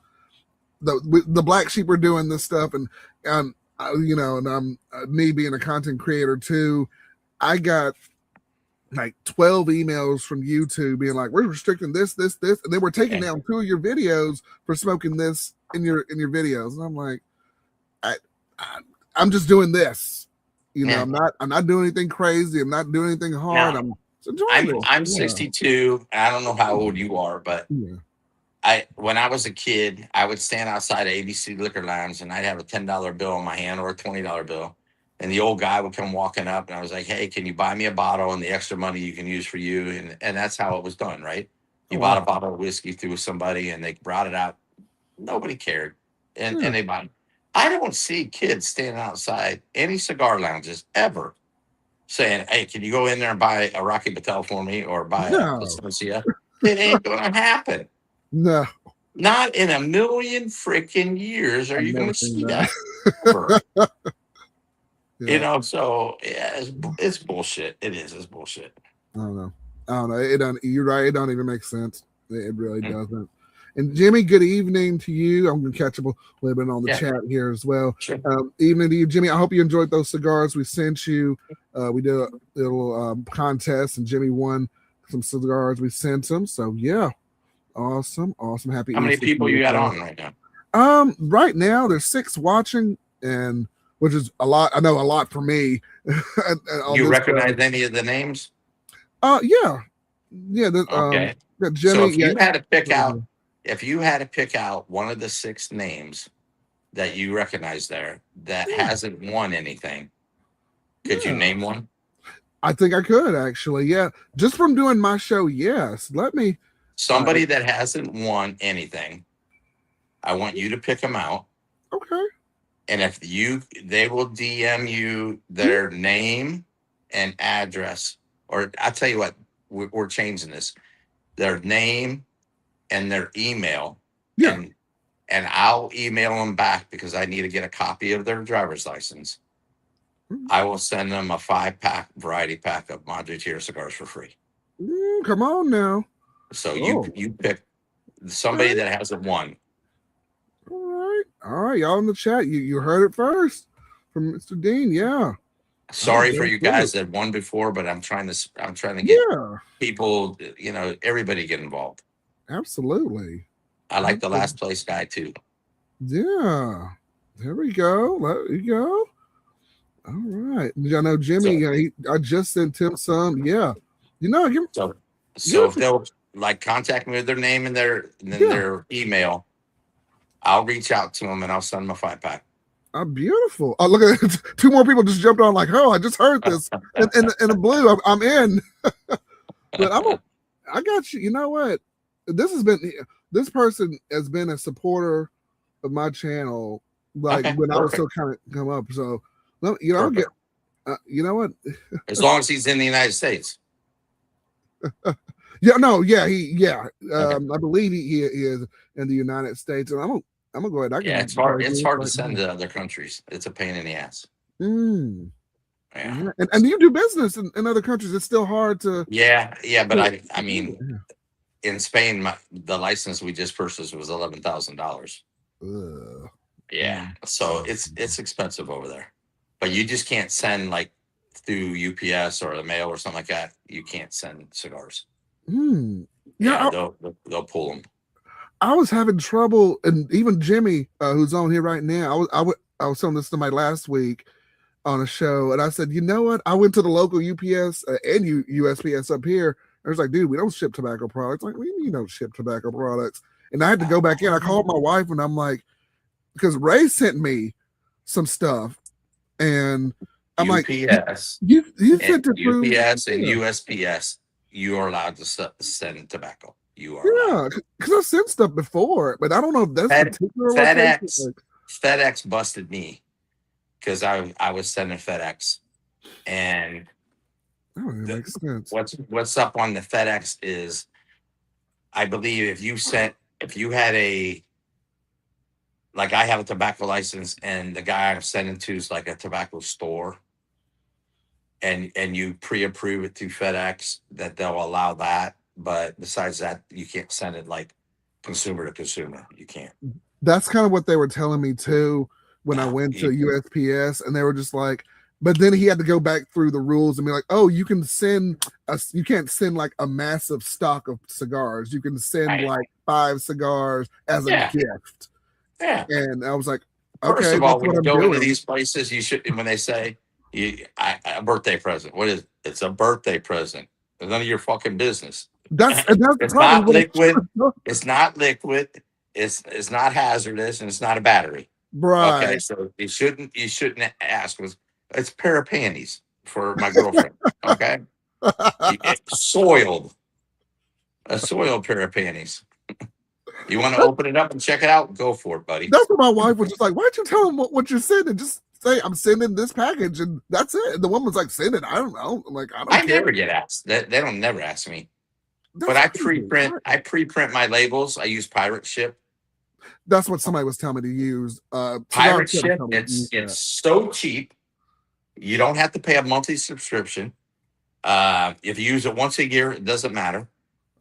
black sheep are doing this stuff, and and I'm me being a content creator too. I got like 12 emails from YouTube being like, we're restricting this, and they were taking Yeah. down 2 of your videos for smoking this in your videos, and I'm like, I, I I'm just doing this. Yeah. I'm not doing anything crazy. I'm not doing anything hard. Now, I'm just enjoying I'm this. I'm Yeah. 62. I don't know how old you are, but Yeah. when I was a kid, I would stand outside of ABC Liquor Lounge and I'd have a $10 bill in my hand or a $20 bill. And the old guy would come walking up and I was like, "Hey, can you buy me a bottle, and the extra money you can use for you?" And that's how it was done, right? Oh You wow. bought a bottle of whiskey through somebody and they brought it out. Nobody cared. And Yeah. they bought it. I don't see kids standing outside any cigar lounges ever saying, "Hey, can you go in there and buy a Rocky Patel for me or buy a No, Estancia?" It ain't gonna happen. no, Not in a million freaking years are I've you never gonna seen see that. that ever. Yeah, So yeah, it's bullshit. It is. It's bullshit. I don't know. I don't know. It don't. You're right. It don't even make sense. It really Mm. doesn't. And Jimmy, good evening to you. I'm going to catch up a little bit on the Yeah, chat here as well. sure. Evening to you, Jimmy. I hope you enjoyed those cigars we sent you. We did a little contest, and Jimmy won some cigars we sent him. So yeah, awesome. Happy How many Easter to people you you as got well. on right now? Right now there's 6 watching, and which is a lot. I know a lot for me. You recognize any of the names? Yeah. Okay. Got So Jimmy. Yeah. if you had to pick out one of the 6 names that you recognize there that Yeah. hasn't won anything, could you Yeah. name one? I think I could actually. Yeah. Just from doing my show. Yes. Let me. Somebody that hasn't won anything, I want you to pick them out. Okay. And if they will DM you their name and address, or I'll tell you what, we're changing this, their name and their email. Yeah. And I'll email them back because I need to get a copy of their driver's license. I will send them a 5-pack variety pack of Madre Tierra cigars for free. Come on now. So you pick somebody that hasn't won. All right, y'all in the chat. You heard it first from Mr. Dean. Yeah. Sorry for you guys that won before, but I'm trying to get people, everybody get involved. Absolutely. I like the last place guy too. Yeah. There we go. There you go. All right. I know Jimmy. I just sent him some. Yeah. So if they'll contact me with their name and their email, I'll reach out to them and I'll send them a 5-pack. Beautiful. Look at it. 2 more people just jumped on like, oh, I just heard this in the blue. I'm in. But I got you. You know what? This person has been a supporter of my channel when I was still kind of come up. So you know what? As long as he's in the United States. I believe he is in the United States, and I'm gonna go ahead. It's hard to send to other countries. It's a pain in the ass. Yeah. And you do business in other countries. It's still hard to. Yeah, but I mean, in Spain, the license we just purchased was $11,000. Yeah, so it's expensive over there. But you just can't send through UPS or the mail or something like that. You can't send cigars. Yeah, they'll pull them. I was having trouble, and even Jimmy, who's on here right now, I was telling this to my last week on a show, and I said, you know what? I went to the local UPS and USPS up here. I was like, dude, we don't ship tobacco products. Like, what do you mean you don't ship tobacco products? And I had to go back in. I called my wife, and I'm like, because Ray sent me some stuff, and I'm UPS, you sent it through UPS and USPS. You are allowed to send tobacco. You are. Yeah, because I've sent stuff before, but I don't know if that's particular. FedEx busted me because I was sending FedEx, and that makes sense. What's up on the FedEx is, I believe if you had I have a tobacco license and the guy I'm sending to is like a tobacco store, and you pre-approve it through FedEx, that they'll allow that. But besides that, you can't send it like consumer to consumer. You can't. That's kind of what they were telling me too when I went to USPS, and they were just like, but then he had to go back through the rules and be like, oh, you can't send like a massive stock of cigars. You can send like 5 cigars as a gift. Yeah. And I was like, okay. First of all, when you go into these places, you should, when they say a birthday present, what is it? It's a birthday present. It's none of your fucking business. It's not liquid. It's not liquid. It's not hazardous, and it's not a battery. Right. Okay, so you shouldn't ask. It's a pair of panties for my girlfriend. Okay, it's soiled. A soiled pair of panties. You want to open it up and check it out? Go for it, buddy. That's what my wife was just like. Why'd you tell him what you said? And just thing. I'm sending this package, and that's it. And the woman's like, send it. I don't know. I'm like, I don't I care. never get asked. They don't never ask me. That's But I crazy. preprint my labels. I use pirate ship. That's what somebody was telling me to use. Cigar Pirate Tip was ship. telling me to use It's that. so cheap. You don't have to pay a monthly subscription. If you use it once a year, it doesn't matter.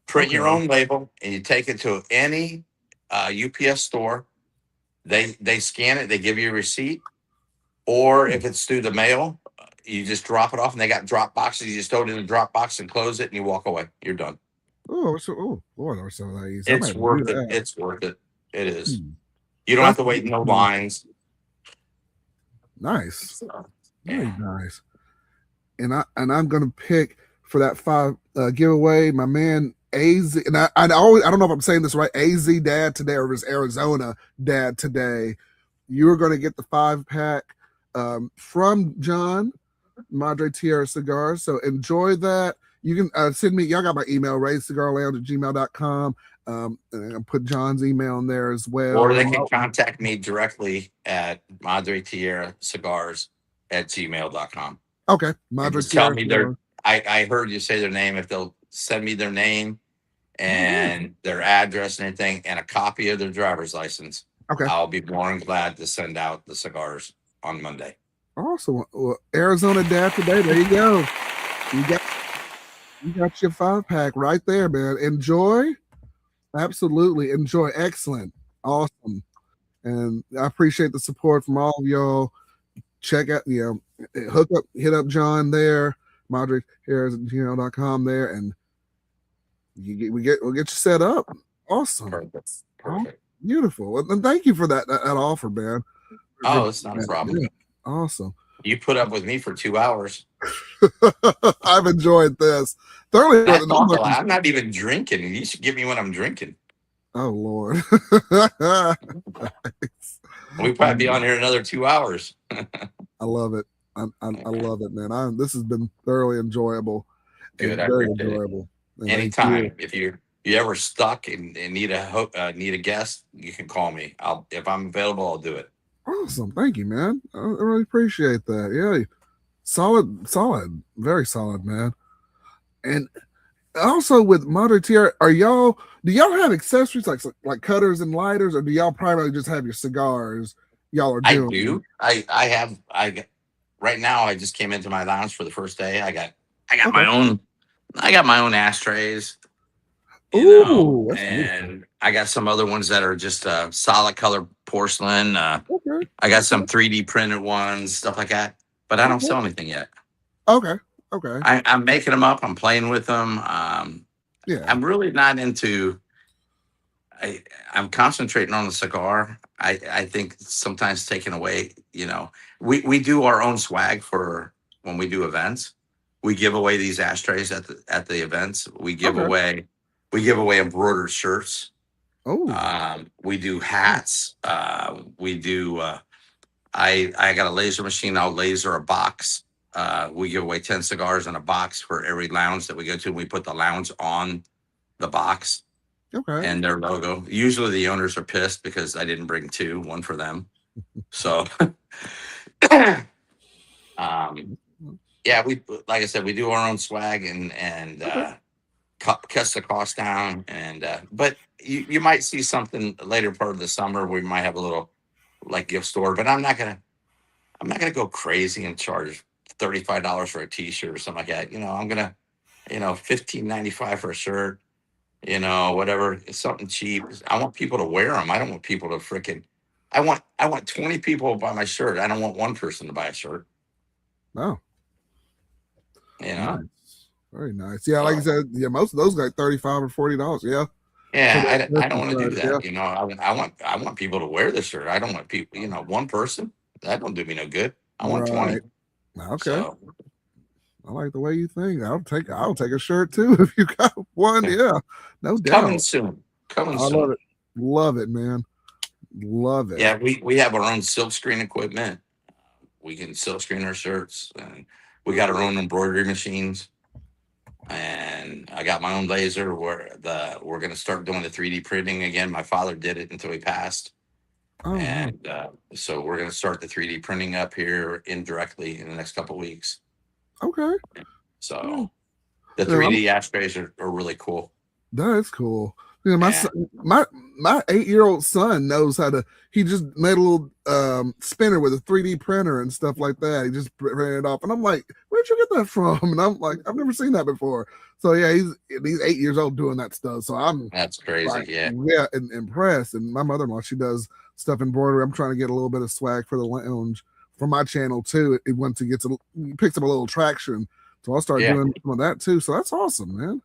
Print your Okay. own label and you take it to any UPS store. They scan it. They give you a receipt. Or if it's through the mail, you just drop it off, and they got drop boxes. You just throw it in the drop box and close it, and you walk away. You're done. Oh, so Lord, or some of that easy. I might It's have to do worth it. that. It's worth it. It is. Hmm. You don't have That's to wait in no nice. lines. Nice. So, Very yeah. nice. And I'm gonna pick for that 5 giveaway, my man AZ. And I don't know if I'm saying this right, AZ Dad today, or it was Arizona Dad today. You are gonna get the 5-pack from John, Madre Tierra Cigars. So enjoy that. You can send me, y'all got my email, raisecigarlounge@gmail.com. And I'll put John's email in there as well. Or they can contact me directly at Madre Tierra Cigars at gmail.com. Okay. And Madre just tell Tierra me Cigars. I heard you say their name. If they'll send me their name and their address and anything and a copy of their driver's license, Okay. I'll be more than glad to send out the cigars on Monday. Awesome. Well, Arizona Dad today. There you go. You got your 5-pack right there, man. Enjoy. Absolutely. Enjoy. Excellent. Awesome. And I appreciate the support from all of y'all. Check out, hit up John there, Madre here at gmail.com there, and we'll get you set up. Awesome. Perfect. Beautiful. And thank you for that offer, man. Oh, it's not a problem. Yeah. Awesome. You put up with me for 2 hours. I've enjoyed this. Thoroughly. I'm not even drinking. You should give me what I'm drinking. Oh, Lord. We'll probably be on here another 2 hours. I love it. I love it, man. This has been thoroughly enjoyable. Good. Very enjoyable. Anytime. If you ever stuck and need a guest, you can call me. If I'm available, I'll do it. Awesome. Thank you, man. I really appreciate that. Yeah. Solid. Very solid, man. And also with Madre Tierra, do y'all have accessories like cutters and lighters, or do y'all primarily just have your cigars y'all are doing? I do. Right now I just came into my lounge for the first day. I got my own ashtrays. Ooh, and I got some other ones that are just solid color porcelain. I got some 3D printed ones, stuff like that. But I don't sell anything yet. Okay. I'm making them up. I'm playing with them. Yeah. I'm really not into. I'm concentrating on the cigar. I think sometimes taking away. We do our own swag for when we do events. We give away these ashtrays at the events. We give away embroidered shirts. Oh. We do hats. We do. I got a laser machine. I'll laser a box. We give away 10 cigars in a box for every lounge that we go to. We put the lounge on the box. Okay. And their logo. Usually the owners are pissed because I didn't bring 2, one for them. So, yeah, we like I said, we do our own swag and cuts the cost down. And but you might see something later part of the summer. We might have a little like gift store, but I'm not gonna go crazy and charge $35 for a T-shirt or something like that. I'm gonna $15.95 for a shirt. Whatever. It's something cheap. I want people to wear them. I don't want people to freaking. I want 20 people to buy my shirt. I don't want one person to buy a shirt. No. Nice. Very nice. Yeah, like I said, most of those got $35 or $40. Yeah. Yeah, I don't want to do that. I want people to wear the shirt. I don't want people. One person that don't do me no good. I want 20. Okay. So, I like the way you think. I'll take a shirt too if you got one. Yeah, no doubt. Coming soon. Love it, man. Love it. Yeah, we have our own silk screen equipment. We can silk screen our shirts, and we got our own embroidery machines. And I got my own laser. We're going to start doing the 3D printing again. My father did it until he passed. Oh, wow. And so we're going to start the 3D printing up here indirectly in the next couple of weeks. Okay. Yeah. So the Yeah, 3D ashtrays are really cool. that is cool. Yeah, Yeah. my 8-year-old son knows how to. He just made a little spinner with a 3D printer and stuff like that. He just printed it off, and I'm like, "Where'd you get that from?" And I'm like, "I've never seen that before." So yeah, he's 8 years old doing that stuff. So I'm That's crazy. like, Yeah. yeah, impressed. And my mother-in-law, she does stuff embroidery. I'm trying to get a little bit of swag for the lounge for my channel too. Once it picks up a little traction, so I'll start Yeah. doing some of that too. So that's awesome, man.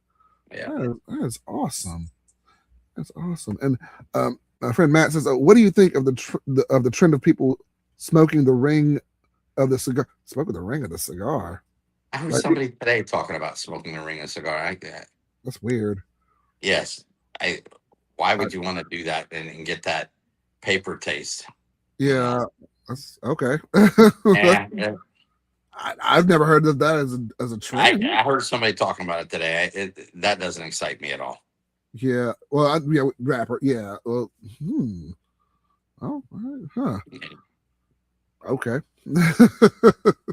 Yeah. That is awesome. That's awesome. And my friend Matt says, "What do you think of the trend of people smoking the ring of the cigar? Smoking the ring of the cigar? I heard Like, somebody today talking about smoking a ring of cigar. that's weird. Yes. Why I, would you want to do that and get that paper taste? yeah, that's okay. Yeah. I've never heard of that as a trend. I heard somebody talking about it today. That doesn't excite me at all. Yeah. Well, yeah, rapper. Yeah. Well, oh, huh. Okay.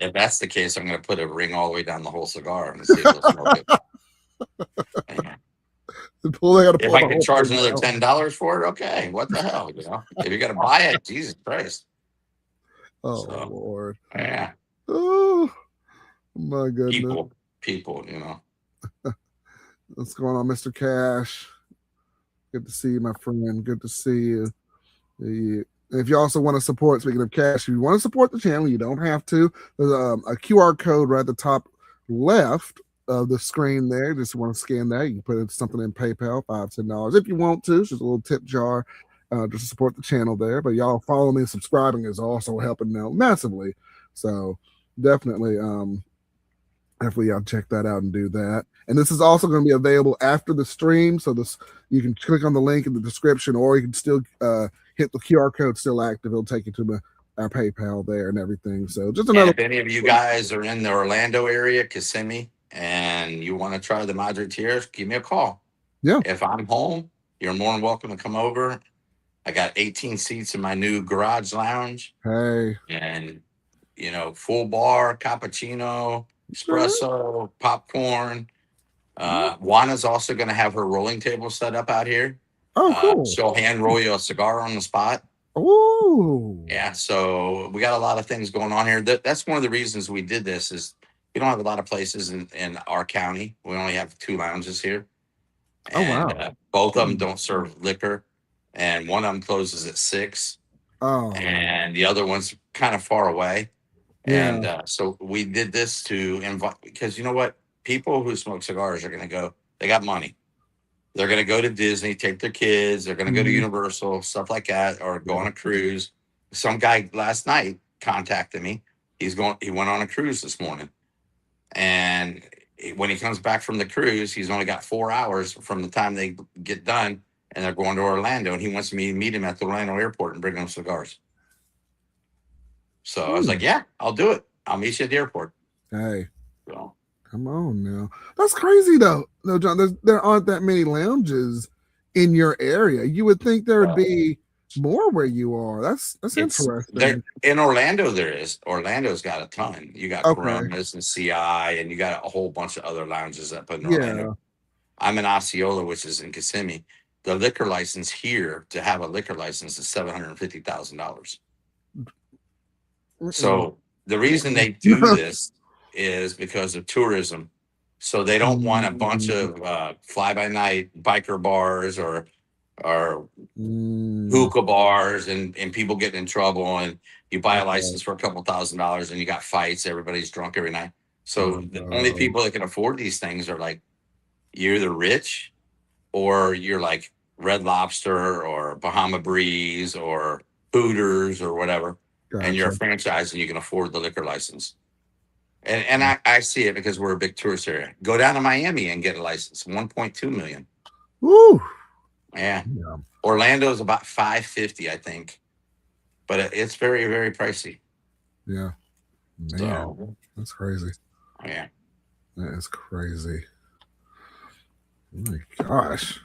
If that's the case, I'm going to put a ring all the way down the whole cigar and see if they'll smoke it. Yeah. If I can charge another $10 for it, okay. What the hell, If you're going to buy it, Jesus Christ. Oh, so, Lord. Yeah. Oh, my goodness. People. What's going on, Mr. Cash? Good to see you, my friend. Good to see you. If you also want to support, speaking of cash, if you want to support the channel, you don't have to. There's a QR code right at the top left of the screen there. Just want to scan that. You can put something in PayPal, $5, $10 if you want to. It's just a little tip jar just to support the channel there. But y'all following me and subscribing is also helping out massively. So definitely y'all check that out and do that. And this is also going to be available after the stream. So you can click on the link in the description, or you can still hit the QR code, still active. It'll take you to our PayPal there and everything. So just another. And if any of you guys are in the Orlando area, Kissimmee, and you want to try the Madre Tierra, give me a call. Yeah. If I'm home, you're more than welcome to come over. I got 18 seats in my new garage lounge. Hey. And, full bar, cappuccino, espresso, popcorn. Juana's also going to have her rolling table set up out here. Oh, cool. She'll hand roll you a cigar on the spot. Oh. Yeah, so we got a lot of things going on here. That's one of the reasons we did this is we don't have a lot of places in our county. We only have 2 lounges here. And, wow. Both of them don't serve liquor. And one of them closes at 6. Oh. And the other one's kind of far away. Yeah. And so we did this to invite, because you know what? People who smoke cigars are going to go, they got money. They're going to go to Disney, take their kids. They're going to go to Universal, stuff like that, or go on a cruise. Some guy last night contacted me. He went on a cruise this morning. And when he comes back from the cruise, he's only got 4 hours from the time they get done, and they're going to Orlando. And he wants me to meet him at the Orlando airport and bring him cigars. So I was like, yeah, I'll do it. I'll meet you at the airport. Hey. So. Come on now. That's crazy though. No, John, there aren't that many lounges in your area. You would think there would be more where you are. That's interesting. In Orlando, there is. Orlando's got a ton. You got Coronas and CI, and you got a whole bunch of other lounges that put in Orlando. I'm in Osceola, which is in Kissimmee. The liquor license here, to have a liquor license, is $750,000. So the reason they do this is because of tourism. So they don't want a bunch of fly-by-night biker bars or hookah bars and people getting in trouble, and you buy a license for a couple $1,000s and you got fights. Everybody's drunk every night. So the only people that can afford these things are like, you're either rich or you're like Red Lobster or Bahama Breeze or Hooters or whatever. Gotcha. And you're a franchise and you can afford the liquor license. And I see it because we're a big tourist area. Go down to Miami and get a license, $1.2 million. Woo! Yeah. Orlando is about $550, I think, but it's very, very pricey. Yeah. Man, so, that's crazy. Yeah. That is crazy. Oh my gosh.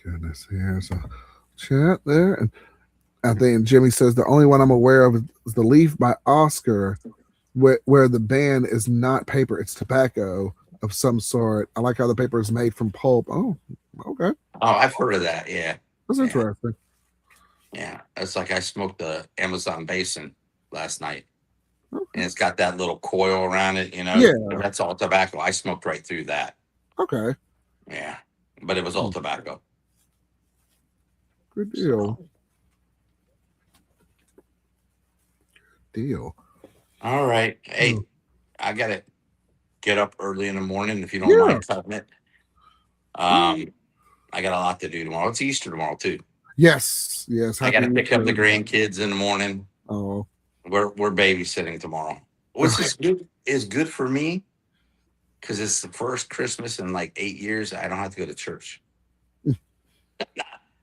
Goodness. Yeah. So chat there. And I think Jimmy says the only one I'm aware of is The Leaf by Oscar, where the band is not paper, it's tobacco of some sort. I like how the paper is made from pulp. Oh, okay. Oh, I've heard of that. Yeah. That's Yeah. interesting. Yeah. It's like I smoked the Amazon Basin last night. Okay. And it's got that little coil around it, Yeah. That's all tobacco. I smoked right through that. Okay. Yeah. But it was all tobacco. Good deal. So. Deal. All right. Hey, I got to get up early in the morning if you don't Yeah. mind cutting it. I got a lot to do tomorrow. It's Easter tomorrow, too. Yes. Yes. I got to Happy pick up the Easter. grandkids in the morning. Oh. We're babysitting tomorrow, which is good for me because it's the first Christmas in like 8 years I don't have to go to church.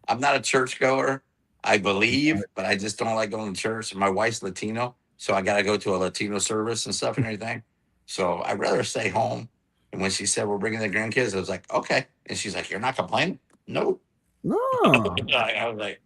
I'm not a churchgoer, I believe, but I just don't like going to church. My wife's Latino, so I got to go to a Latino service and stuff and everything. So I'd rather stay home. And when she said we're bringing the grandkids, I was like, okay. And she's like, you're not complaining? No. No. I was like,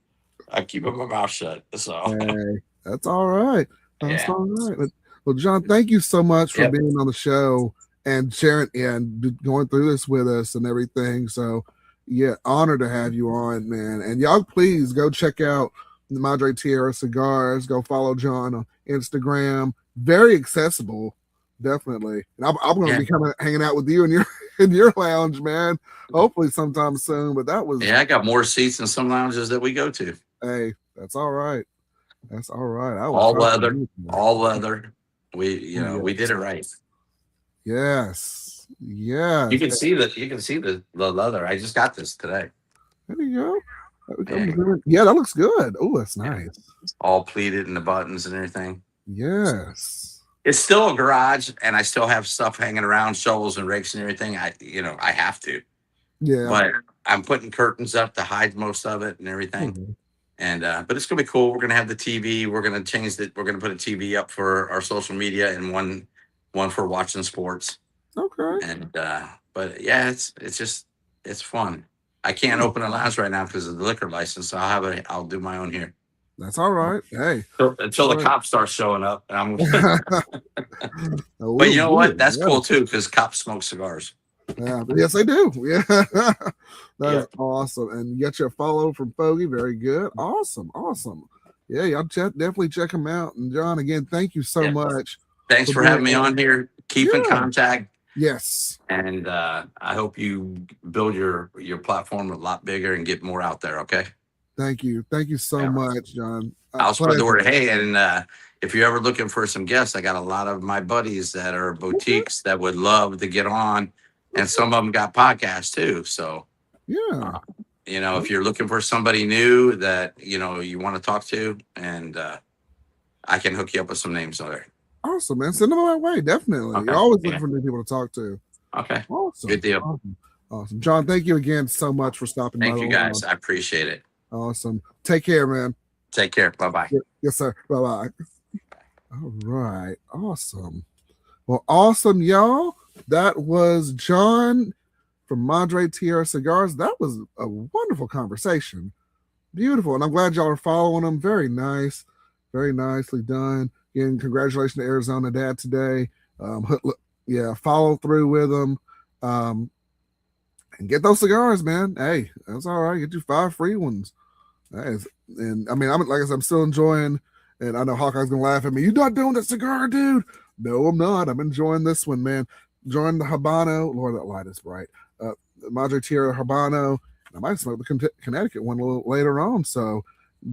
I keep my mouth shut. So Hey, that's all right. That's yeah. all right. Well, John, thank you so much for Yep. being on the show and sharing and going through this with us and everything. So, yeah, honored to have you on, man. And y'all, please go check out the Madre Tierra Cigars. Go follow John on Instagram. Very accessible, definitely. And I'm going to be coming hanging out with you in your lounge, man. Hopefully sometime soon. But that was I got more seats in some lounges that we go to. Hey, that's all right. That's all right. All leather. We we did it right. Yes. Yes. You can see the leather. I just got this today. There you go. Yeah, that looks good. Oh, that's nice. All pleated and the buttons and everything. Yes. It's still a garage and I still have stuff hanging around, shovels and rakes and everything. I have to. Yeah. But I'm putting curtains up to hide most of it and everything. Mm-hmm. And but it's gonna be cool. We're gonna have the TV. We're gonna change it. We're gonna put a TV up for our social media and one for watching sports. Okay. And but yeah, it's fun. I can't open a lounge right now because of the liquor license. So I'll do my own here. That's all right. Hey, until the cops start showing up, and but you know what? That's cool too because cops smoke cigars. Yeah, yes, they do. Yeah, that's awesome. And you got your follow from Fogey. Very good. Awesome. Yeah, y'all definitely check them out. And John, again, thank you so much. Thanks for having me on here. Keep in contact. Yes. And I hope you build your platform a lot bigger and get more out there. Okay. Thank you so much, John. I'll spread the word. Hey, and if you're ever looking for some guests, I got a lot of my buddies that are boutiques that would love to get on. And some of them got podcasts too. So, if you're looking for somebody new that, you want to talk to, and I can hook you up with some names there. Awesome, man. Send them my way. Definitely. Okay. You're always looking for new people to talk to. Okay. Awesome. Good deal. Awesome. John, thank you again so much for stopping by. Thank you, guys. I appreciate it. Awesome. Take care, man. Take care. Bye-bye. Yes, sir. Bye-bye. All right. Awesome. Well, awesome, y'all. That was John from Madre Tierra Cigars. That was a wonderful conversation. Beautiful. And I'm glad y'all are following them. Very nice. Very nicely done. Again, congratulations to Arizona Dad today. Follow through with them. And get those cigars, man. Hey, that's all right. Get you 5 free ones. And I mean, I'm still enjoying, and I know Hawkeye's going to laugh at me. You're not doing that cigar, dude. No, I'm not. I'm enjoying this one, man. Enjoying the Habano. Lord, that light is bright. The Madre Tierra Habano. I might smoke the Connecticut one a little later on. So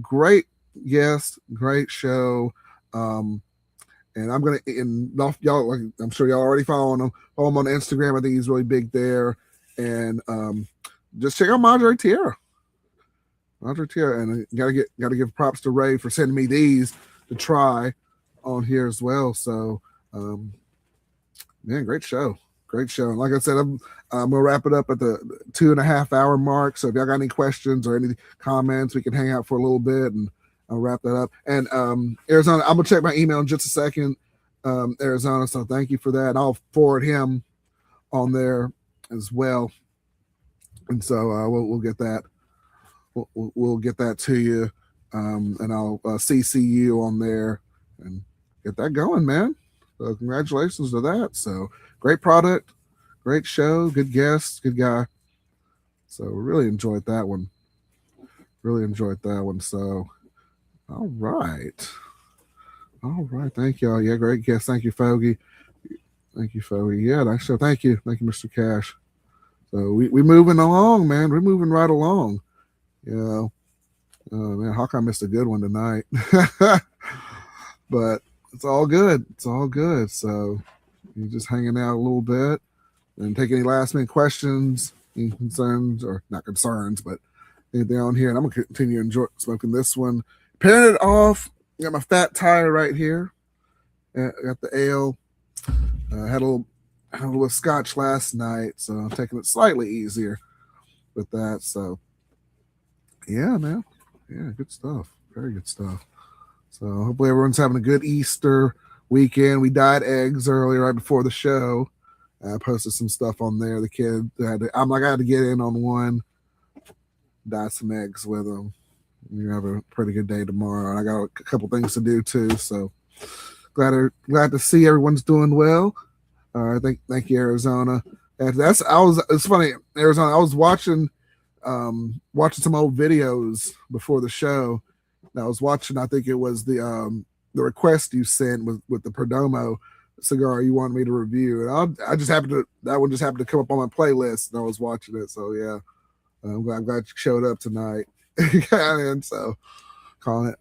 great guest, great show. And I'm going to, and y'all, I'm sure y'all already following him. Follow him on Instagram. I think he's really big there. And just check out Madre Tierra. Madre Tierra. And gotta give props to Ray for sending me these to try on here as well. So, man, great show. And like I said, I'm gonna wrap it up at the 2.5 hour mark. So if y'all got any questions or any comments, we can hang out for a little bit and I'll wrap that up. And Arizona, I'm gonna check my email in just a second. Arizona, so thank you for that. And I'll forward him on there as well. And so we'll get that we'll get that to you, and I'll CC you on there and get that going, man. So congratulations to that. So great product, great show, good guest, good guy. So really enjoyed that one. Really enjoyed that one. So all right. All right. Thank y'all. Yeah, great guest. Thank you, Fogey. Thank you, Fogey. Yeah, nice show. Thank you. Thank you, Mr. Cash. So we moving along, man. We're moving right along. You know, man, Hawkeye missed a good one tonight. But it's all good. It's all good. So you're just hanging out a little bit and take any last minute questions, any concerns, or not concerns, but anything on here. And I'm going to continue enjoy smoking this one. Pairing it off. Got my fat tire right here. Got the ale. Had a little scotch last night, so I'm taking it slightly easier with that. So, yeah, man. Yeah, good stuff. Very good stuff. So, hopefully, everyone's having a good Easter weekend. We dyed eggs earlier, right before the show. I posted some stuff on there. The kid I had to get in on one, dye some eggs with them. You have a pretty good day tomorrow. And I got a couple things to do too. So, glad to see everyone's doing well. Thank you, Arizona. It's funny, Arizona. I was watching some old videos before the show. And I was watching. I think it was the request you sent with the Perdomo cigar you wanted me to review, and that one just happened to come up on my playlist, and I was watching it. So yeah, I'm glad you showed up tonight. And so calling it,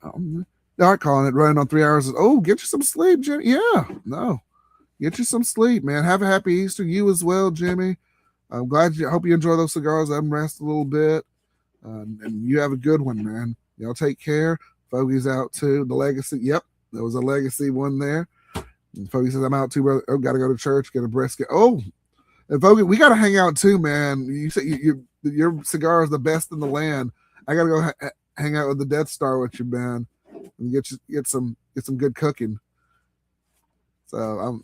not calling it, running on 3 hours. Oh, get you some sleep, Jimmy. Yeah, no. Get you some sleep, man. Have a happy Easter. You as well, Jimmy. I'm glad hope you enjoy those cigars. Let them rest a little bit. And you have a good one, man. Y'all take care. Fogey's out too. The legacy. Yep. There was a legacy one there. And Fogey says, I'm out too, brother. Oh, got to go to church, get a brisket. Oh, and Fogey, we got to hang out too, man. You say your cigar is the best in the land. I got to go hang out with the Death Star with you, man, and get some good cooking. So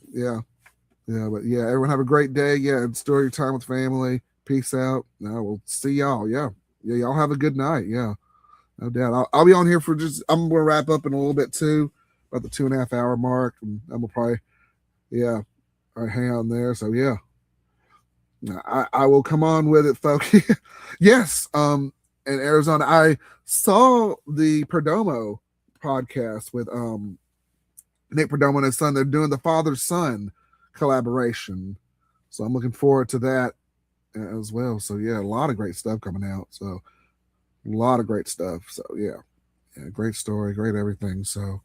but yeah, everyone have a great day. Yeah, and story time with family. Peace out. Now we'll see y'all. Yeah, y'all have a good night. Yeah, no doubt. I'll be on here for I'm gonna wrap up in a little bit too, about the 2.5 hour mark, and I'm gonna probably hang out in there. So yeah, I will come on with it, folks. Yes. In Arizona, I saw the Perdomo podcast with Nick Perdomo and his son. They're doing the father-son collaboration, so I'm looking forward to that as well. So yeah, a lot of great stuff coming out. So a lot of great stuff. So yeah, great story, great everything. So all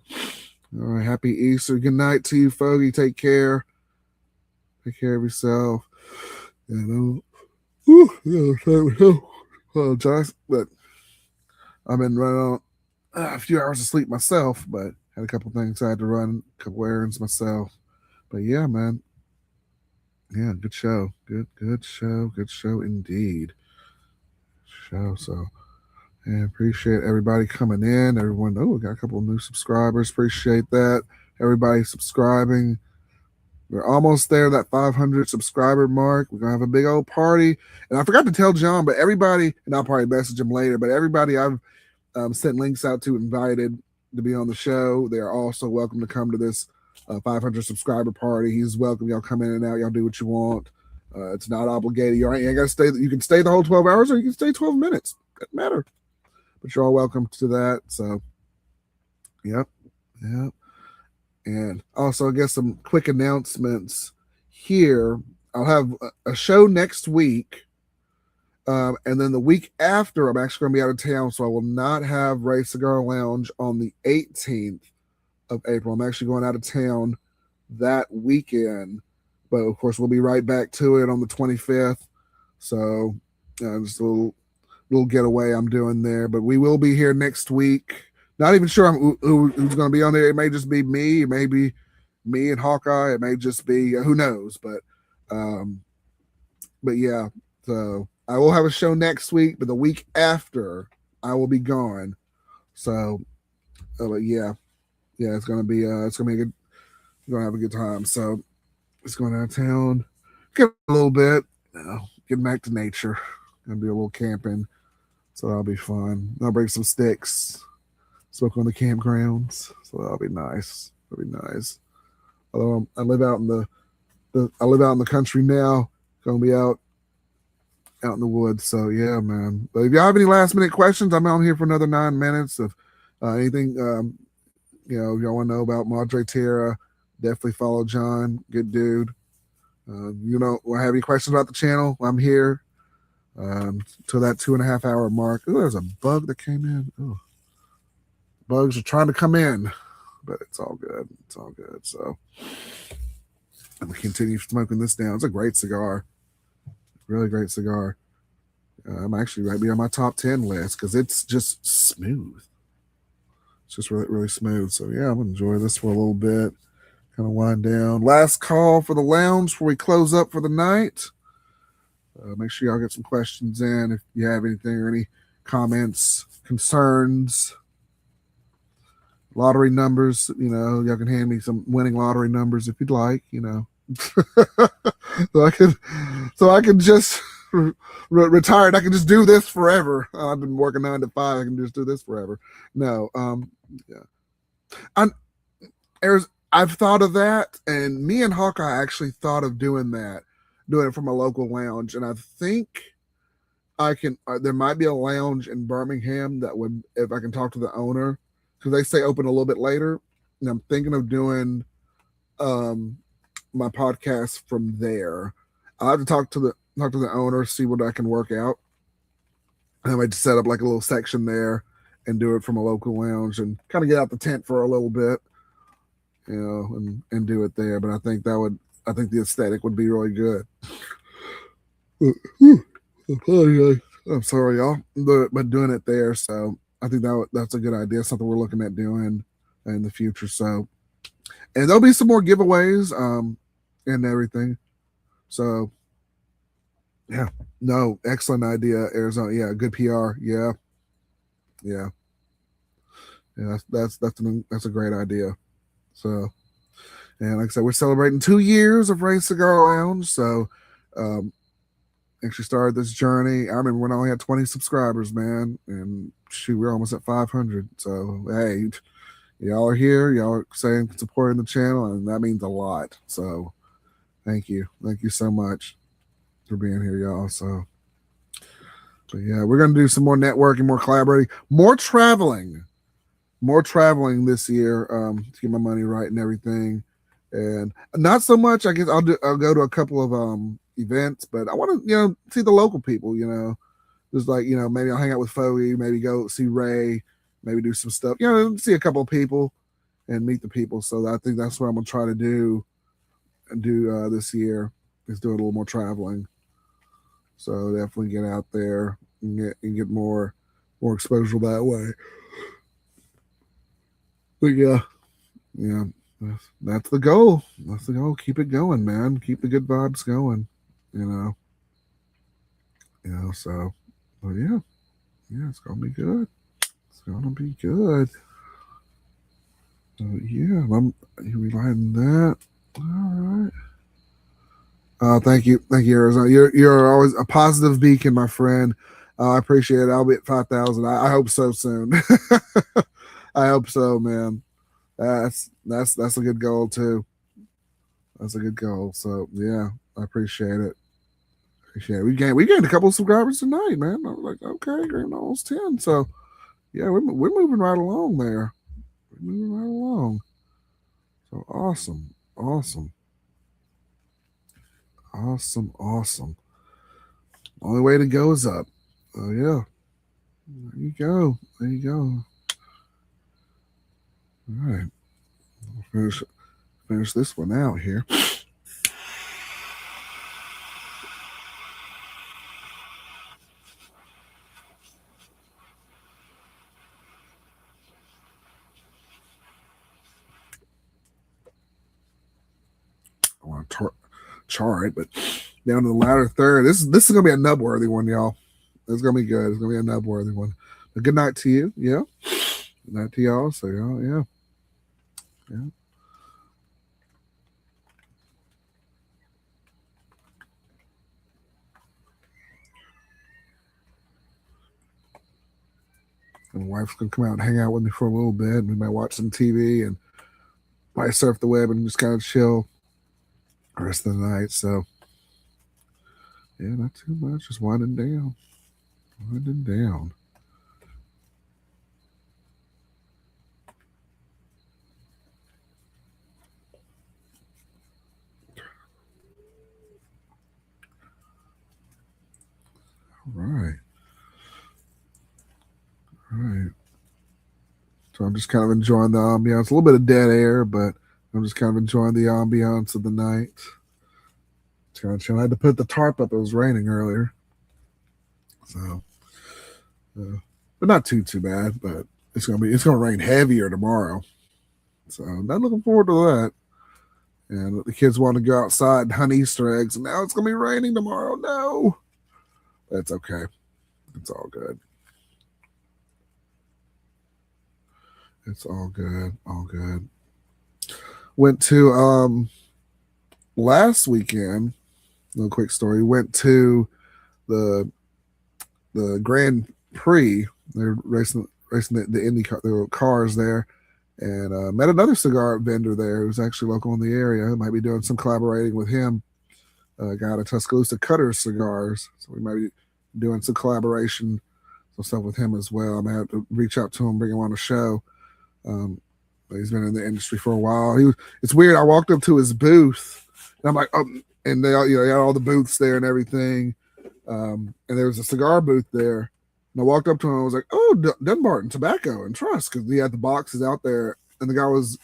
right, happy Easter. Good night to you, Fogey. Take care. Take care of yourself. Apologize, but I've been running on a few hours of sleep myself, but had a couple things I had to run, a couple errands myself. But yeah, man. Yeah, good show. Good show indeed. So and appreciate everybody coming in. Everyone, we got a couple of new subscribers. Appreciate that. Everybody subscribing. We're almost there, that 500 subscriber mark. We're going to have a big old party. And I forgot to tell John, but everybody, and I'll probably message him later, but everybody I've sent links out to, invited to be on the show, they are also welcome to come to this 500 subscriber party. He's welcome. Y'all come in and out. Y'all do what you want. It's not obligated. You ain't got to stay. You can stay the whole 12 hours or you can stay 12 minutes. Doesn't matter. But you're all welcome to that. So, yep. And also, I guess some quick announcements here. I'll have a show next week. And then the week after, I'm actually going to be out of town, so I will not have Ray Cigar Lounge on the 18th of April. I'm actually going out of town that weekend. But, of course, we'll be right back to it on the 25th. So, just a little getaway I'm doing there. But we will be here next week. Not even sure who's going to be on there. It may just be me. It may be me and Hawkeye. It may just be who knows. But yeah. So I will have a show next week, but the week after I will be gone. So, but yeah, it's going to be a good. We're going to have a good time. So just going out of town, get a little bit, getting back to nature. Going to be a little camping. So that'll be fun. I'll bring some sticks, smoke on the campgrounds. So that'll be nice. That'll be nice. Although I live out in I live out in the country now. Gonna be out in the woods. So yeah, man. But if y'all have any last minute questions, I'm out here for another 9 minutes. If anything, if y'all want to know about Madre Tierra, definitely follow John. Good dude. Have any questions about the channel? I'm here till that 2.5 hour mark. Oh, there's a bug that came in. Ooh. Bugs are trying to come in, but it's all good. It's all good. So I'm gonna continue smoking this down. It's a great cigar. Really great cigar. I'm actually right behind my top 10 list because it's just smooth. It's just really, really smooth. So yeah, I'm gonna enjoy this for a little bit. Kind of wind down. Last call for the lounge before we close up for the night. Make sure y'all get some questions in if you have anything or any comments, concerns, lottery numbers. Y'all can hand me some winning lottery numbers if you'd like. So I can just retire. I can just do this forever. I've been working 9 to 5. I can just do this forever. No, yeah. I've thought of that, and me and Hawkeye actually thought of doing it from a local lounge, and I think I can. There might be a lounge in Birmingham that would, if I can talk to the owner, because they stay open a little bit later, and I'm thinking of doing my podcast from there. I'll have to talk to the owner, see what I can work out. I might set up like a little section there and do it from a local lounge and kind of get out the tent for a little bit, and do it there. But I think the aesthetic would be really good. I'm sorry, y'all, but doing it there. So I think that's a good idea. Something we're looking at doing in the future. So, and there'll be some more giveaways, and everything. So, yeah, no, excellent idea, Arizona. Yeah, good PR. Yeah. That's a great idea. So, and like I said, we're celebrating 2 years of Ray Cigar Lounge. So, actually started this journey. I remember when I only had 20 subscribers, man, and shoot, we're almost at 500. So, hey, y'all are here. Y'all are supporting the channel, and that means a lot. So, thank you so much for being here, y'all. So, but yeah, we're gonna do some more networking, more collaborating, more traveling this year, to get my money right and everything. And not so much. I guess I'll go to a couple of events, but I want to see the local people. Just like maybe I'll hang out with Fogey, maybe go see Ray, maybe do some stuff. See a couple of people and meet the people. So I think that's what I'm gonna try to do this year, is do a little more traveling. So definitely get out there and get more exposure that way. But yeah, that's the goal. That's the goal. Keep it going, man. Keep the good vibes going. So, but yeah, it's gonna be good. It's gonna be good. So yeah, I'm relighting that. All right. Thank you, Arizona. You're always a positive beacon, my friend. I appreciate it. I'll be at 5,000. I hope so soon. I hope so, man. That's a good goal too. That's a good goal. So yeah, I appreciate it. We gained a couple of subscribers tonight, man. I was like, okay, we're almost 10. So yeah, we're moving right along there. We're moving right along. So awesome. Only way to go is up. Oh yeah. There you go. All right. I'll finish this one out here. I want to char it, but down to the latter third. This is gonna be a nub worthy one, y'all. It's gonna be good. It's gonna be a nub worthy one. But good night to you. Yeah. Good night to y'all. So y'all, yeah. wife's gonna come out and hang out with me for a little bit. We might watch some TV and might surf the web and just kind of chill the rest of the night. So yeah, not too much. Just winding down. Winding down. All right. All right. So I'm just kind of enjoying the ambiance. A little bit of dead air, but I'm just kind of enjoying the ambiance of the night. It's kind of chill. I had to put the tarp up. It was raining earlier. So, but not too bad. But it's gonna rain heavier tomorrow. So not looking forward to that. And the kids want to go outside and hunt Easter eggs, and now it's gonna be raining tomorrow. No, that's okay. It's all good. It's all good. All good. Went to last weekend. Little quick story. Went to the Grand Prix. They're racing the Indy the cars there, and met another cigar vendor there who's actually local in the area. Might be doing some collaborating with him. Got a Tuscaloosa Cutter Cigars, so we might be doing some collaboration, some stuff with him as well. I may have to reach out to him, bring him on the show. He's been in the industry for a while. It's weird. I walked up to his booth, and I'm like, oh, and they all, they had all the booths there and everything. And there was a cigar booth there. And I walked up to him and I was like, oh, Dunbarton Tobacco and Trust, because he had the boxes out there. And the guy was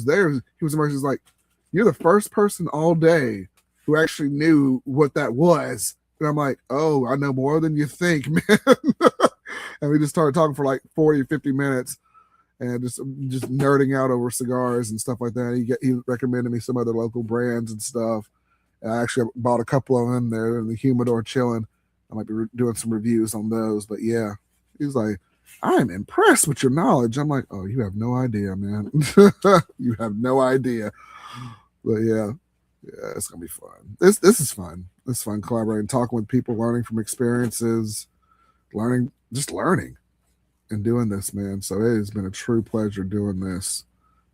there. He was emerging. He's like, you're the first person all day who actually knew what that was. And I'm like, oh, I know more than you think, man. And we just started talking for like 40 or 50 minutes and just nerding out over cigars and stuff like that. He recommended me some other local brands and stuff. And I actually bought a couple of them there in the humidor chilling. I might be doing some reviews on those. But yeah, he's like, I'm impressed with your knowledge. I'm like, oh, you have no idea, man. You have no idea. But yeah, it's gonna be fun. This is fun. It's fun collaborating, talking with people, learning from experiences, learning and doing this, man. So it has been a true pleasure doing this,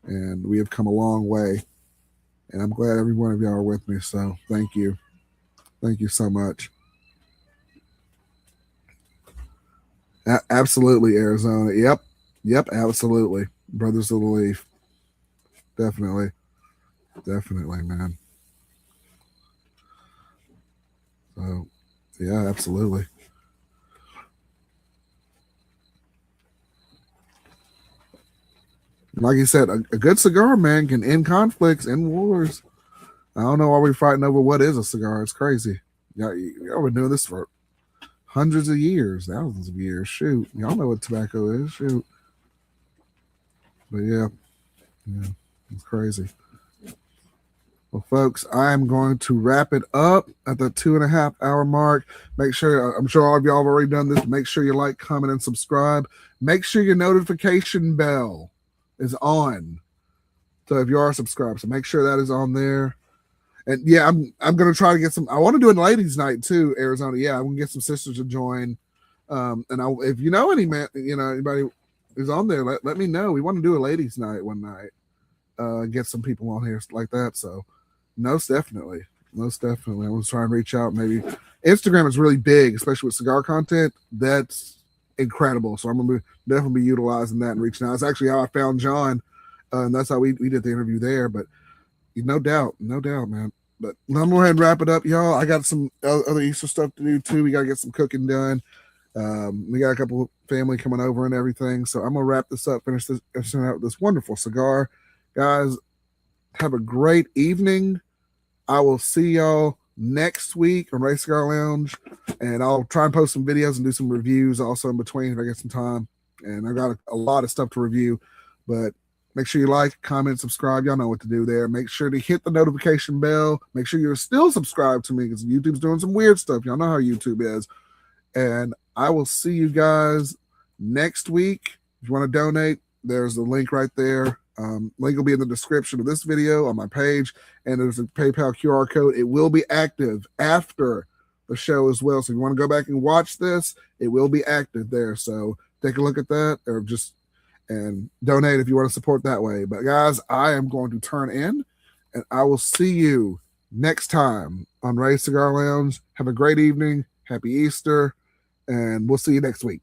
and we have come a long way. And I'm glad every one of y'all are with me. So thank you so much. Absolutely, Arizona. Yep, absolutely, Brothers of the Leaf. Definitely, man. So, yeah, absolutely. Like you said, a good cigar, man, can end conflicts and wars. I don't know why we're fighting over what is a cigar. It's crazy. Y'all been doing this for hundreds of years, thousands of years. Shoot, y'all know what tobacco is. Shoot. But yeah, it's crazy. Well, folks, I am going to wrap it up at the 2.5 hour mark. Make sure, I'm sure all of y'all have already done this. Make sure you like, comment, and subscribe. Make sure your notification bell is on. So if you are subscribed, so make sure that is on there. And yeah, I'm gonna try to get some. I want to do a ladies' night too, Arizona. Yeah, I'm gonna get some sisters to join. And if you know anybody who's on there, let me know. We want to do a ladies' night one night. Get some people on here like that. So most definitely. I'm gonna try and reach out. Maybe Instagram is really big, especially with cigar content. That's incredible. So I'm gonna definitely be utilizing that and reaching out. It's actually how I found John, and that's how we did the interview there. But no doubt, man. But I'm gonna go ahead and wrap it up, y'all. I got some other Easter stuff to do too. We gotta get some cooking done. We got a couple of family coming over and everything. So I'm gonna wrap this up, finish out with this wonderful cigar. Guys, have a great evening. I will see y'all next week on Ray Cigar Lounge, and I'll try and post some videos and do some reviews also in between if I get some time. And I got a lot of stuff to review, but make sure you like, comment, subscribe. Y'all know what to do there. Make sure to hit the notification bell. Make sure you're still subscribed to me because YouTube's doing some weird stuff. Y'all know how YouTube is. And I will see you guys next week. If you want to donate, there's the link right there. Link will be in the description of this video on my page, and there's a PayPal QR code. It will be active after the show as well. So if you want to go back and watch this, it will be active there. So take a look at that, or just and donate if you want to support that way. But guys, I am going to turn in, and I will see you next time on Ray's Cigar Lounge. Have a great evening. Happy Easter, and we'll see you next week.